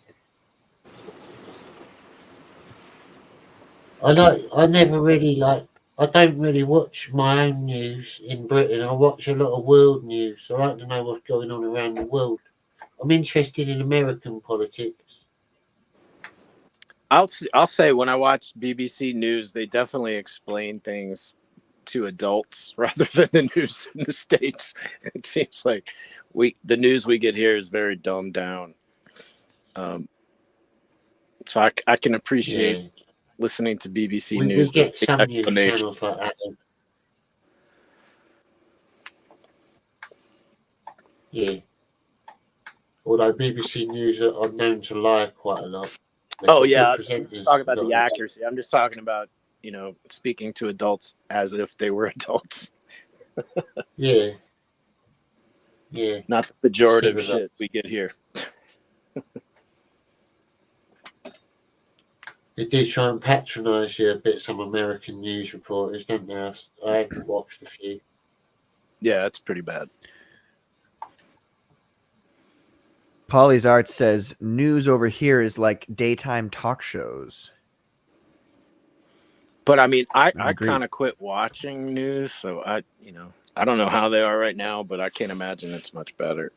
I never really I don't really watch my own news in Britain. I watch a lot of world news. I like to know what's going on around the world. I'm interested in American politics. I'll say when I watch BBC News, they definitely explain things to adults rather than the news in the States. It seems like the news we get here is very dumbed down. So I can appreciate listening to BBC We News. get some news channels like that. Yeah. Although BBC News are known to lie quite a lot. Oh yeah, talk about the accuracy. I'm just talking about, speaking to adults as if they were adults. Yeah. Yeah. Not the pejorative shit we get here. They do try and patronise you a bit, some American news reporters, don't they? I have watched a few. Yeah, it's pretty bad. Polly's Art says news over here is like daytime talk shows. But I mean, I kind of quit watching news, so I don't know how they are right now, but I can't imagine it's much better.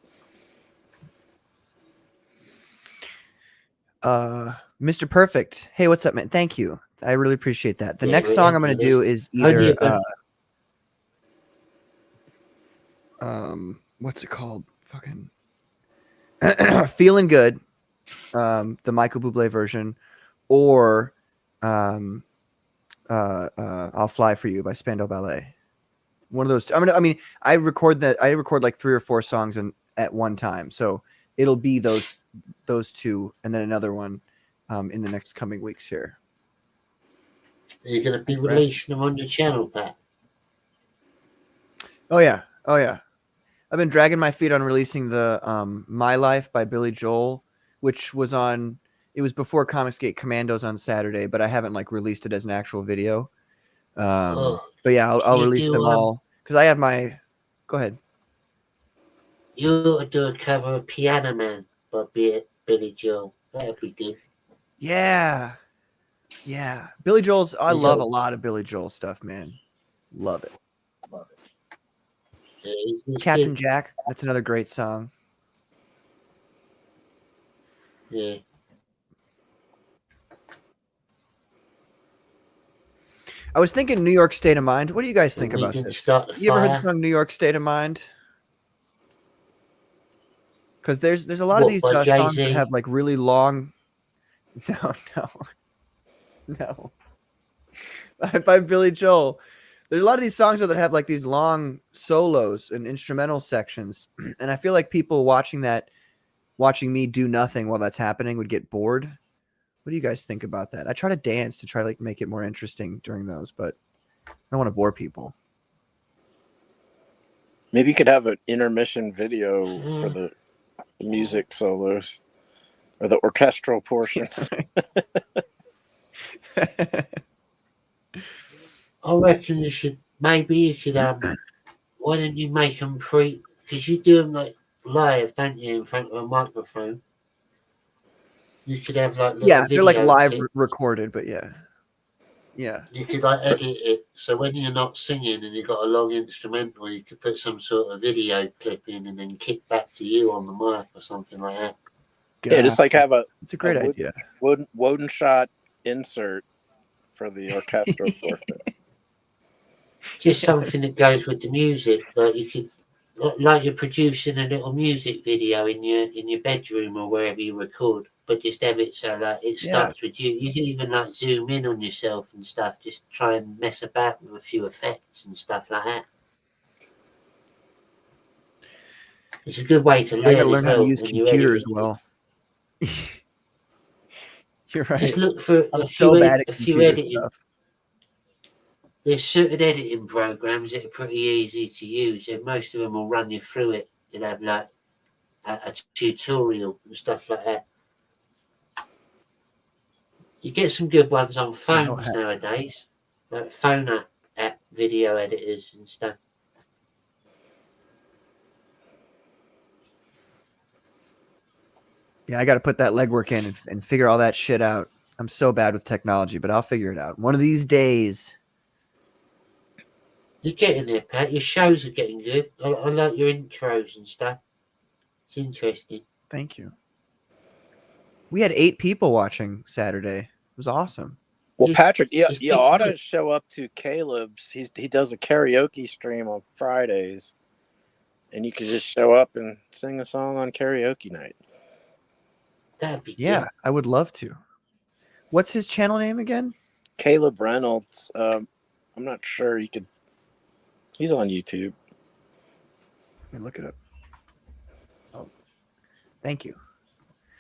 Mr. Perfect. Hey, what's up, man? Thank you. I really appreciate that. The next song I'm going to do is either what's it called? Fucking Feeling Good, the Michael Bublé version, or I'll Fly for You by Spandau Ballet. One of those two. I record like 3 or 4 songs at one time, so it'll be those two and then another one in the next coming weeks here. Are you going to be releasing them on your channel, Pat? Oh yeah. I've been dragging my feet on releasing the My Life by Billy Joel, which was it was before Comicsgate Commandos on Saturday, but I haven't released it as an actual video. But yeah, I'll release them all because I have my. Go ahead. You do a cover of Piano Man by Billy Joel. That'd be good. Yeah. Billy Joel's. I love a lot of Billy Joel stuff, man. Love it. Yeah, he's Captain good. Jack. That's another great song. Yeah. I was thinking New York State of Mind. What do you guys think about this? You ever heard the song New York State of Mind? Because there's a lot of these songs that have really long. No. By Billy Joel. There's a lot of these songs that have these long solos and instrumental sections, and I feel like people watching me do nothing while that's happening would get bored. What do you guys think about that? I try to dance to try to make it more interesting during those, but I don't want to bore people. Maybe you could have an intermission video for the music solos or the orchestral portions. I reckon you could why don't you make them because you do them live, don't you, in front of a microphone? You could have they're live recorded, but yeah. You could edit it so when you're not singing and you've got a long instrumental, you could put some sort of video clip in and then kick back to you on the mic or something like that. Yeah, just have it's a great idea. Woden shot insert for the orchestral portion. Just something that goes with the music, you could, you're producing a little music video in your bedroom or wherever you record, but just have it so it starts with you. You can even zoom in on yourself and stuff. Just try and mess about with a few effects and stuff like that. It's a good way to learn. I gotta learn how to use computers well. You're right. Just look for a few editing stuff. There's certain editing programs that are pretty easy to use, and most of them will run you through it. They'll have a tutorial and stuff like that. You get some good ones on phones nowadays, like phone app video editors and stuff. Yeah, I got to put that legwork in and figure all that shit out. I'm so bad with technology, but I'll figure it out. One of these days. You're getting there, Pat. Your shows are getting good. I like your intros and stuff. It's interesting. Thank you. We had 8 people watching Saturday. It was awesome. Well, Patrick, you ought to show up to Caleb's. He does a karaoke stream on Fridays, and you could just show up and sing a song on karaoke night. That'd be Yeah, I would love to. What's his channel name again? Caleb Reynolds. I'm not sure. He's on YouTube. Let me look it up. Oh, thank you.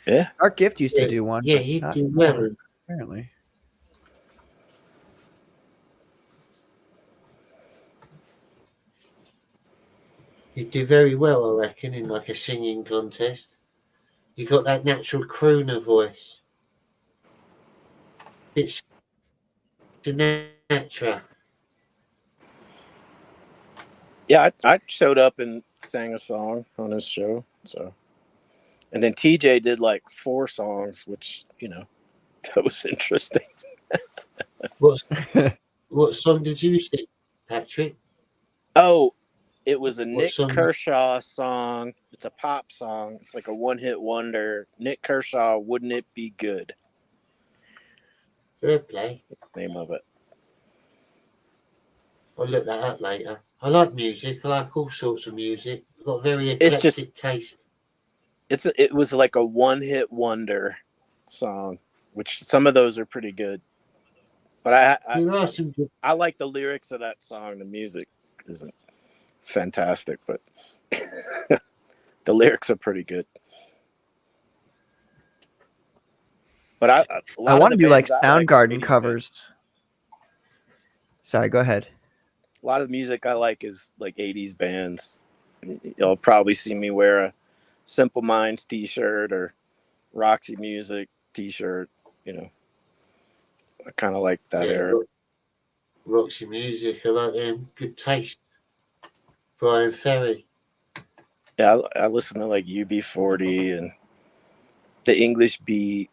Yeah. DarkGift used to do one. Yeah, but he not do well. anymore, apparently. You do very well, I reckon, in like a singing contest. You got that natural crooner voice. It's natural. Yeah, I showed up and sang a song on his show. So, and then TJ did like 4 songs, which that was interesting. What song did you sing, Patrick? Oh, it was a Nick song? Kershaw song. It's a pop song. It's like a one-hit wonder. Nick Kershaw, Wouldn't It Be Good? Fair play. Name of it. I'll look that up later. I like music. I like all sorts of music. I've got very eclectic taste. It was like a one-hit wonder song, which some of those are pretty good. But I like the lyrics of that song. The music isn't fantastic, but the lyrics are pretty good. But I want to do like Soundgarden covers. Sorry, go ahead. A lot of the music I like is like 80s bands. You'll probably see me wear a Simple Minds t-shirt or Roxy Music t-shirt. I kind of like that era. Roxy Music, I like them. Good taste. Brian Ferry. Yeah, I listen to like UB40 and the English Beat.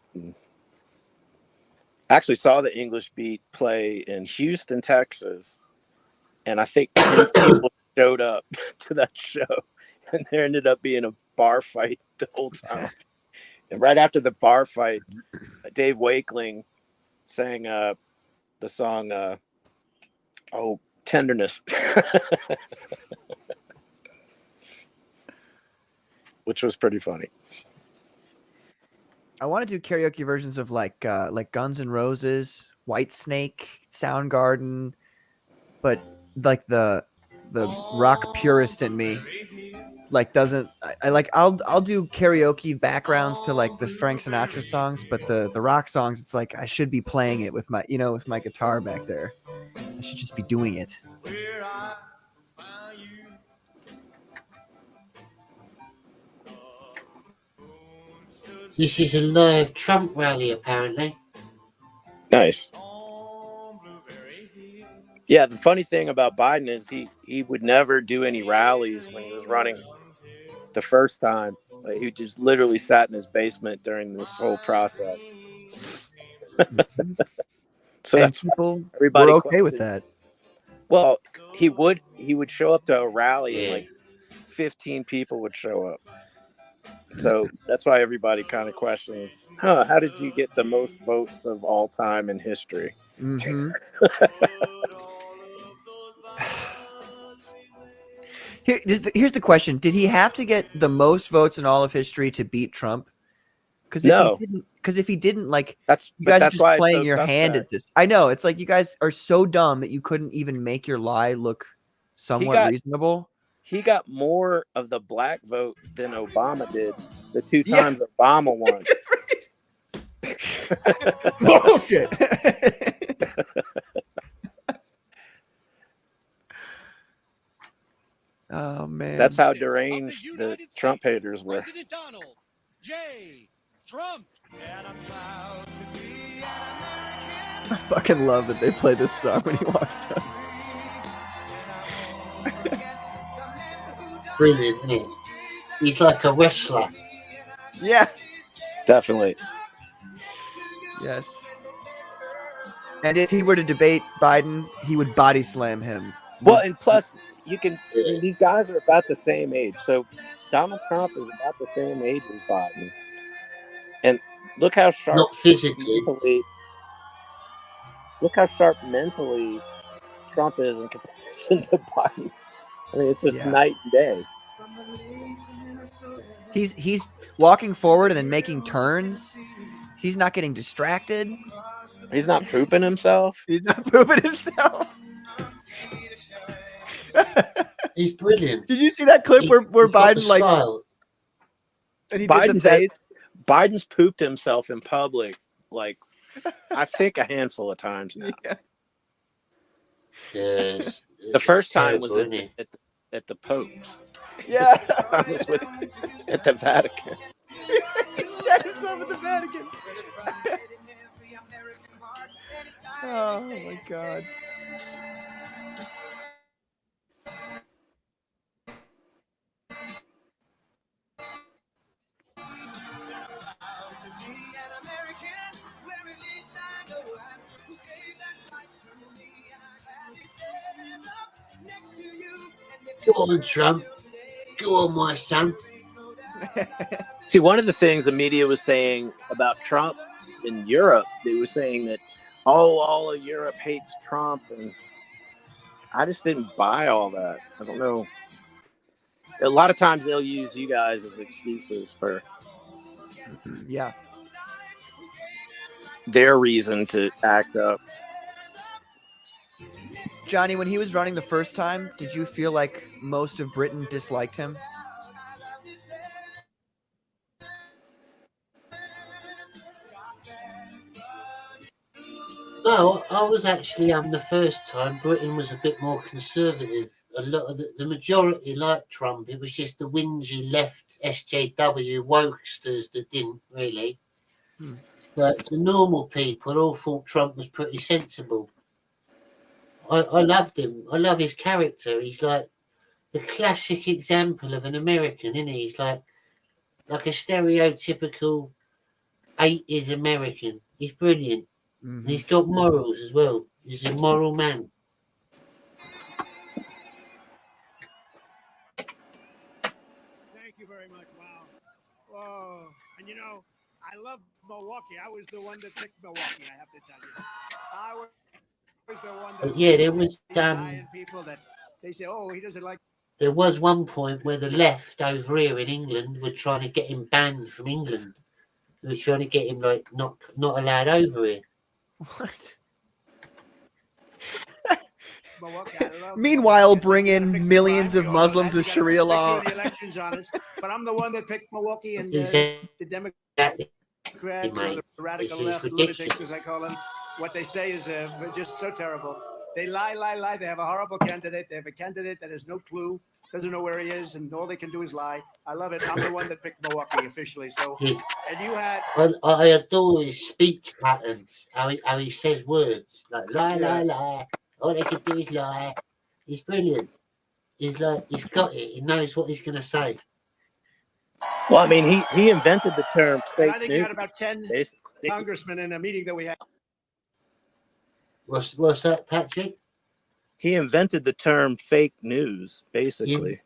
I actually saw the English Beat play in Houston, Texas. And I think 10 people showed up to that show. And there ended up being a bar fight the whole time. And right after the bar fight, Dave Wakeling sang the song, Tenderness. Which was pretty funny. I want to do karaoke versions of like Guns N' Roses, Whitesnake, Soundgarden, but like the rock purist in me like doesn't I'll do karaoke backgrounds to like the Frank Sinatra songs, but the rock songs, it's like I should be playing it with my with my guitar back there. I should just be doing it. This is a live Trump rally, apparently. Nice. Yeah, the funny thing about Biden is he would never do any rallies when he was running the first time. Like, he just literally sat in his basement during this whole process. So and that's people everybody were okay with questions. that. Well, he would show up to a rally and like 15 people would show up. So that's why everybody kind of questions, how did you get the most votes of all time in history? Mm-hmm. Here's the question. Did he have to get the most votes in all of history to beat Trump? Because if he didn't, like, you guys are just playing your hand at this. I know. It's like you guys are so dumb that you couldn't even make your lie look somewhat reasonable. He got more of the black vote than Obama did the 2 times Obama won. Bullshit. Oh man. That's how deranged the Trump haters were. President Donald J. Trump. I fucking love that they play this song when he walks down. Brilliant, isn't it? He's like a wrestler. Yeah. Definitely. Yes. And if he were to debate Biden, he would body slam him. Well, and plus, I mean, these guys are about the same age. So Donald Trump is about the same age as Biden. And look how sharp Not physically. mentally Trump is in comparison to Biden. I mean, it's just night and day. He's walking forward and then making turns. He's not getting distracted. He's not pooping himself. He's not pooping himself. He's brilliant. Did you see that clip where Biden like? And he did the face. Biden's pooped himself in public, like I think a handful of times now. Yeah. Yes. The first time was at the Pope's. Yeah. I was at the Vatican. He shat himself at the Vatican. Oh my God. Go on, Trump. Go on, my son. See, one of the things the media was saying about Trump in Europe, they were saying that, all of Europe hates Trump, and I just didn't buy all that. I don't know. A lot of times they'll use you guys as excuses for their reason to act up. Johnny, when he was running the first time, did you feel like most of Britain disliked him? No, I was actually the first time Britain was a bit more conservative. A lot of the majority liked Trump. It was just the whingy left SJW wokesters that didn't really. But the normal people all thought Trump was pretty sensible. I loved him. I love his character. He's like the classic example of an American, isn't he? He's like a stereotypical 80s American. He's brilliant. Mm-hmm. He's got morals as well. He's a moral man. Thank you very much. Wow. Whoa. And you know, I love Milwaukee. I was the one that picked Milwaukee, I have to tell you. I was the one that there was people that they say, oh, he doesn't like. There was one point where the left over here in England were trying to get him banned from England. They were trying to get him like not allowed over here. What? Meanwhile, bring in millions of Muslims with Sharia law. The elections on us, but I'm the one that picked Milwaukee, and the Democrats or the radical left lunatics, as I call them. What they say is just so terrible. They lie. They have a horrible candidate. They have a candidate that has no clue, doesn't know where he is, and all they can do is lie. I love it. I'm the one that picked Milwaukee officially. So, and you had. I adore his speech patterns. How he says words like lie. All they can do is lie. He's brilliant. He's got it. He knows what he's going to say. Well, I mean, he invented the term fake news. I think you had about 10 congressmen in a meeting that we had. What's that, Patrick? He invented the term fake news, basically.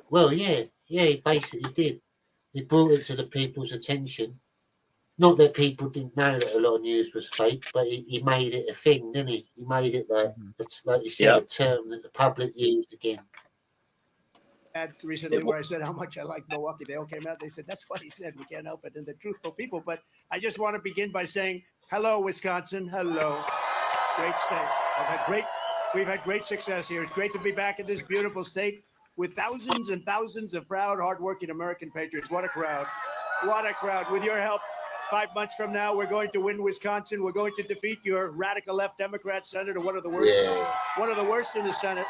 Well, yeah, he basically did. He brought it to the people's attention. Not that people didn't know that a lot of news was fake, but he made it a thing, didn't he? He made it like you said, a term that the public used again. Recently where I said how much I like Milwaukee. They all came out. They said, that's what he said. We can't help it. And they're truthful people. But I just want to begin by saying, hello, Wisconsin. Hello. Great state. We've had great success here. It's great to be back in this beautiful state with thousands and thousands of proud, hardworking American patriots. What a crowd. What a crowd. With your help, 5 months from now, we're going to win Wisconsin. We're going to defeat your radical left Democrat senator, one of the worst in the Senate.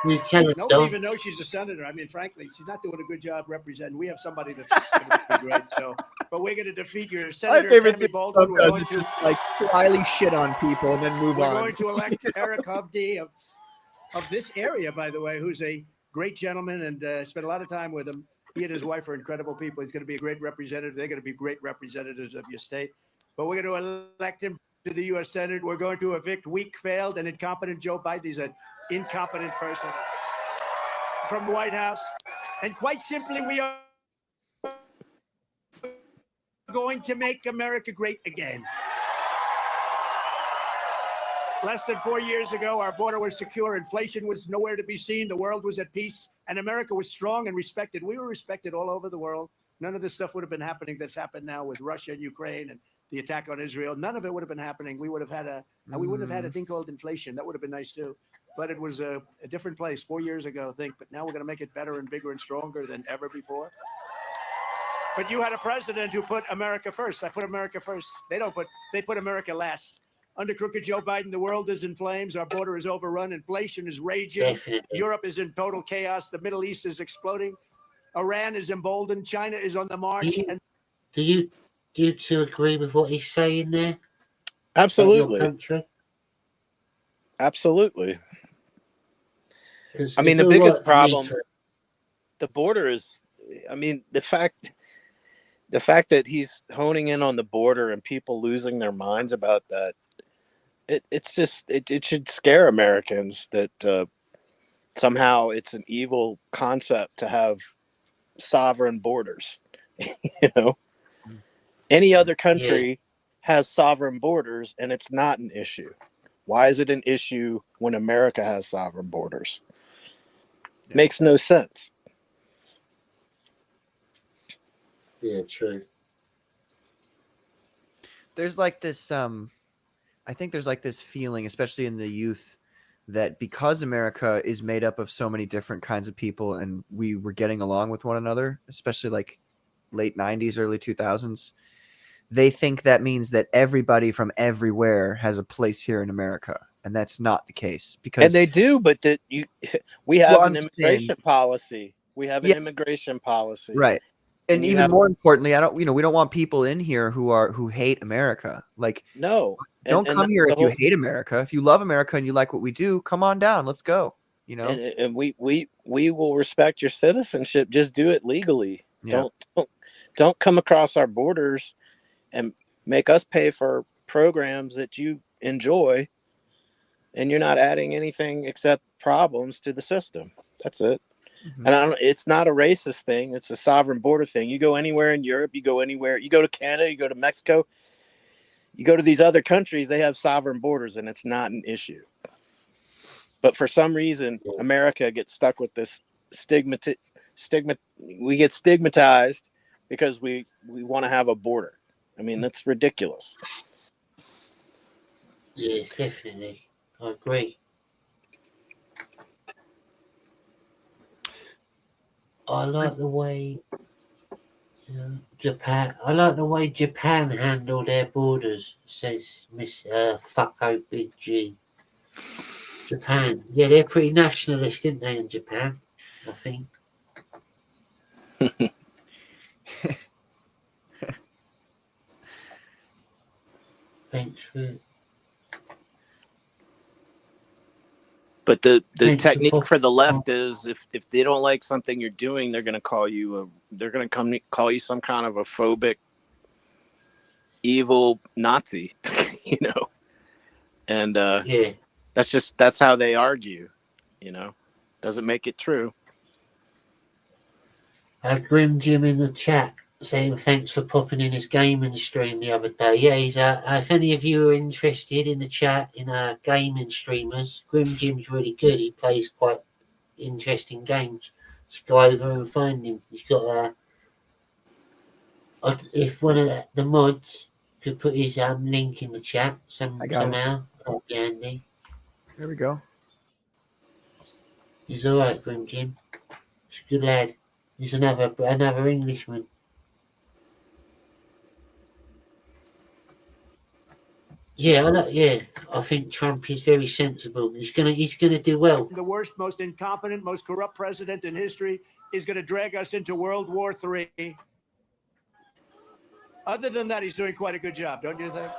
Nobody even knows she's a senator. I mean, frankly, she's not doing a good job representing. We have somebody that's going to be great. So, but we're going to defeat your senator. My favorite Tammy thing Baldwin. is just like slyly shit on people and then move on. We're going to elect Eric Hovde of this area, by the way, who's a great gentleman and spent a lot of time with him. He and his wife are incredible people. He's going to be a great representative. They're going to be great representatives of your state. but we're going to elect him to the U.S. Senate. We're going to evict weak, failed, and incompetent Joe Biden. He's an incompetent person from the White House. And quite simply, we are going to make America great again. Less than 4 years ago, our border was secure. Inflation was nowhere to be seen. The world was at peace, and America was strong and respected. We were respected all over the world. None of this stuff would have been happening that's happened now with Russia and Ukraine and the attack on Israel. None of it would have been happening. We would have had we wouldn't have had a thing called inflation. That would have been nice too. But it was a different place 4 years ago, I think. But now we're going to make it better and bigger and stronger than ever before. But you had a president who put America first. I put America first. They put America last. Under crooked Joe Biden, the world is in flames. Our border is overrun. Inflation is raging. Definitely. Europe is in total chaos. The Middle East is exploding. Iran is emboldened. China is on the march. Do you two agree with what he's saying there? Absolutely. Your country? Absolutely. I mean, the biggest problem, the border is, I mean, the fact that he's honing in on the border and people losing their minds about that, it should scare Americans that somehow it's an evil concept to have sovereign borders. You know, any other country has sovereign borders and it's not an issue. Why is it an issue when America has sovereign borders? Makes no sense. Yeah, true. There's like this I think there's like this feeling, especially in the youth, that because America is made up of so many different kinds of people and we were getting along with one another, especially like late 90s, early 2000s, they think that means that everybody from everywhere has a place here in America. And that's not the case. Because and they do, but we have an immigration policy. We have an immigration policy. Right. And even more importantly, we don't want people in here who hate America. Like, no, don't come here if you hate America. If you love America and you like what we do, come on down. Let's go. You know, and we will respect your citizenship. Just do it legally. Yeah. Don't come across our borders and make us pay for programs that you enjoy, and you're not adding anything except problems to the system. That's it. Mm-hmm. And it's not a racist thing. It's a sovereign border thing. You go anywhere in Europe, you go anywhere, you go to Canada, you go to Mexico, you go to these other countries, they have sovereign borders and it's not an issue. But for some reason, America gets stuck with this stigma. We get stigmatized because we want to have a border. I mean, that's ridiculous. Yeah, definitely. I agree. I like the way Japan. I like the way Japan handle their borders. Says Miss Fucko Big G. Japan. Yeah, they're pretty nationalist, aren't they? In Japan, I think. Thanks for. But the technique for the left is if they don't like something you're doing, they're going to call you call you some kind of a phobic, evil Nazi, you know. And that's how they argue, you know. Doesn't make it true. Grim Jim in the chat saying thanks for popping in his gaming stream the other day. Yeah, he's if any of you are interested in the chat in gaming streamers, Grim Jim's really good. He plays quite interesting games. Just go over and find him. He's got if one of the mods could put his link in the chat somehow, that'd be handy. There we go. He's all right, Grim Jim. He's a good lad. He's another Englishman. I think Trump is very sensible. He's gonna do well. The worst, most incompetent, most corrupt president in history is going to drag us into World War III. Other than that, he's doing quite a good job, don't you think?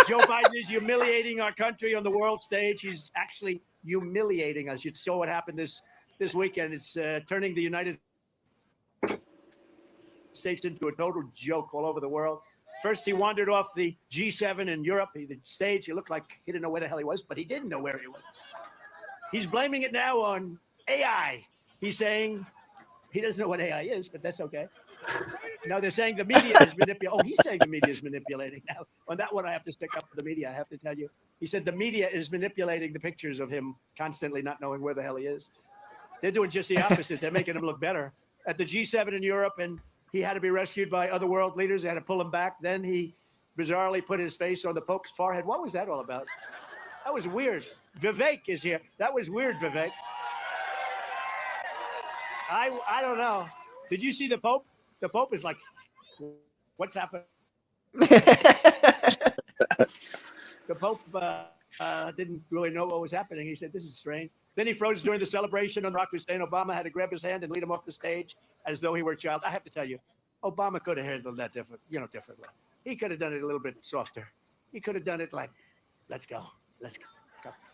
Joe Biden is humiliating our country on the world stage. He's actually humiliating us. You saw what happened this weekend. It's turning the United States into a total joke all over the world. First, he wandered off the G7 in Europe, the stage. He looked like he didn't know where the hell he was, but he didn't know where he was. He's blaming it now on AI. He's saying he doesn't know what AI is, but that's okay. No, they're saying the media is manipulating. Oh, he's saying the media is manipulating now. On that one, I have to stick up for the media. I have to tell you. He said the media is manipulating the pictures of him constantly not knowing where the hell he is. They're doing just the opposite. They're making him look better. At the G7 in Europe, and he had to be rescued by other world leaders. They had to pull him back. Then he bizarrely put his face on the Pope's forehead. What was that all about? That was weird. Vivek is here. That was weird, Vivek. I don't know. Did you see the Pope? The Pope is like, what's happened? The Pope didn't really know what was happening. He said, this is strange. Then he froze during the celebration on Rock Hussein. Obama had to grab his hand and lead him off the stage as though he were a child. I have to tell you, Obama could have handled that differently. He could have done it a little bit softer. He could have done it like, let's go.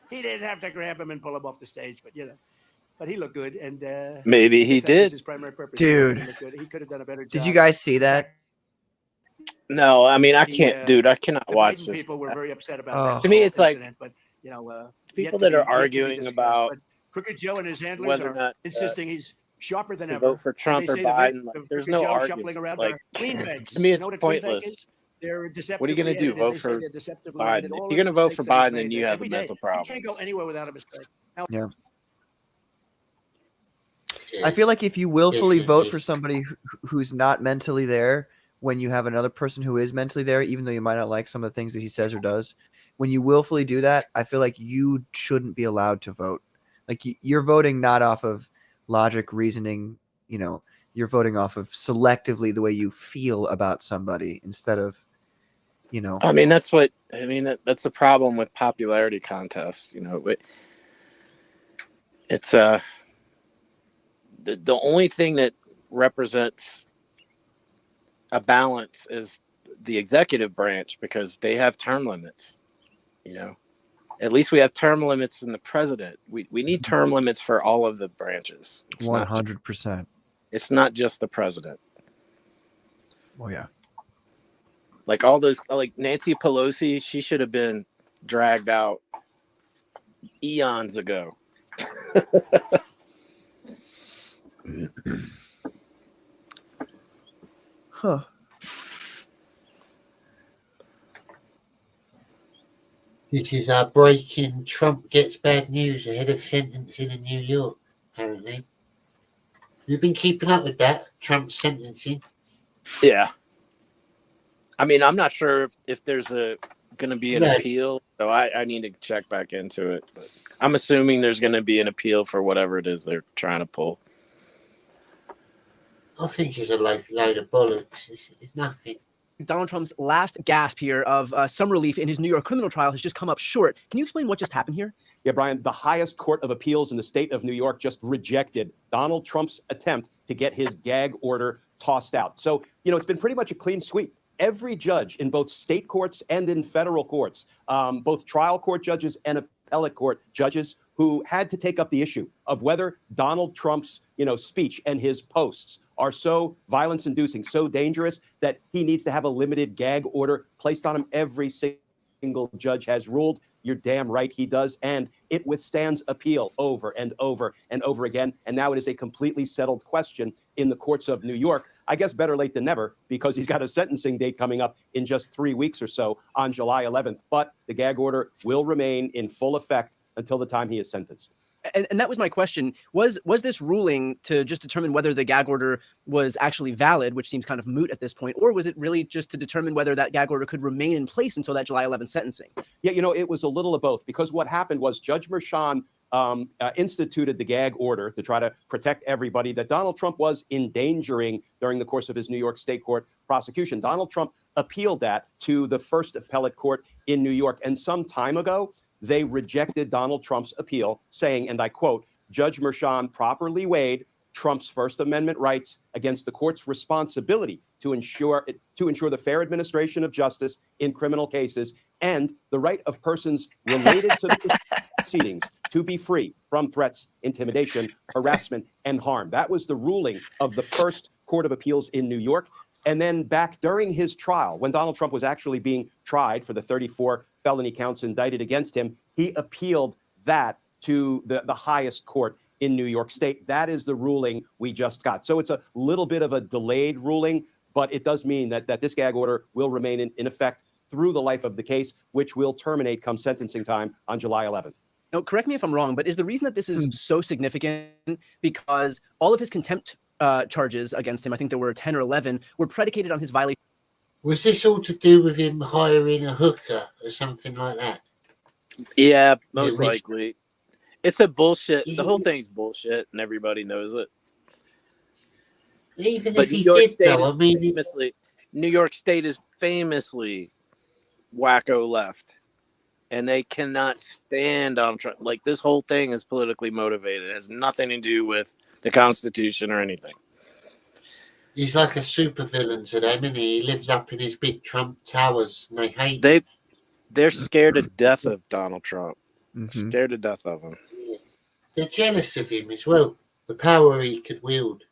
He didn't have to grab him and pull him off the stage, but but he looked good, and maybe he did. His primary purpose. Dude, He could have done a better job. did you guys see that? No, I mean I can't, dude. I cannot the watch Biden this. people were very upset about Oh. that. To me, it's like incident, but people yet that to are be- yet to be arguing discussed. about But Crooked Joe and his handlers whether or are not, insisting he's sharper than to ever. vote for Trump They or say Biden, the like, there's Crooked no Joe argument. shuffling around Like, are clean fakes. to me, You it's know what a clean fake pointless. is? They're deceptively What are you going to do? edited. Vote They say for they're deceptively Biden? edited. If All you're going to of the vote for mistakes that he's Biden, then made you have a every day. mental You problem. can't go anywhere without a mistake. Now, Yeah. I feel like if you willfully vote for somebody who's not mentally there, when you have another person who is mentally there, even though you might not like some of the things that he says or does, when you willfully do that, I feel like you shouldn't be allowed to vote. Like you're voting not off of logic, reasoning, you're voting off of selectively the way you feel about somebody instead of, I mean, that's that's the problem with popularity contests. It's the only thing that represents a balance is the executive branch, because they have term limits. At least we have term limits in the president. We need term limits for all of the branches. 100%. It's not just the president. Oh yeah. Like all those, like Nancy Pelosi, she should have been dragged out eons ago. Huh. This is our breaking. Trump gets bad news ahead of sentencing in New York, apparently. You've been keeping up with that, Trump's sentencing? Yeah. I mean, I'm not sure if there's going to be an appeal, so I need to check back into it. But I'm assuming there's going to be an appeal for whatever it is they're trying to pull. I think it's a load of bollocks. It's nothing. Donald Trump's last gasp here of some relief in his New York criminal trial has just come up short. Can you explain what just happened here? Yeah, Brian, the highest court of appeals in the state of New York just rejected Donald Trump's attempt to get his gag order tossed out. So, it's been pretty much a clean sweep. Every judge in both state courts and in federal courts, both trial court judges and appellate court judges who had to take up the issue of whether Donald Trump's, speech and his posts are so violence-inducing, so dangerous that he needs to have a limited gag order placed on him. Every single judge has ruled, you're damn right he does, and it withstands appeal over and over and over again. And now it is a completely settled question in the courts of New York. I guess better late than never, because he's got a sentencing date coming up in just 3 weeks or so on July 11th. But the gag order will remain in full effect until the time he is sentenced. And that was my question. Was this ruling to just determine whether the gag order was actually valid, which seems kind of moot at this point, or was it really just to determine whether that gag order could remain in place until that July 11th sentencing? Yeah, it was a little of both, because what happened was Judge Merchan instituted the gag order to try to protect everybody that Donald Trump was endangering during the course of his New York State Court prosecution. Donald Trump appealed that to the first appellate court in New York. And some time ago, they rejected Donald Trump's appeal, saying, and I quote, Judge Merchan properly weighed Trump's First Amendment rights against the court's responsibility to ensure the fair administration of justice in criminal cases and the right of persons related to the proceedings to be free from threats, intimidation, harassment, and harm. That was the ruling of the first Court of Appeals in New York. And then back during his trial, when Donald Trump was actually being tried for the 34 felony counts indicted against him, he appealed that to the highest court in New York State. That is the ruling we just got. So it's a little bit of a delayed ruling, but it does mean that this gag order will remain in effect through the life of the case, which will terminate come sentencing time on July 11th. Now, correct me if I'm wrong, but is the reason that this is so significant because all of his contempt charges against him, I think there were 10 or 11, were predicated on his violation? Was this all to do with him hiring a hooker or something like that? Yeah, most likely. It's a bullshit. The whole thing's bullshit, and everybody knows it. Even But if he did, though, I mean, New York State is famously wacko left, and they cannot stand Donald Trump. Like, this whole thing is politically motivated. It has nothing to do with the Constitution or anything. he's like a supervillain to them, isn't he? He lives up in his big Trump towers, and they hate him. They're scared to death of Donald Trump. Scared to death of him. They're jealous of him as well, the power he could wield.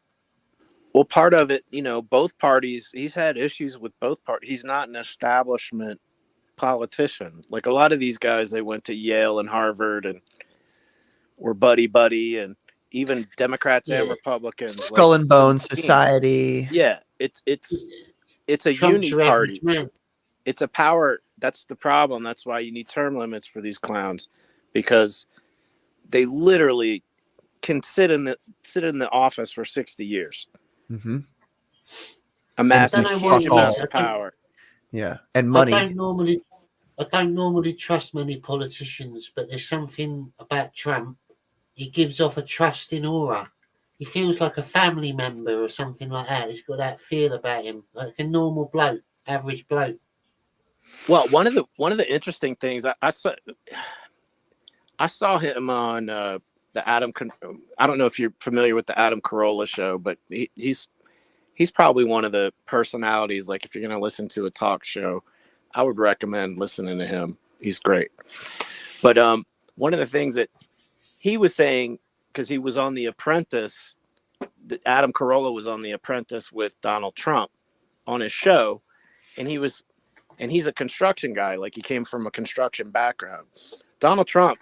Well, part of it, both parties, he's had issues with both parties. He's not an establishment politician. Like a lot of these guys, they went to Yale and Harvard and were buddy, and even Democrats and Republicans. Skull and Bones Society. Yeah, it's a Trump's uni party. man. It's a power. That's the problem. That's why you need term limits for these clowns, because they literally can sit in the office for 60 years. Amassing huge amounts of power. Yeah, and money. I don't normally trust many politicians, but there's something about Trump. He gives off a trusting aura. He feels like a family member or something like that. He's got that feel about him, like a normal bloke, average bloke. Well, one of the interesting things I saw him on the Adam. I don't know if you're familiar with the Adam Carolla show, but he's probably one of the personalities. Like if you're going to listen to a talk show, I would recommend listening to him. He's great. But one of the things that he was saying, because he was on The Apprentice, Adam Carolla was on The Apprentice with Donald Trump on his show, and he's a construction guy. Like he came from a construction background. Donald Trump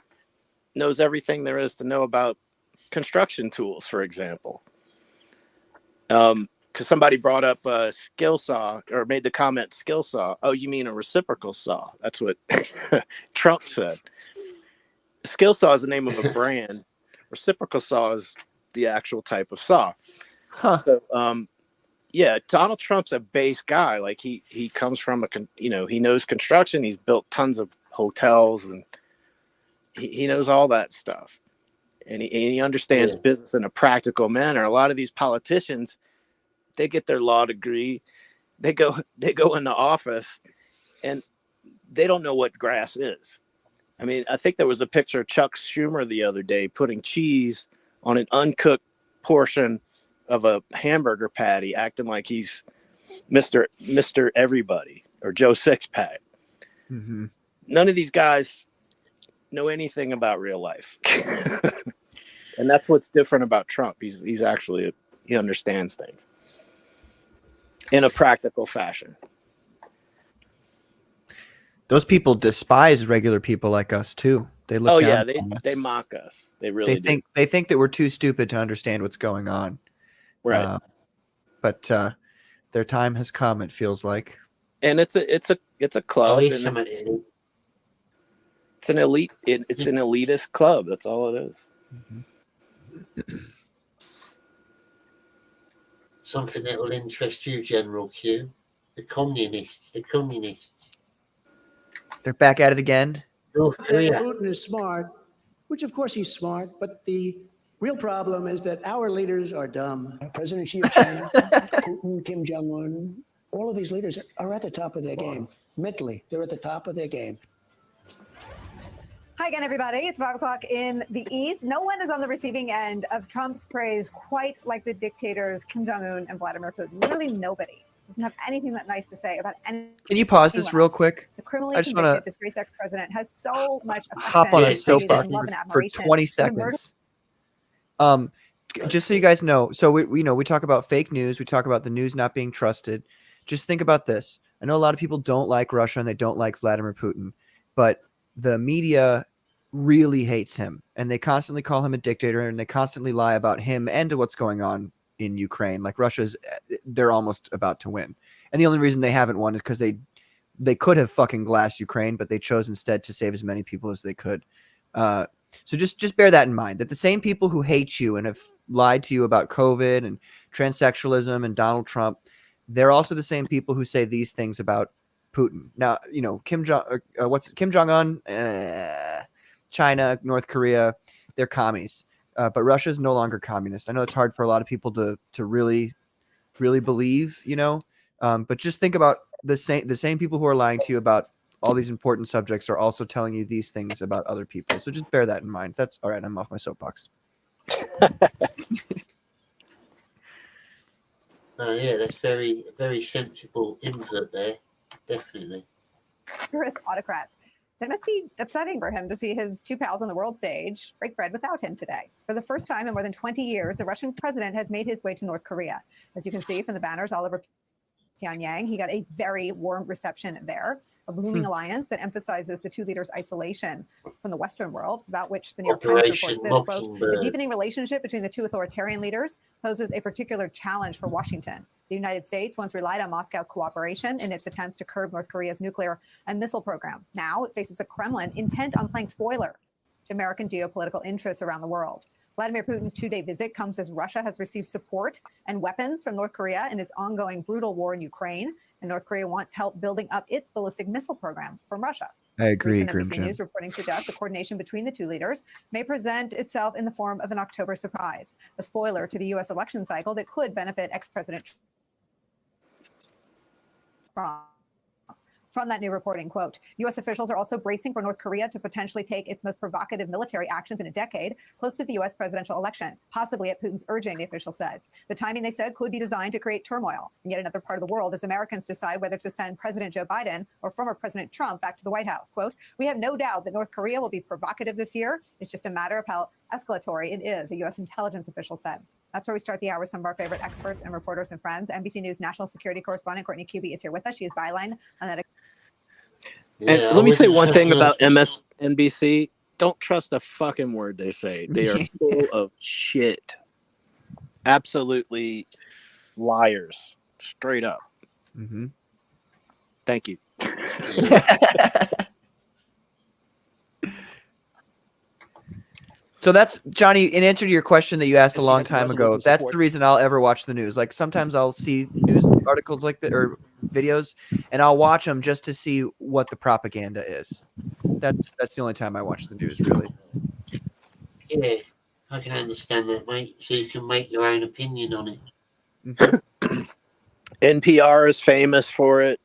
knows everything there is to know about construction tools, for example. Because somebody brought up a skill saw or made the comment skill saw. Oh, you mean a reciprocal saw? That's what Trump said. Skill saw is the name of a brand. Reciprocal saw is the actual type of saw. So, yeah, Donald Trump's a base guy. Like he comes from he knows construction. He's built tons of hotels and he knows all that stuff. And he understands business in a practical manner. A lot of these politicians, they get their law degree, they go into office, and they don't know what grass is. I mean, I think there was a picture of Chuck Schumer the other day putting cheese on an uncooked portion of a hamburger patty, acting like he's Mr. Everybody or Joe Sixpack. None of these guys know anything about real life. And that's what's different about Trump. He's actually, he understands things in a practical fashion. Those people despise regular people like us too. They look down on us. They mock us. They really they think that we're too stupid to understand what's going on. Right. But their time has come, it feels like. And it's a club. It's an elite. It's an elitist club. That's all it is. Something that will interest you, General Q. The communists. They're back at it again. Putin is smart, which of course he's smart, but the real problem is that our leaders are dumb. President Xi of China, Putin, Kim Jong-un, all of these leaders are at the top of their game. Mentally, they're at the top of their game. Hi again, everybody. It's 5 o'clock in the East. No one is on the receiving end of Trump's praise quite like the dictators Kim Jong-un and Vladimir Putin. Literally nobody doesn't have anything that nice to say about any. Can you pause this real quick? The criminally I just convicted want to disgraced ex-president has so much hop on a affection, soapbox love, and for admiration 20 for the murder seconds. just so you guys know, so we talk about fake news, we talk about the news not being trusted. Just think about this. I know a lot of people don't like Russia and they don't like Vladimir Putin, but the media really hates him, and they constantly call him a dictator, and they constantly lie about him and to what's going on in Ukraine. Like they're almost about to win, and the only reason they haven't won is because they could have fucking glassed Ukraine, but they chose instead to save as many people as they could. So just bear that in mind, that the same people who hate you and have lied to you about COVID and transsexualism and Donald Trump, they're also the same people who say these things about Putin. Now, Kim Jong-un, China, North Korea, they're commies. But Russia is no longer communist. I know it's hard for a lot of people to really, really believe, but just think about the same people who are lying to you about all these important subjects are also telling you these things about other people. So just bear that in mind. That's all right. I'm off my soapbox. Yeah, that's very, very sensible input there. Definitely. Tourist autocrats. It must be upsetting for him to see his two pals on the world stage break bread without him today. For the first time in more than 20 years, the Russian president has made his way to North Korea. As you can see from the banners all over Pyongyang, he got a very warm reception there. A blooming alliance that emphasizes the two leaders' isolation from the Western world, about which the New York Times reports this, quote, the deepening relationship between the two authoritarian leaders poses a particular challenge for Washington. The United States once relied on Moscow's cooperation in its attempts to curb North Korea's nuclear and missile program. Now it faces a Kremlin intent on playing spoiler to American geopolitical interests around the world. Vladimir Putin's two-day visit comes as Russia has received support and weapons from North Korea in its ongoing brutal war in Ukraine, and North Korea wants help building up its ballistic missile program from Russia. I agree, Recent NBC News reporting suggests the coordination between the two leaders may present itself in the form of an October surprise, a spoiler to the U.S. election cycle that could benefit ex-President Trump. From that new reporting, quote, U.S. officials are also bracing for North Korea to potentially take its most provocative military actions in a decade, close to the U.S. presidential election, possibly at Putin's urging, the official said. The timing, they said, could be designed to create turmoil in yet another part of the world as Americans decide whether to send President Joe Biden or former President Trump back to the White House. Quote, we have no doubt that North Korea will be provocative this year. It's just a matter of how escalatory it is, a U.S. intelligence official said. That's where we start the hour with some of our favorite experts and reporters and friends. NBC News national security correspondent Courtney Kuby is here with us. She is byline on that. And let me say one thing about MSNBC. Don't trust a fucking word they say. They are full of shit. Absolutely liars. Straight up. Mm-hmm. Thank you. So that's, Johnny, in answer to your question that you asked a long time ago, that's the reason I'll ever watch the news. Like sometimes I'll see news articles like that or videos, and I'll watch them just to see what the propaganda is. That's the only time I watch the news, really. Yeah, I can understand that, mate. So you can make your own opinion on it. NPR is famous for it.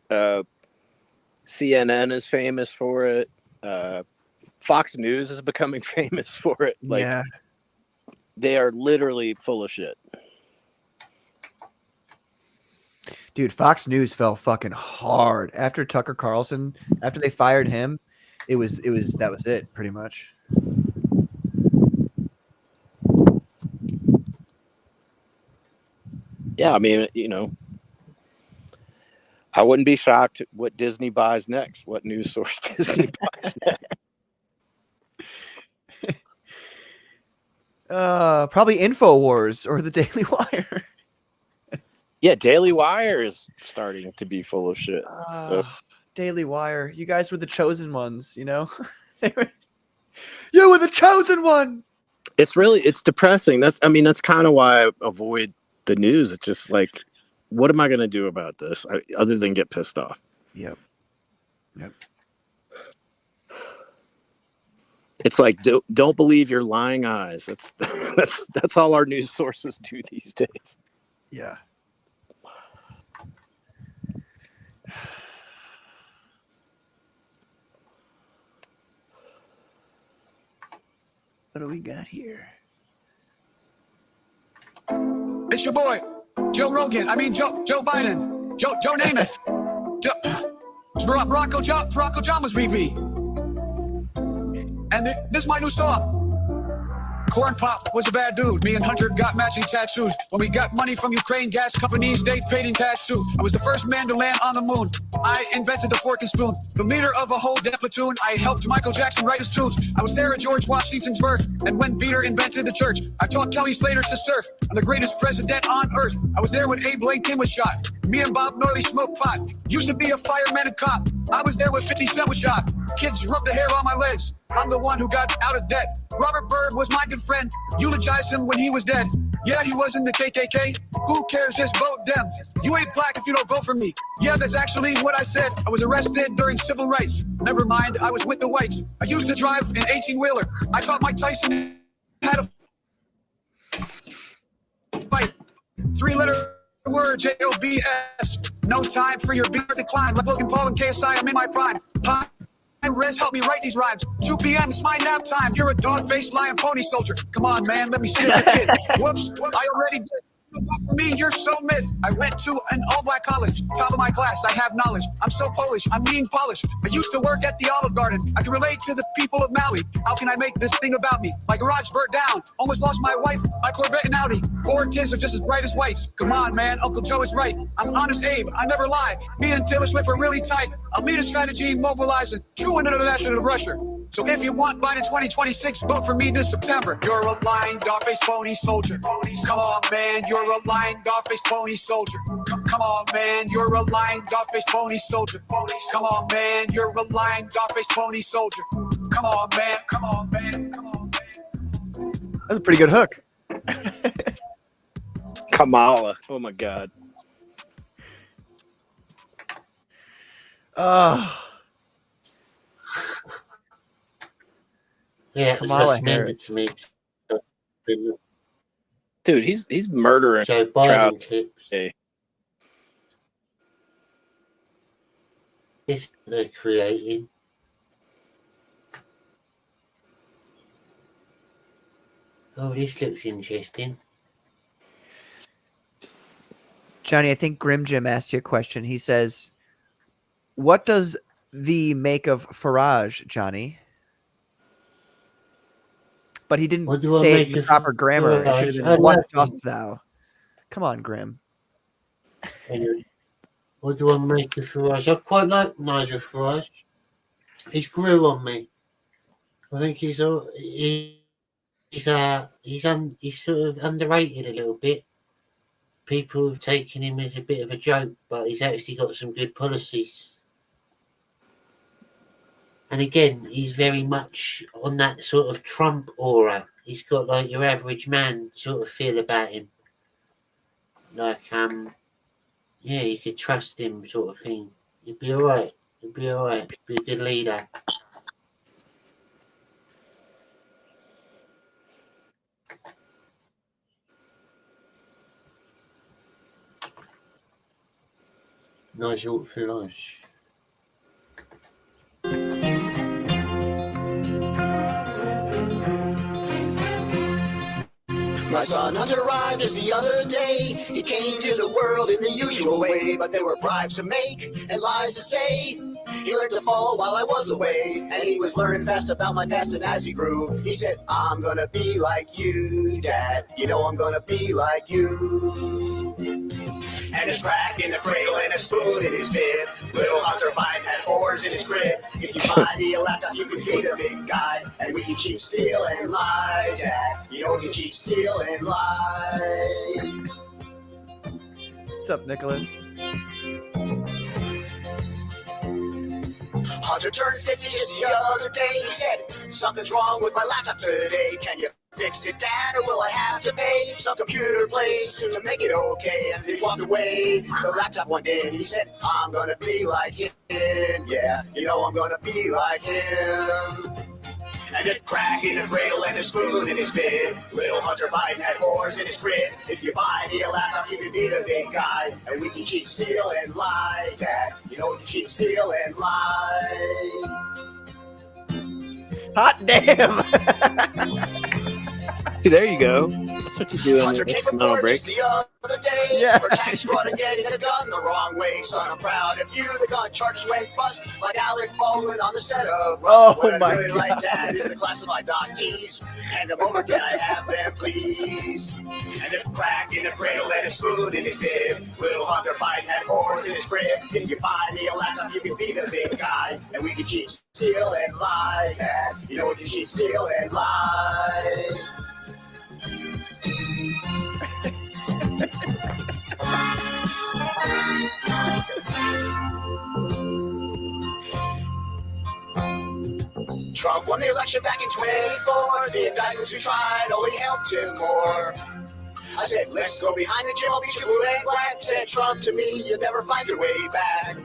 CNN is famous for it. Fox News is becoming famous for it. Like, yeah. They are literally full of shit. Dude, Fox News fell fucking hard after Tucker Carlson. After they fired him, that was it pretty much. Yeah, I mean, I wouldn't be shocked what Disney buys next, what news source Disney buys next. Probably InfoWars or the Daily Wire. Yeah, Daily Wire is starting to be full of shit. Daily Wire, you guys were the chosen ones, you know? You were the chosen one. It's depressing. That's kind of why I avoid the news. It's just like, what am I going to do about this other than get pissed off? Yep. It's like, don't believe your lying eyes. That's all our news sources do these days. Yeah. What do we got here? It's your boy, Joe Rogan. Joe Biden. Joe Namath. Barack Obama's VP. And this is my new song. Corn Pop was a bad dude. Me and Hunter got matching tattoos. When we got money from Ukraine gas companies, they paid in cash too. I was the first man to land on the moon. I invented the fork and spoon. The leader of a whole death platoon. I helped Michael Jackson write his tunes. I was there at George Washington's birth. And when Peter invented the church, I taught Kelly Slater to surf. I'm the greatest president on earth. I was there when Abe Lincoln was shot. Me and Bob Marley smoked pot. Used to be a fireman and cop. I was there when 50 Cent was shot. Kids rubbed the hair on my legs. I'm the one who got out of debt. Robert Byrd was my good friend. Eulogized him when he was dead. Yeah, he was in the KKK. Who cares? Just vote them. You ain't black if you don't vote for me. Yeah, that's actually what I said. I was arrested during civil rights. Never mind, I was with the whites. I used to drive an 18-wheeler. I taught Mike Tyson how to fight. 3-letter word, J-O-B-S. No time for your beer decline. Like Logan Paul and KSI, I'm in my prime. Rez help me write these rhymes. 2 p.m. it's my nap time. You're a dog-faced lion pony soldier. Come on, man, let me see your kid. Whoops, I already did. For me, you're so missed. I went to an all-black college. Top of my class, I have knowledge. I'm so Polish, I'm mean polished. I used to work at the Olive Garden. I can relate to the people of Maui. How can I make this thing about me? My garage burnt down. Almost lost my wife, my Corvette and Audi. 4 tins are just as bright as whites. Come on, man, Uncle Joe is right. I'm honest Abe, I never lie. Me and Taylor Swift are really tight. I'll lead a strategy mobilizing. True international rusher. So if you want Biden 2026, vote for me this September. You're a lying, dog-faced pony soldier. Come on, man, you're a lying, dog-faced pony soldier. Come on, man, you're a lying, dog-faced pony soldier. Come on, man, you're a lying, dog-faced pony soldier. Come on, man, come on, man, come on, man. That's a pretty good hook. Kamala. Oh my God. Oh. Yeah, Kamala Harris. To me. Dude, he's murdering Joe Biden clips. Hey. This they're creating. Oh, this looks interesting. Johnny, I think Grim Jim asked you a question. He says, what does the make of Farage, Johnny? But he didn't say it in proper grammar. It should have been, what dost thou? Come on, Grim. What do I make of Farage? I quite like Nigel Farage. He's grew on me. I think he's sort of underrated a little bit. People have taken him as a bit of a joke, but he's actually got some good policies. And again, he's very much on that sort of Trump aura. He's got like your average man sort of feel about him. Like, yeah, you could trust him sort of thing. He'd be all right. He'd be all right. He'd be a good leader. Nigel Farage. My son Hunter arrived just the other day. He came to the world in the usual way, but there were bribes to make and lies to say. He learned to fall while I was away, and he was learning fast about my past, and as he grew, he said, I'm gonna be like you, Dad. You know I'm gonna be like you. And there's crack in the cradle and a spoon in his bib. Little Hunter Biden had whores in his crib. If you buy me a laptop, you can be the big guy. And we can cheat, steal, and lie, Dad. You know we can cheat, steal, and lie. What's up, Nicholas? Hunter turned 50 just the other day. He said, something's wrong with my laptop today. Can you fix it, Dad, or will I have to pay some computer place to make it okay? And he walked away. The laptop one day, and he said, I'm gonna be like him. Yeah, you know I'm gonna be like him. And there's crack in the cradle and a spoon in his bib. Little Hunter Biden had whores in his crib. If you buy me a laptop, you can be the big guy. And we can cheat, steal, and lie, Dad. You know we can cheat, steal, and lie. Hot damn! See, there you go. That's what you do in Hunter your came from instrumental court break. just the other day for tax fraud and getting a gun the wrong way. Son, I'm proud of you. The gun charges went bust like Alec Baldwin on the set of Rust. Oh, What my I really God. like that is the classified dot keys. Hand them over, can I have them, please? And there's crack in the cradle and a spoon in his bib. Little Hunter Biden had whores in his crib. If you buy me a laptop, you can be the big guy. And we can cheat, steal, and lie, Dad. You know we can cheat, steal, and lie. Trump won the election back in 24. The indictments we tried only helped him more. I said, let's go behind the gym, I'll beat you blue and black. Said Trump to me, you'll never find your way back.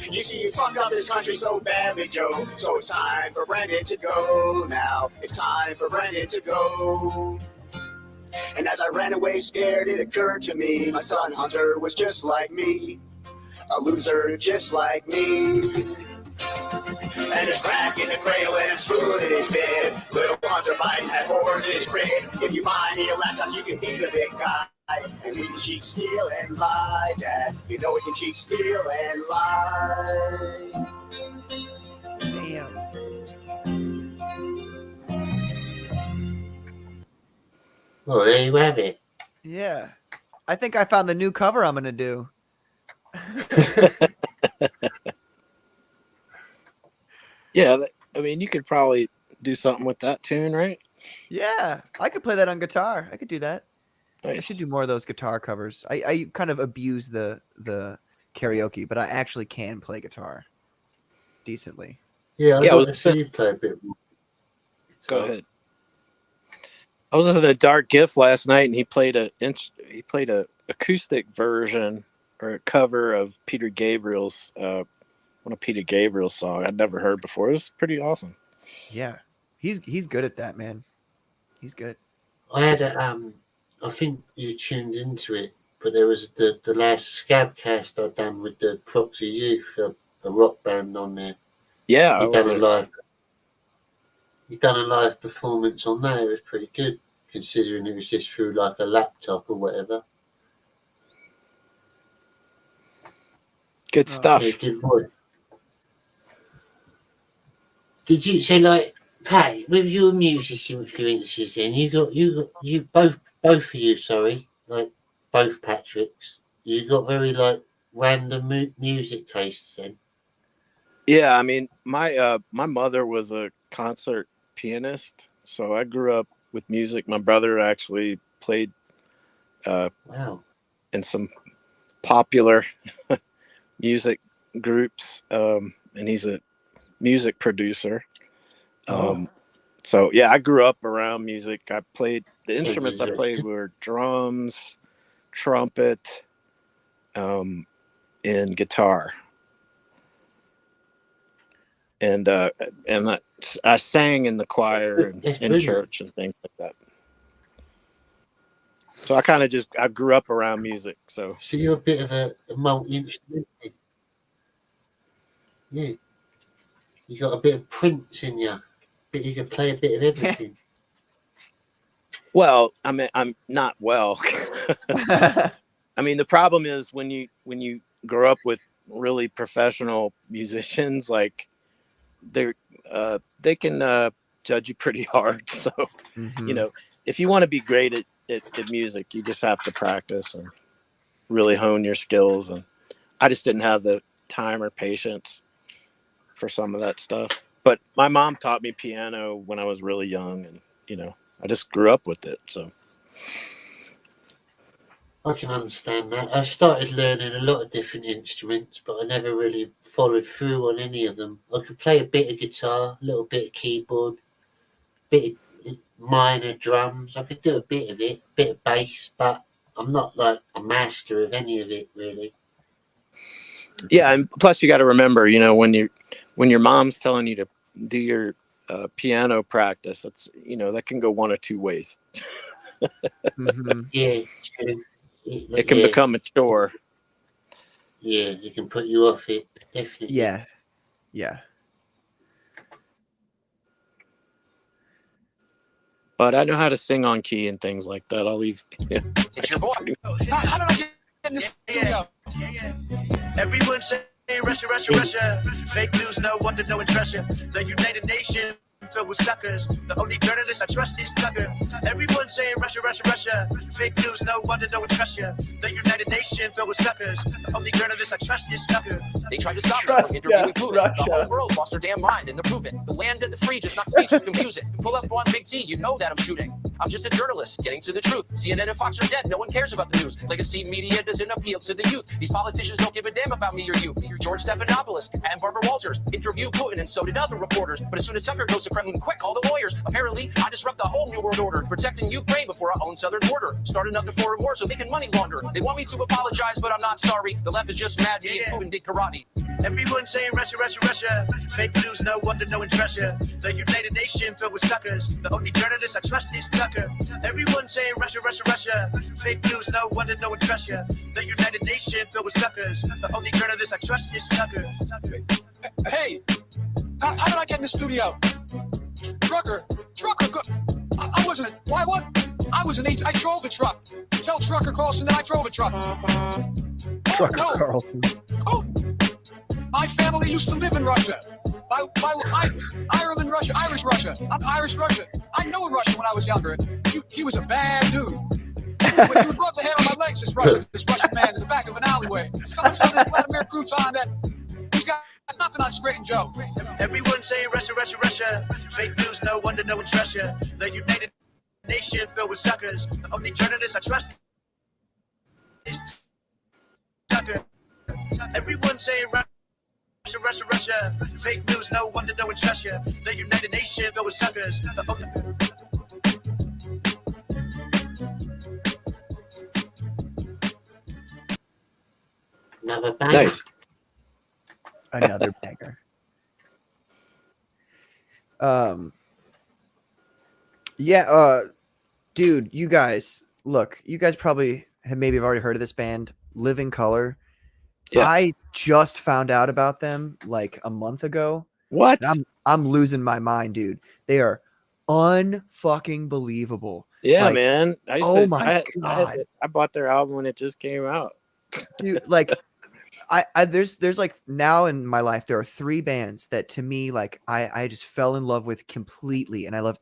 You see, you fucked up this country so badly, Joe. So it's time for Brandon to go now. It's time for Brandon to go. And as I ran away scared, it occurred to me, my son Hunter was just like me. A loser just like me. And there's crack in the cradle and a spoon in his bed. Little Hunter Biden had whores in his crib. If you buy me a laptop, you can be the big guy. And we can cheat, steal, and lie, Dad. You know we can cheat, steal, and lie. Damn. Well, there you have it. Yeah. I think I found the new cover I'm going to do. Yeah, I mean, you could probably do something with that tune, right? Yeah. I could play that on guitar. I could do that. I Nice. should do more of those guitar covers. I kind of abuse the karaoke, but I actually can play guitar decently. Yeah, I'd Yeah, I like was to see you play a bit more. Go ahead. I was listening to DarkGift last night, and he played a acoustic version or a cover of Peter Gabriel's one of Peter Gabriel's song I'd never heard before. It was pretty awesome. Yeah. He's good at that, man. He's good. I had I think you tuned into it, but there was the last Scab cast I'd done with the Proxy Youth, the rock band on there. Yeah, He done a live performance on that. It was pretty good, considering it was just through like a laptop or whatever. Good stuff. Yeah, good voice. Did you say, like, Pat, with your music influences, then you both of you, sorry, like both Patricks, you got very like random music tastes then. Yeah, I mean, my mother was a concert pianist, so I grew up with music. My brother actually played Wow. in some popular music groups, and he's a music producer. So yeah, I grew up around music. I played the instruments I played were drums, trumpet, and guitar. And I sang in the choir and in church and things like that. So I grew up around music. So you're a bit of a multi-instrument. Yeah, you got a bit of Prince in you. But you can play a bit of everything. well, I mean, I'm not well. I mean, the problem is when you grow up with really professional musicians, like they can judge you pretty hard. So, you know, if you want to be great at music, you just have to practice and really hone your skills. And I just didn't have the time or patience for some of that stuff. But my mom taught me piano when I was really young, and you know, I just grew up with it. So I can understand that. I started learning a lot of different instruments, but I never really followed through on any of them. I could play a bit of guitar, a little bit of keyboard, bit of minor drums. I could do a bit of it, bit of bass, but I'm not like a master of any of it really. yeah, and plus you got to remember, you know, when your mom's telling you to do your piano practice, it's, you know, that can go one or two ways. Yeah, it can become a chore. Yeah, it can put you off it, definitely. Yeah. But I know how to sing on key and things like that. I'll leave. Yeah. It's your boy. How did I get in this studio? Everyone say Russia, Russia, Russia. Fake news, no one to know and trust you. The United Nations filled with suckers. The only journalist I trust is Tucker. Everyone saying Russia, Russia, Russia. Fake news, no one to know and trust you. The United Nations filled with suckers. The only journalist I trust is Tucker. They tried to stop me from interviewing Putin. The whole world lost their damn mind and they're proving. The land and the free, just not speech, is confusing. Pull up on Big T, you know that I'm shooting. I'm just a journalist, getting to the truth. CNN and Fox are dead, no one cares about the news. Legacy media doesn't appeal to the youth. These politicians don't give a damn about me or you. George Stephanopoulos and Barbara Walters interview Putin, and so did other reporters. But as soon as Tucker goes to Kremlin, quick, call the lawyers. Apparently, I disrupt the whole new world order, protecting Ukraine before our own southern border. Start another foreign war so they can money launder. They want me to apologize, but I'm not sorry. The left is just mad me and Putin did karate. Everyone saying Russia, Russia, Russia. Fake news, no one to know and trust you. The United Nations filled with suckers. The only journalist I trust is Tucker. Everyone saying Russia, Russia, Russia. Fake news, no one to know and trust you. The United Nations filled with suckers. The only journalist I trust is Tucker. Hey, how did I get in the studio? Trucker, I wasn't. Why what? I was an I drove a truck. Tell Trucker Carlson that I drove a truck. Trucker Carlson. Oh, my family used to live in Russia. Ireland, Russia, Irish Russia. I'm Irish Russia. I knew in Russia when I was younger. He was a bad dude. When he would rub the hair on my legs, this Russian man in the back of an alleyway. Someone tell this Vladimir Crouton that he's got nothing on Straight and Joe. Everyone saying Russia, Russia, Russia. Fake news, no one to know and trust you. The United Nations filled with suckers. The only journalist I trust is Tucker. Everyone saying Russia, Russia, Russia. Fake news, no one to know and trust you. The United Nations filled with suckers. The only... Another banger. Nice. Another banger. Dude, you guys, look, you guys probably have already heard of this band, Living Color. Yeah. I just found out about them like a month ago. What? I'm losing my mind, dude. They are unfucking believable. Yeah, Like, man. oh my God. I bought their album when it just came out. Dude, like there's like now in my life there are 3 bands that to me like I just fell in love with completely, and I love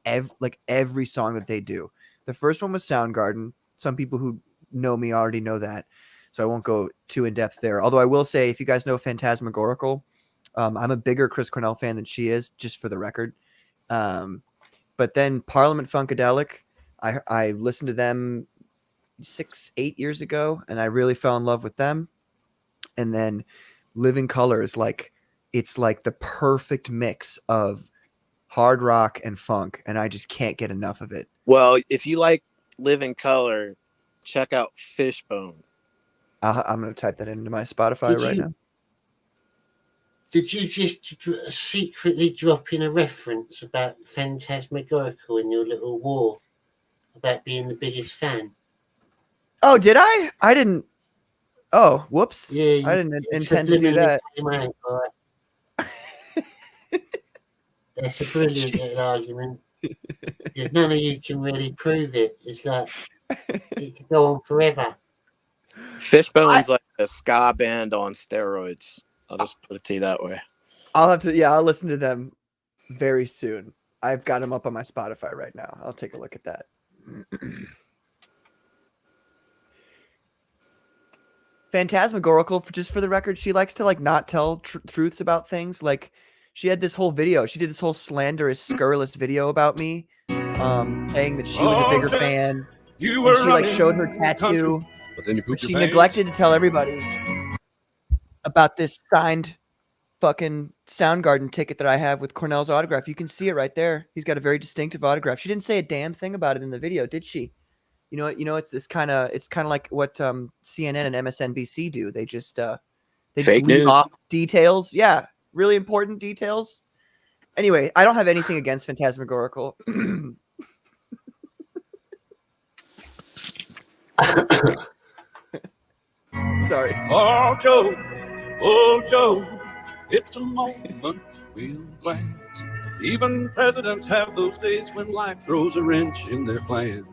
every song that they do. The first one was Soundgarden. Some people who know me already know that, so I won't go too in depth there. Although I will say, if you guys know Phantasmagorical, I'm a bigger Chris Cornell fan than she is, just for the record. But then Parliament Funkadelic, I listened to them 6-8 years ago, and I really fell in love with them. And then Living Color is it's like the perfect mix of hard rock and funk, and I just can't get enough of it. Well, if you like Living Color, check out Fishbone. I'm going to type that into my Spotify right now. Did you just secretly drop in a reference about Phantasmagorical in your little war about being the biggest fan? Oh, did I? I didn't. Oh, whoops. Yeah, I didn't intend to do that. That's a brilliant little argument. Because none of you can really prove it. It's like it could go on forever. Fishbone's like a ska band on steroids. I'll just put it to you that way. I'll listen to them very soon. I've got them up on my Spotify right now. I'll take a look at that. Phantasmagorical, just for the record, she likes to not tell truths about things. Like, she had this whole video. She did this whole slanderous, scurrilous video about me, saying that she was a bigger fan. And she showed her tattoo. But then you poop She your pants. neglected to tell everybody about this signed fucking Soundgarden ticket that I have with Cornell's autograph. You can see it right there. He's got a very distinctive autograph. She didn't say a damn thing about it in the video, did she? You know, it's kind of like what CNN and MSNBC do. They just Fake leave news. off details. Yeah, really important details. Anyway, I don't have anything against Phantasmagorical. Sorry. Oh, Joe, it's a moment we'll glance Even presidents have those days when life throws a wrench in their plans.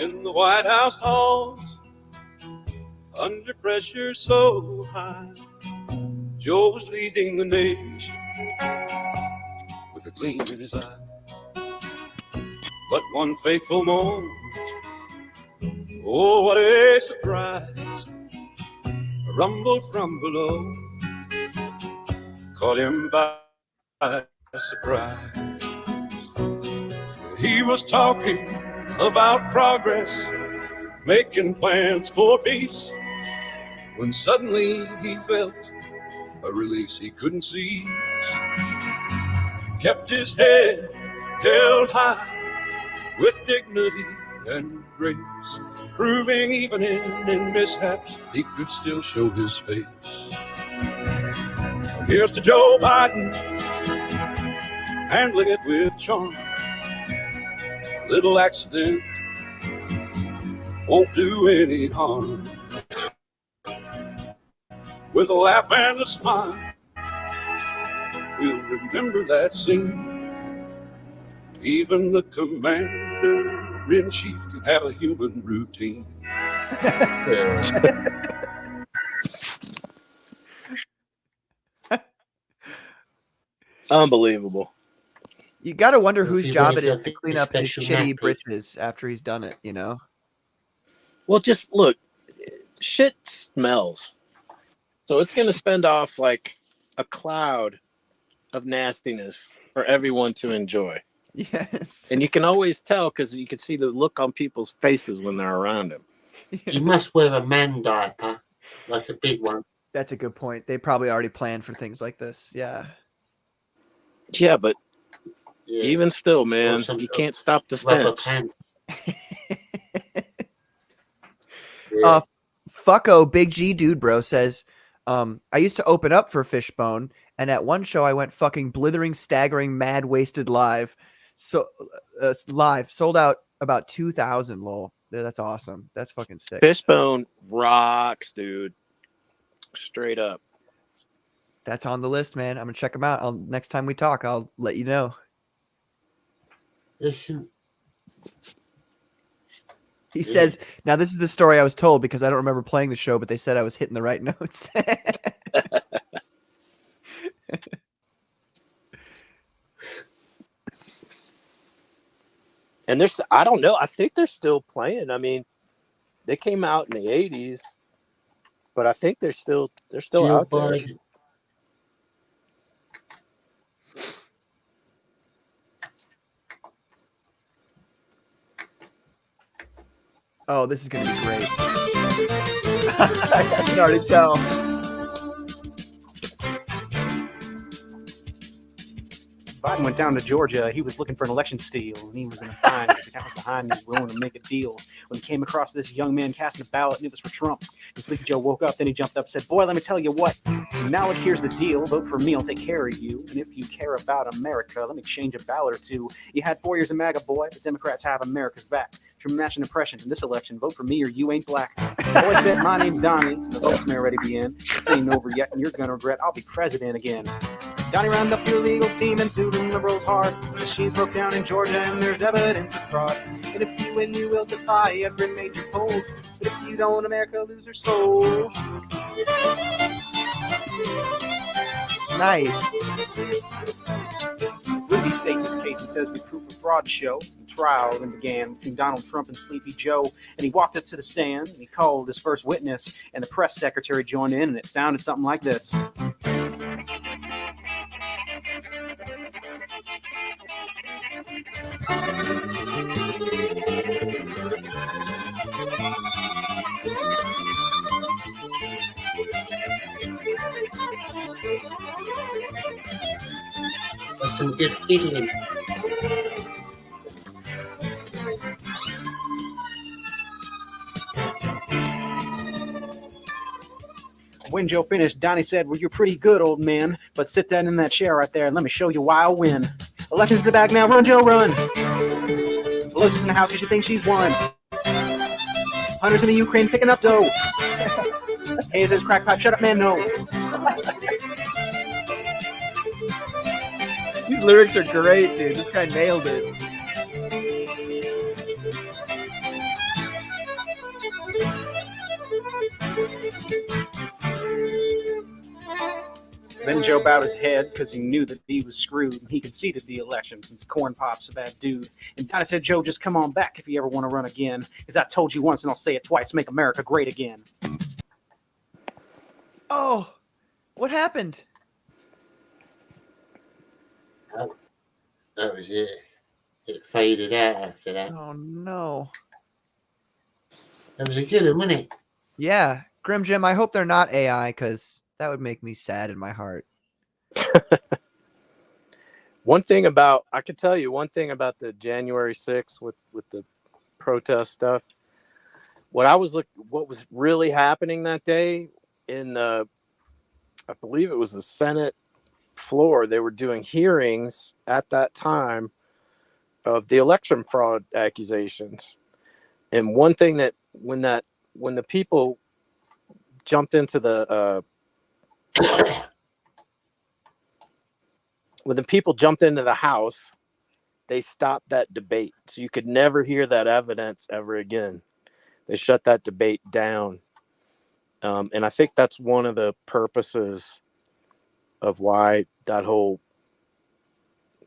In the White House halls, under pressure so high, Joe was leading the nation with a gleam in his eye. But one fateful moment, oh, what a surprise, a rumble from below caught him by surprise. He was talking about progress, making plans for peace, when suddenly he felt a release he couldn't see. Kept his head held high with dignity and grace, proving even in mishaps he could still show his face. Here's to Joe Biden, handling it with charm. Little accident won't do any harm. With a laugh and a smile, we'll remember that scene. Even the commander-in-chief can have a human routine. Unbelievable. You got to wonder whose he job wears it is a to clean up his special shitty nappy. britches after he's done it, you know? Well, just look, shit smells. So it's going to send off like a cloud of nastiness for everyone to enjoy. Yes. And you can always tell because you can see the look on people's faces when they're around him. You must wear a man diaper, like a big one. That's a good point. They probably already planned for things like this. Yeah. Yeah, but Yeah. even still, man, some you can't stop the Rubber stench. pants. Fucko Big G Dude Bro says, I used to open up for Fishbone, and at one show I went fucking blithering, staggering, mad, wasted live. So live sold out about 2,000. Lol. That's awesome. That's fucking sick. Fishbone rocks, dude. Straight up. That's on the list, man. I'm gonna check them out. Next time we talk, I'll let you know. Listen. He says, now this is the story I was told because I don't remember playing the show, but they said I was hitting the right notes. And there's, I don't know. I think they're still playing. I mean, they came out in the 80s, but I think they're still out there. Oh, this is going to be great. I can already tell. Biden went down to Georgia. He was looking for an election steal, and he was in a bind because the guy was behind him. He was willing to make a deal. When he came across this young man casting a ballot, and it was for Trump. And Sleepy Joe woke up, then he jumped up and said, boy, let me tell you what. Now here's the deal. Vote for me, I'll take care of you. And if you care about America, let me change a ballot or two. You had 4 years of MAGA, boy. The Democrats have America's back. True match and impression in this election. Vote for me or you ain't black. Boy said, my name's Donnie. And the votes may already be in. This ain't over yet, and you're going to regret I'll be president again. Donnie round up your legal team and sue them liberals hard. Machines broke down in Georgia and there's evidence of fraud. And if you win, you will defy every major poll. But if you don't, America lose her soul. Nice. Ruby states his case and says we proof of fraud show. The trial then began between Donald Trump and Sleepy Joe. And he walked up to the stand and he called his first witness. And the press secretary joined in and it sounded something like this. That's some good feeling. When Joe finished, Donnie said, well, you're pretty good, old man, but sit down in that chair right there and let me show you why I'll win. Election's in the bag now, run, Joe, run. Pelosi's in the house because she thinks she's won. Hunter's in the Ukraine picking up dough. Hayes says, crack pipe, shut up, man, no. lyrics are great, dude. This guy nailed it. Then Joe bowed his head because he knew that he was screwed. He conceded the election since Corn Pop's a bad dude. And Dinah said, Joe, just come on back if you ever want to run again. As I told you once and I'll say it twice, make America great again. Oh, what happened? That was it. It faded out after that. Oh, no. That was a good one, wasn't it? Yeah. Grim Jim, I hope they're not AI because that would make me sad in my heart. I could tell you one thing about the January 6th with the protest stuff. What was really happening that day in I believe it was the Senate floor, they were doing hearings at that time of the election fraud accusations. And one thing that when the people jumped into the house, they stopped that debate. So you could never hear that evidence ever again. They shut that debate down. And I think that's one of the purposes of why that whole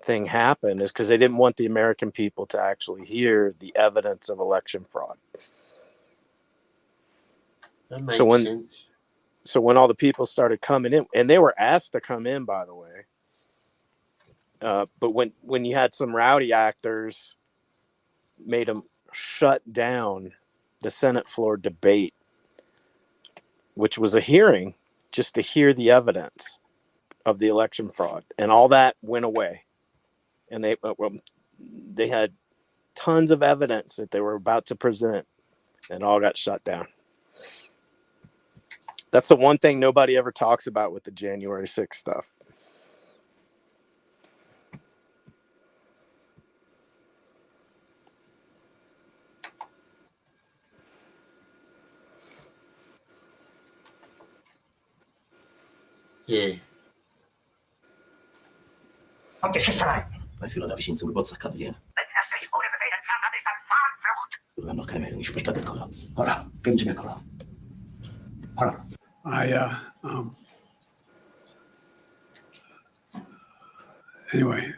thing happened, is because they didn't want the American people to actually hear the evidence of election fraud. That makes sense. So when all the people started coming in, and they were asked to come in, by the way, but when you had some rowdy actors, made them shut down the Senate floor debate, which was a hearing just to hear the evidence of the election fraud, and all that went away. And they had tons of evidence that they were about to present, and all got shut down. That's the one thing nobody ever talks about with the January 6th stuff. Yeah. Bei Führer darf ich Ihnen zum Geburtstag gratulieren. Wir haben noch keine Meldung. Ich spreche gerade mit Koller. Koller, geben Sie mir Koller. Koller. Anyway.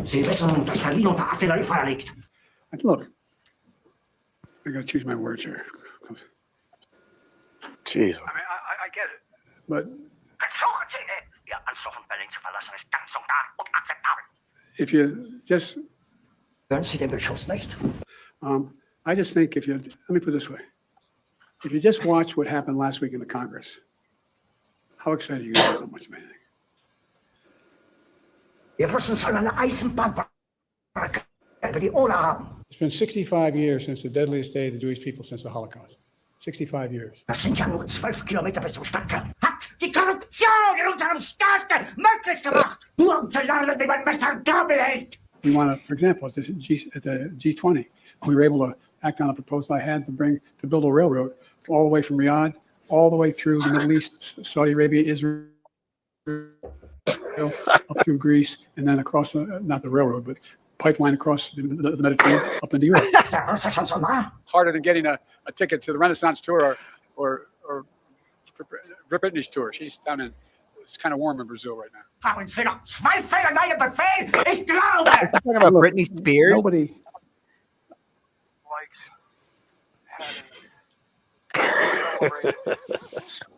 Sie wissen, dass Berlin unter Artilleriefeuer liegt. Look, I gotta choose my words here. Jeez. I mean, I get it, but if you just, I just think if you, let me put it this way. If you just watch what happened last week in the Congress, how excited are you about so much of anything? It's been 65 years since the deadliest day of the Jewish people since the Holocaust. 65 years. Das sind ja nur 12 Kilometer bis zum Stadtkern. Hat die Korruption in unserem Staat möglich gemacht, nur um zu lernen, wie man Messer und Gabel hält. We want to, for example, at the G20, we were able to act on a proposal I had to build a railroad all the way from Riyadh, all the way through the Middle East, Saudi Arabia, Israel, up through Greece, and then across, not the railroad, but pipeline across the Mediterranean up into Europe. Harder than getting a ticket to the Renaissance tour or Britney's tour. She's down in, it's kind of warm in Brazil right now. Haben Sie noch zwei Fehler neue Befehl? Ich glaube. Is he talking about Britney Spears? Nobody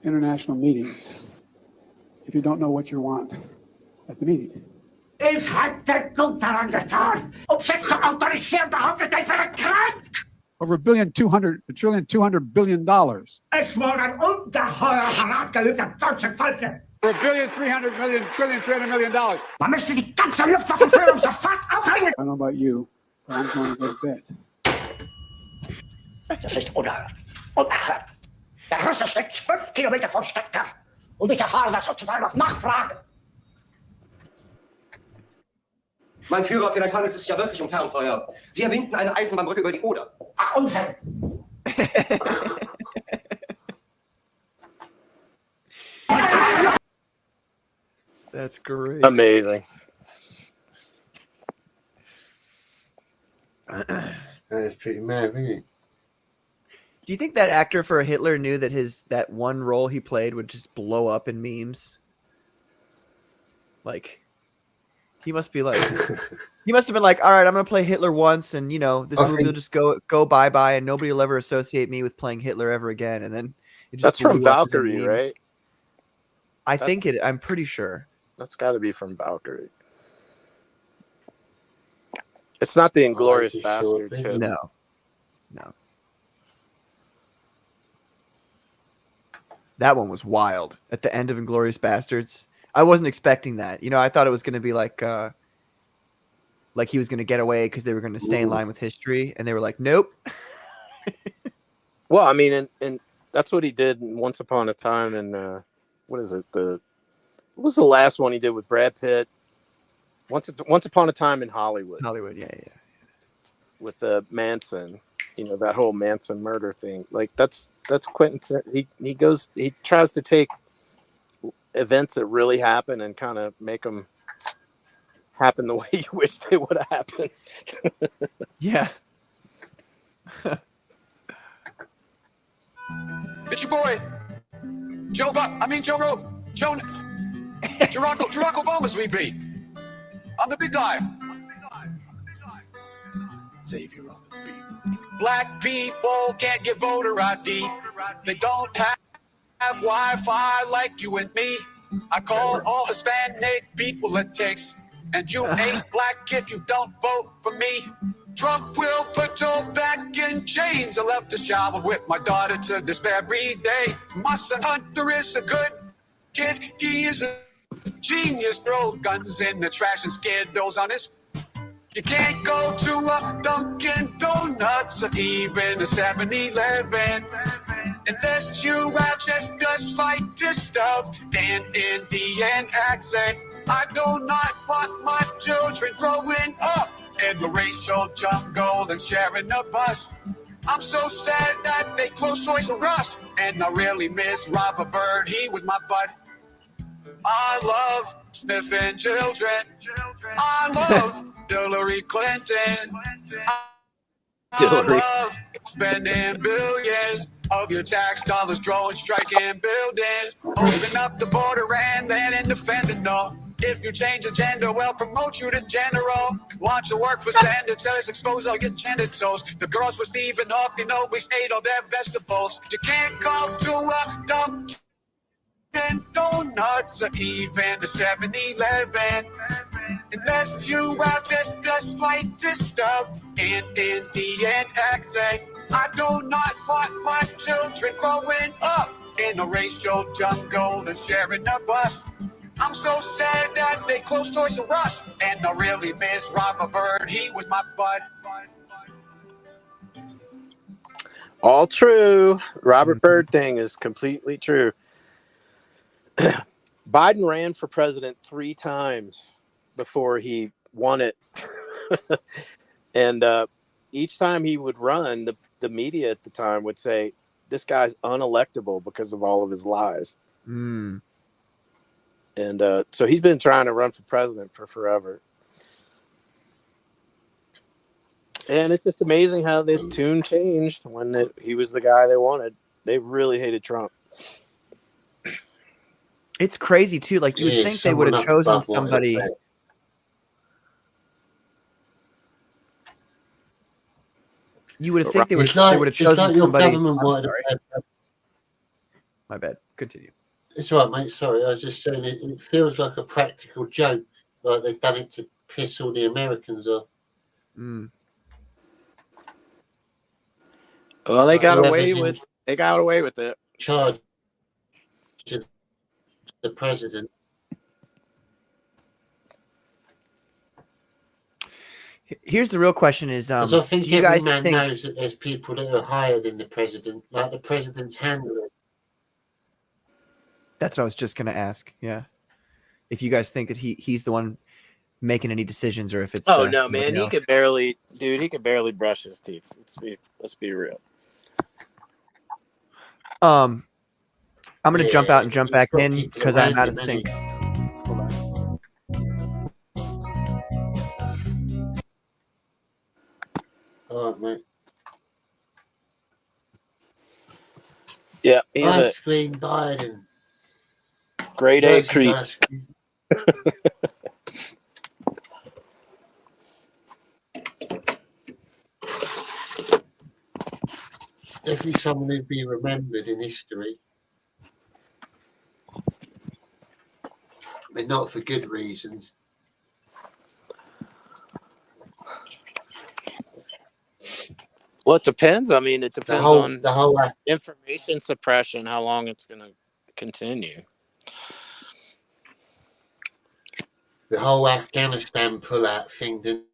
international meetings if you don't know what you want at the meeting. Ich hätte gut daran getan, sich zu autorisieren, behauptet ich wäre krank. Over $1.2 billion. Es wurde ein ungeheuer Verrat geübt am deutschen Volke. For $1.3 billion. Man müsste die ganze Luftwaffenführung sofort aufhängen. I don't know about you, but I'm going to go to bed. Das ist unerhört. Unerhört. Der Russe steckt 12 Kilometer vom Stadtkern. Und ich erfahre das sozusagen auf Nachfrage. Mein Führer, vielleicht handelt es sich ja wirklich um Fernfeuer. Sie erwähnten eine Eisenbahnbrücke über die Oder. Ach, Unsinn! That's great. Amazing. That's pretty mad, isn't it? Do you think that actor for Hitler knew that that one role he played would just blow up in memes? Like, he must be like, he must have been like, all right, I'm gonna play Hitler once, and this movie will just go bye, and nobody will ever associate me with playing Hitler ever again. And then it just That's from blew up as a Valkyrie, meme. right? I'm pretty sure. That's got to be from Valkyrie. It's not the Inglorious Bastards. No. That one was wild at the end of Inglorious Bastards. I wasn't expecting that. I thought it was going to be like he was going to get away because they were going to stay in line with history, and they were like, nope. Well, I mean, and that's what he did in Once Upon a Time, and what is it? What was the last one he did with Brad Pitt? Once Upon a Time in Hollywood. Yeah. With Manson, that whole Manson murder thing. Like that's Quentin. He tries to take events that really happen and kind of make them happen the way you wish they would have happened. Yeah. It's your boy, Joe Barack Obama's VP. I'm the big guy. Savior on the beat. Black people can't get voter ID. They don't have Wi-Fi like you and me. I call all Hispanic people it takes. And you ain't black if you don't vote for me. Trump will put Joe back in chains. I left the shower with my daughter to this very day. My son Hunter is a good kid. He is a genius. Throw guns in the trash and Skittles on his. You can't go to a Dunkin' Donuts or even a 7-Eleven unless you have just the slightest of an Indian accent. I do not want my children growing up in the racial jungle and sharing a bus. I'm so sad that they closed Toys R Us, and I really miss Robert Byrd. He was my bud. I love sniffing children. I love Hillary Clinton. I love spending billions of your tax dollars growing, striking buildings, open up the border and then in the fentanyl. If you change your gender, we'll promote you to general. Want to work for Sanders, tell us expose all your genitals. The girls with Stephen Hawking always ate all their vegetables. You can't go to a Dunkin' Donuts or even a 7-Eleven unless you have just the slightest of an Indian accent. I do not want my children growing up in a racial jungle and sharing a bus. I'm so sad that they closed Toys R Us, and I really miss Robert Byrd. He was my bud. All true. Robert Byrd thing is completely true. Biden ran for president 3 times before he won it. And each time he would run, the media at the time would say, this guy's unelectable because of all of his lies. Mm. And so he's been trying to run for president for forever. And it's just amazing how the tune changed when he was the guy they wanted. They really hated Trump. It's crazy too. Like you would think they would have chosen somebody. You would think they would have chosen somebody. My bad. Continue. It's all right, mate. Sorry, I was just saying it feels like a practical joke, like they've done it to piss all the Americans off. Mm. Well, they got away with it. Charge to the president. Here's the real question: is I think do you every guys man think knows that there's people that are higher than the president, like the president's handler. that's what I was just going to ask? Yeah, if you guys think that he's the one making any decisions, or if it's no, man, somebody else. he could barely brush his teeth. Let's be real. I'm going to jump out and jump back in because I'm out of sync. Hold on. All right, mate. Yeah, he's Ice a cream Biden. grade A creep. Ice cream. Definitely someone who'd be remembered in history, but not for good reasons. Well, it depends. I mean, it depends on the whole information suppression, how long it's going to continue. The whole Afghanistan pullout thing didn't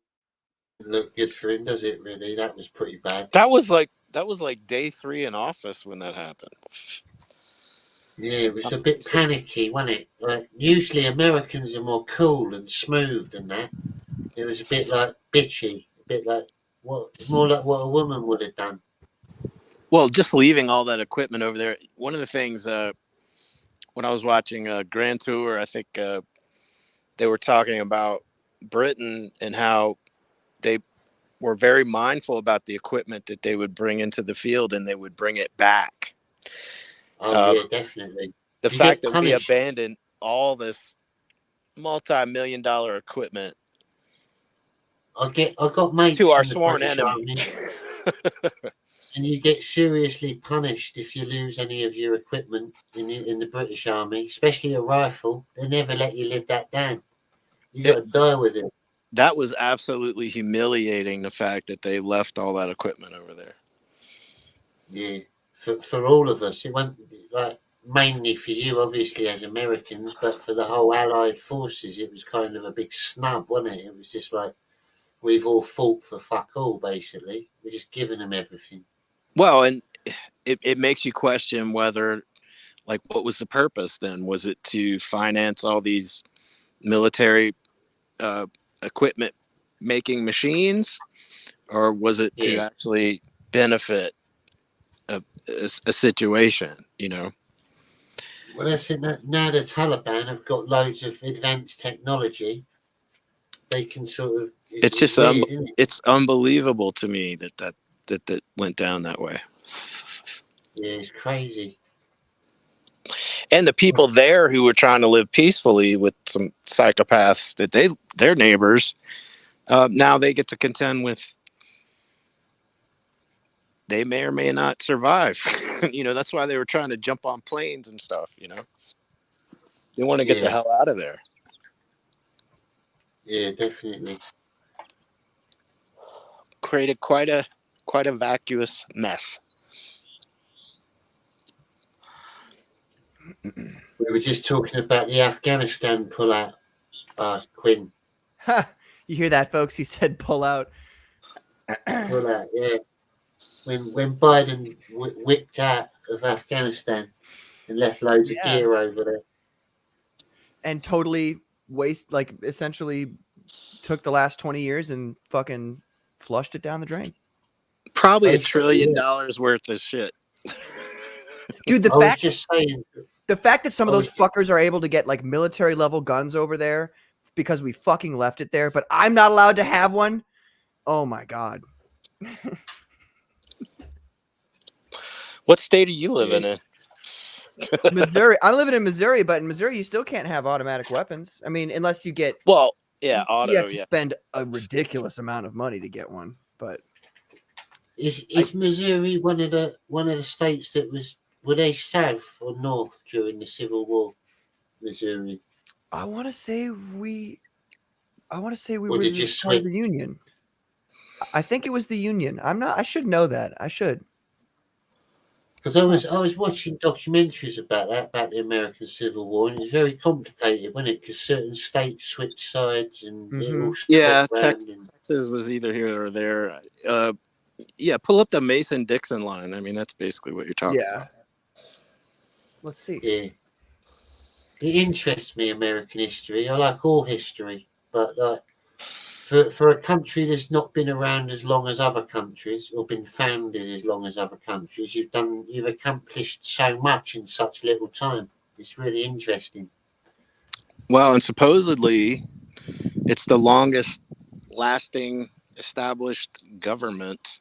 look good for him, does it? Really, that was pretty bad. That was like day 3 in office when that happened. Yeah, it was a bit panicky, wasn't it? Like, usually Americans are more cool and smooth than that. It was a bit like bitchy, a bit like more like what a woman would have done. Well, just leaving all that equipment over there. One of the things when I was watching Grand Tour, I think they were talking about Britain and how they were very mindful about the equipment that they would bring into the field, and they would bring it back. Oh, yeah, definitely. The You fact get that we punished. abandoned all this multi-million-dollar equipment I got mates to our in the sworn British enemy. Army, and you get seriously punished if you lose any of your equipment in the British Army, especially a rifle. They never let you live that down. You got to die with it. That was absolutely humiliating, the fact that they left all that equipment over there. Yeah, for all of us, it went like mainly for you, obviously, as Americans, but for the whole Allied forces, it was kind of a big snub, wasn't it? It was just like we've all fought for fuck all, basically. We're just giving them everything. Well, and it makes you question whether, like, what was the purpose then? Was it to finance all these military equipment making machines, or was it to actually benefit a situation, you know? Well, that's it. Now the Taliban have got loads of advanced technology. They can sort of. It's just weird, isn't it? it's unbelievable to me that went down that way. Yeah, it's crazy. And the people there who were trying to live peacefully with some psychopaths that their neighbors, now they get to contend with. They may or may not survive. You know, that's why they were trying to jump on planes and stuff, you know. They want to get the hell out of there. Yeah, definitely. Created quite a vacuous mess. We were just talking about the Afghanistan pullout, Quinn. You hear that, folks? He said pull out. Pullout, yeah. When Biden whipped out of Afghanistan and left loads of gear over there. And totally essentially took the last 20 years and fucking flushed it down the drain. Probably $1 trillion worth of shit. Dude, the fact that some of I those fuckers are able to get like military level guns over there because we fucking left it there, but I'm not allowed to have one. Oh my God. What state are you living in? Missouri. I'm living in Missouri, but in Missouri you still can't have automatic weapons. I mean, unless you get auto. You have to spend a ridiculous amount of money to get one. But is Missouri one of the states that were they south or north during the Civil War? Missouri. I want to say we Or were did you part of switch? the Union. I think it was the Union. I should know that. I should. Because I was watching documentaries about the American Civil War, and it was very complicated, wasn't it? Because certain states switched sides, and it all Yeah, swept round and- Texas was either here or there. Pull up the Mason-Dixon line. I mean, that's basically what you're talking about. Let's see. Yeah. It interests me, American history. I like all history, but like for a country that's not been around as long as other countries or been founded as long as other countries, you've accomplished so much in such little time. It's really interesting. Well, and supposedly it's the longest lasting established government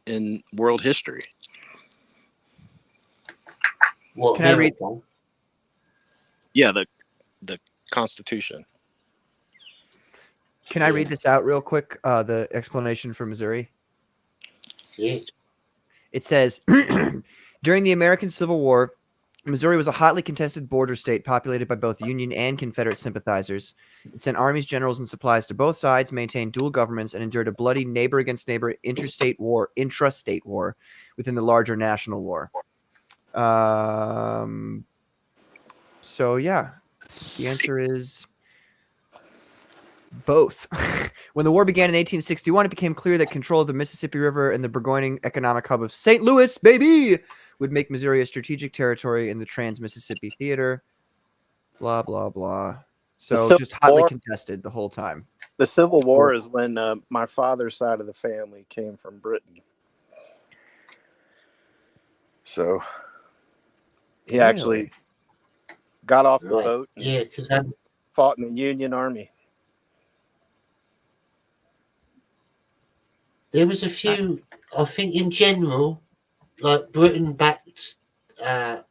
in world history. What, Can I read? Yeah, the Constitution. Can I read this out real quick? The explanation for Missouri. Yeah. It says, during the American Civil War, Missouri was a hotly contested border state populated by both Union and Confederate sympathizers. It sent armies, generals, and supplies to both sides, maintained dual governments, and endured a bloody neighbor against neighbor intrastate war within the larger national war. So yeah, the answer is both. When the war began in 1861, it became clear that control of the Mississippi River and the burgeoning economic hub of St. Louis, baby, would make Missouri a strategic territory in the Trans-Mississippi Theater. Blah, blah, blah. So just hotly contested the whole time. The Civil War is when my father's side of the family came from Britain. So he actually got off the boat and fought in the Union Army. There was a few, I think, in general, like Britain backed a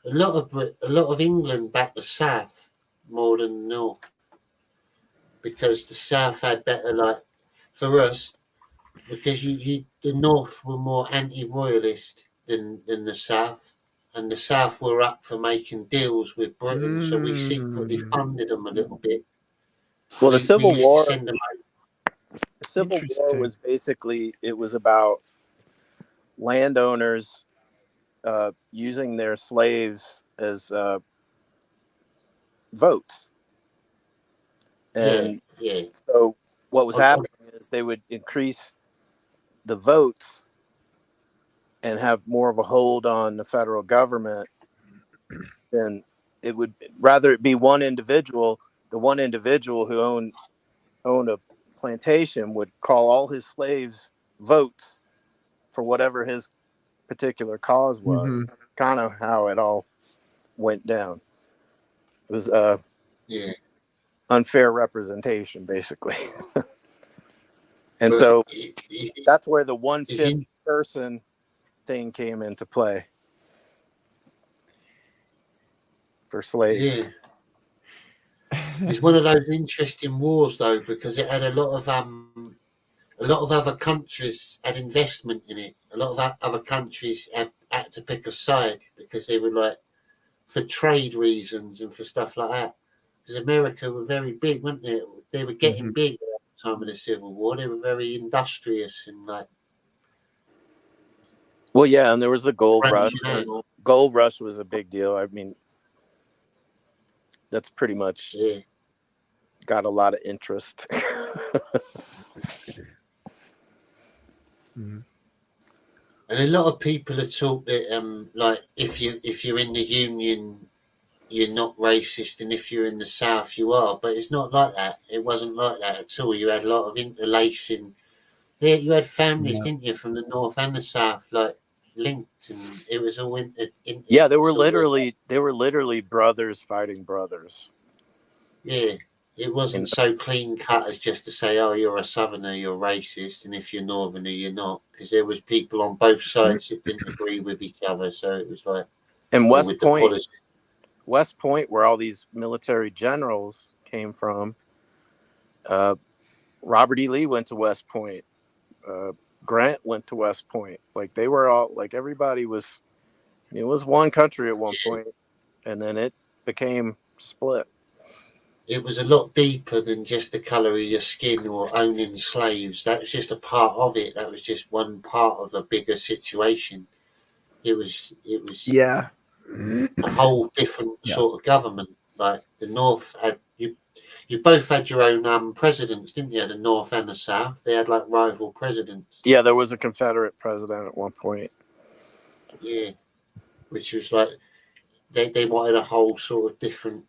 lot of England backed the South more than the North, because the South had better, like, for us, because the North were more anti-royalist than the South, and the South were up for making deals with Britain, so we secretly funded them a little bit. Well, the Civil War. Send them out. The Civil War was basically, it was about landowners using their slaves as votes. And so what was happening is they would increase the votes and have more of a hold on the federal government. Then it would rather it be one individual, the one individual who owned a plantation would call all his slaves votes for whatever his particular cause was. Kind of how it all went down. It was unfair representation, basically. And so that's where the 1/5 person thing came into play for slaves. Yeah. It's one of those interesting wars, though, because it had a lot of other countries had investment in it. A lot of other countries had to pick a side because they were like for trade reasons and for stuff like that. Because America were very big, weren't they? They were getting big at the time of the Civil War. They were very industrious and like. Well, yeah, and there was the gold rush. Gold rush was a big deal. I mean, that's pretty much got a lot of interest. And a lot of people are taught that, like, if you're in the Union, you're not racist, and if you're in the South, you are. But it's not like that. It wasn't like that at all. You had a lot of interlacing. Yeah, you had families, didn't you, from the North and the South, like linked, and it was all yeah, they were literally brothers fighting brothers. Yeah, it wasn't so clean cut as just to say, "Oh, you're a Southerner, you're racist," and if you're Northerner, you're not, because there was people on both sides that didn't agree with each other. So it was like, and West Point, where all these military generals came from. Robert E. Lee went to West Point. Grant went to West Point. Like they were all like everybody was. It was one country at one point, and then it became split. It was a lot deeper than just the colour of your skin or owning slaves. That was just a part of it. That was just one part of a bigger situation. It was a whole different sort of government. Like the North had you both had your own presidents, didn't you? The North and the South. They had like rival presidents. Yeah, there was a Confederate president at one point. Yeah, which was like they wanted a whole sort of different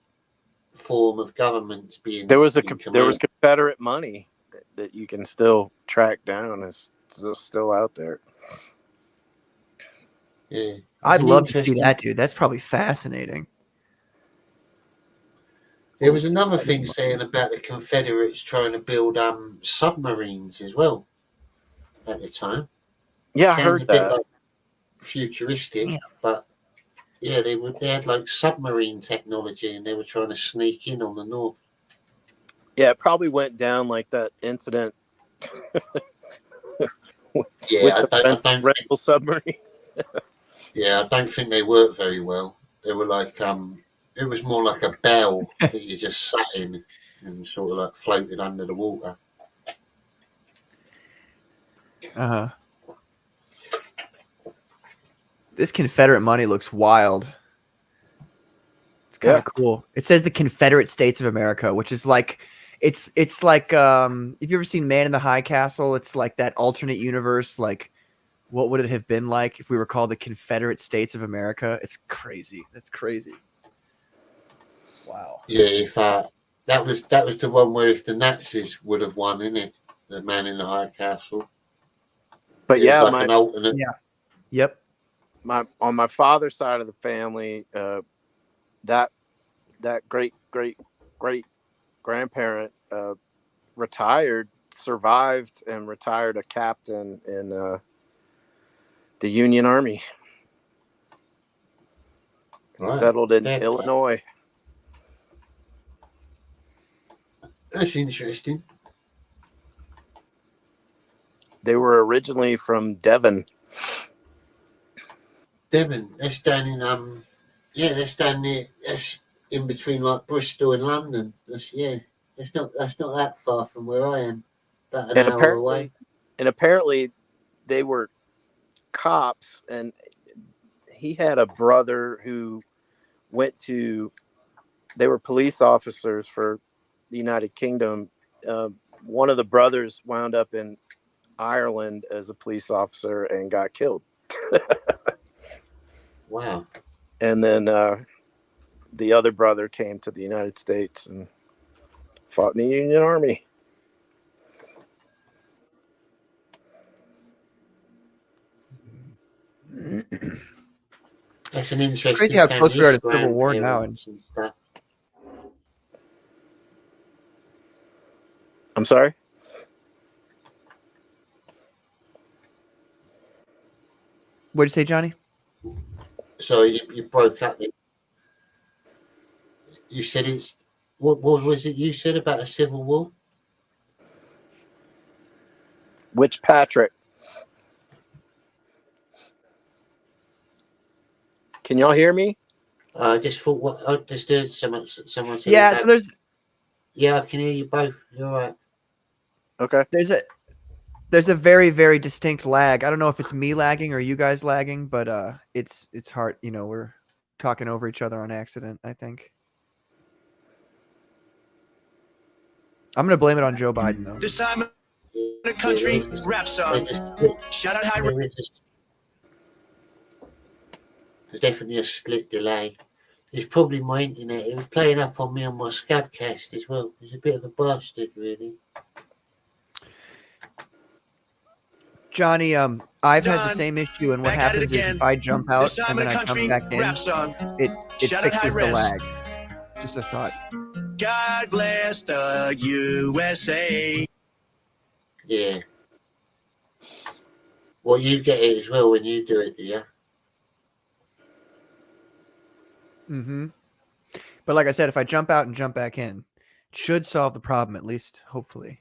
form of government being. There was Confederate money that you can still track down. Is still out there. Yeah, I'd love to see that, dude. That's probably fascinating. There was another thing saying about the Confederates trying to build submarines as well at the time. Yeah, I Sounds heard a bit that. like futuristic, but yeah, they had like submarine technology, and they were trying to sneak in on the north. Yeah, it probably went down like that incident. Yeah, with the rental submarine. Yeah, I don't think they worked very well. They were like it was more like a bell that you just sat in and sort of like floated under the water. Uh-huh. This Confederate money looks wild. It's kind of cool. It says the Confederate States of America, which is like it's like if you've ever seen Man in the High Castle, it's like that alternate universe. Like, what would it have been like if we were called the Confederate States of America? It's crazy. That's crazy. Wow. Yeah, if that was the one where if the Nazis would have won, innit? The Man in the High Castle. But It yeah, was like an alternate. Yeah. Yep. On my father's side of the family, that great grandparent survived and retired a captain in the Union Army. And Right. settled in Yeah. Illinois. That's interesting. They were originally from Devon. Devon, that's down in that's down near, that's in between like Bristol and London. That's not that far from where I am. About an hour away. And apparently they were cops, and he had a brother who they were police officers for the United Kingdom. One of the brothers wound up in Ireland as a police officer and got killed. Wow. And then the other brother came to the United States and fought in the Union Army. That's an interesting. Crazy how close we are to family Civil War history now. and stuff. I'm sorry? What'd you say, Johnny? So you broke up. You said it's what was it you said about a civil war? Which Patrick? Can y'all hear me? I just thought I just heard someone said. Yeah, about, so there's yeah, I can hear you both. You're right. Okay. There's a very, very distinct lag. I don't know if it's me lagging or you guys lagging, but it's hard. You know, we're talking over each other on accident, I think. I'm gonna blame it on Joe Biden though. This time the country rap song. Shout out high. There's definitely a split delay. It's probably my internet. It was playing up on me on my Scabcast as well. He's a bit of a bastard, really. Johnny, I've had the same issue, and what happens is if I jump out and then I come back in, it fixes the lag. Just a thought. God bless the USA. Yeah. Well, you get it as well when you do it, do you? Mm-hmm. But like I said, if I jump out and jump back in, it should solve the problem, at least, hopefully.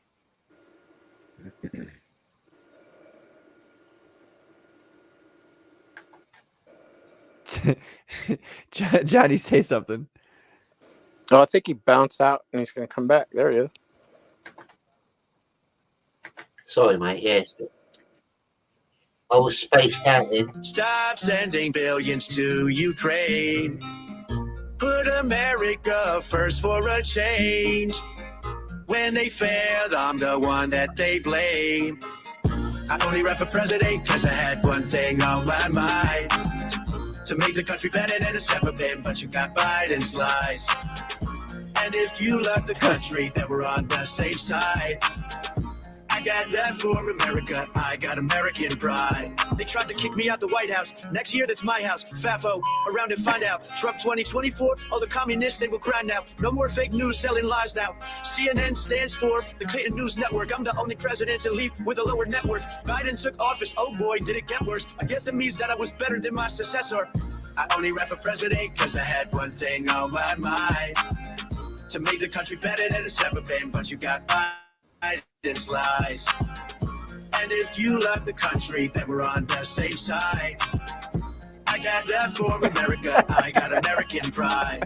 Johnny, say something. Oh, I think he bounced out and he's going to come back. There he is. Sorry, mate. Yes. I was spaced out then. Stop sending billions to Ukraine. Put America first for a change. When they fail, I'm the one that they blame. I only ran for president because I had one thing on my mind. To make the country better than it's ever been, but you got Biden's lies. And if you love the country, then we're on the same side. I got that for America. I got American pride. They tried to kick me out the White House. Next year, that's my house. FAFO, around and find out. Trump 2024, all the communists, they will cry now. No more fake news selling lies now. CNN stands for the Clinton News Network. I'm the only president to leave with a lower net worth. Biden took office. Oh boy, did it get worse. I guess that means that I was better than my successor. I only ran for president because I had one thing on my mind. To make the country better than it's ever been. But you got Biden's lies. And if you love the country, then we're on the same side. I got that for America. I got American pride.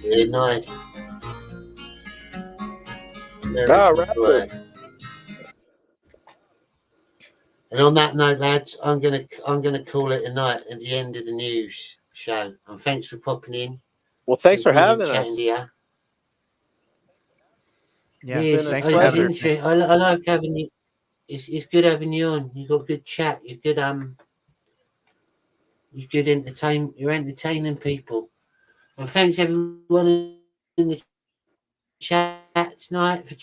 Yeah, nice. Right. And on that note, lads, I'm gonna call it a night at the end of the news show. And thanks for popping in. Well, thanks for having us. Here. Yeah, Yes, thanks for having us. I like having you. It's good having you on. You got good chat. You're good You're entertaining people. And thanks everyone in the chat tonight for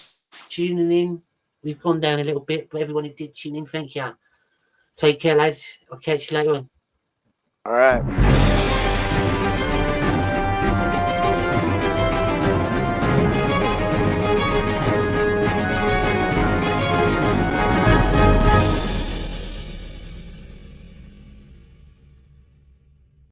tuning in. We've gone down a little bit, but everyone who did tune in, thank you. Take care, lads. I'll catch you later on. All right.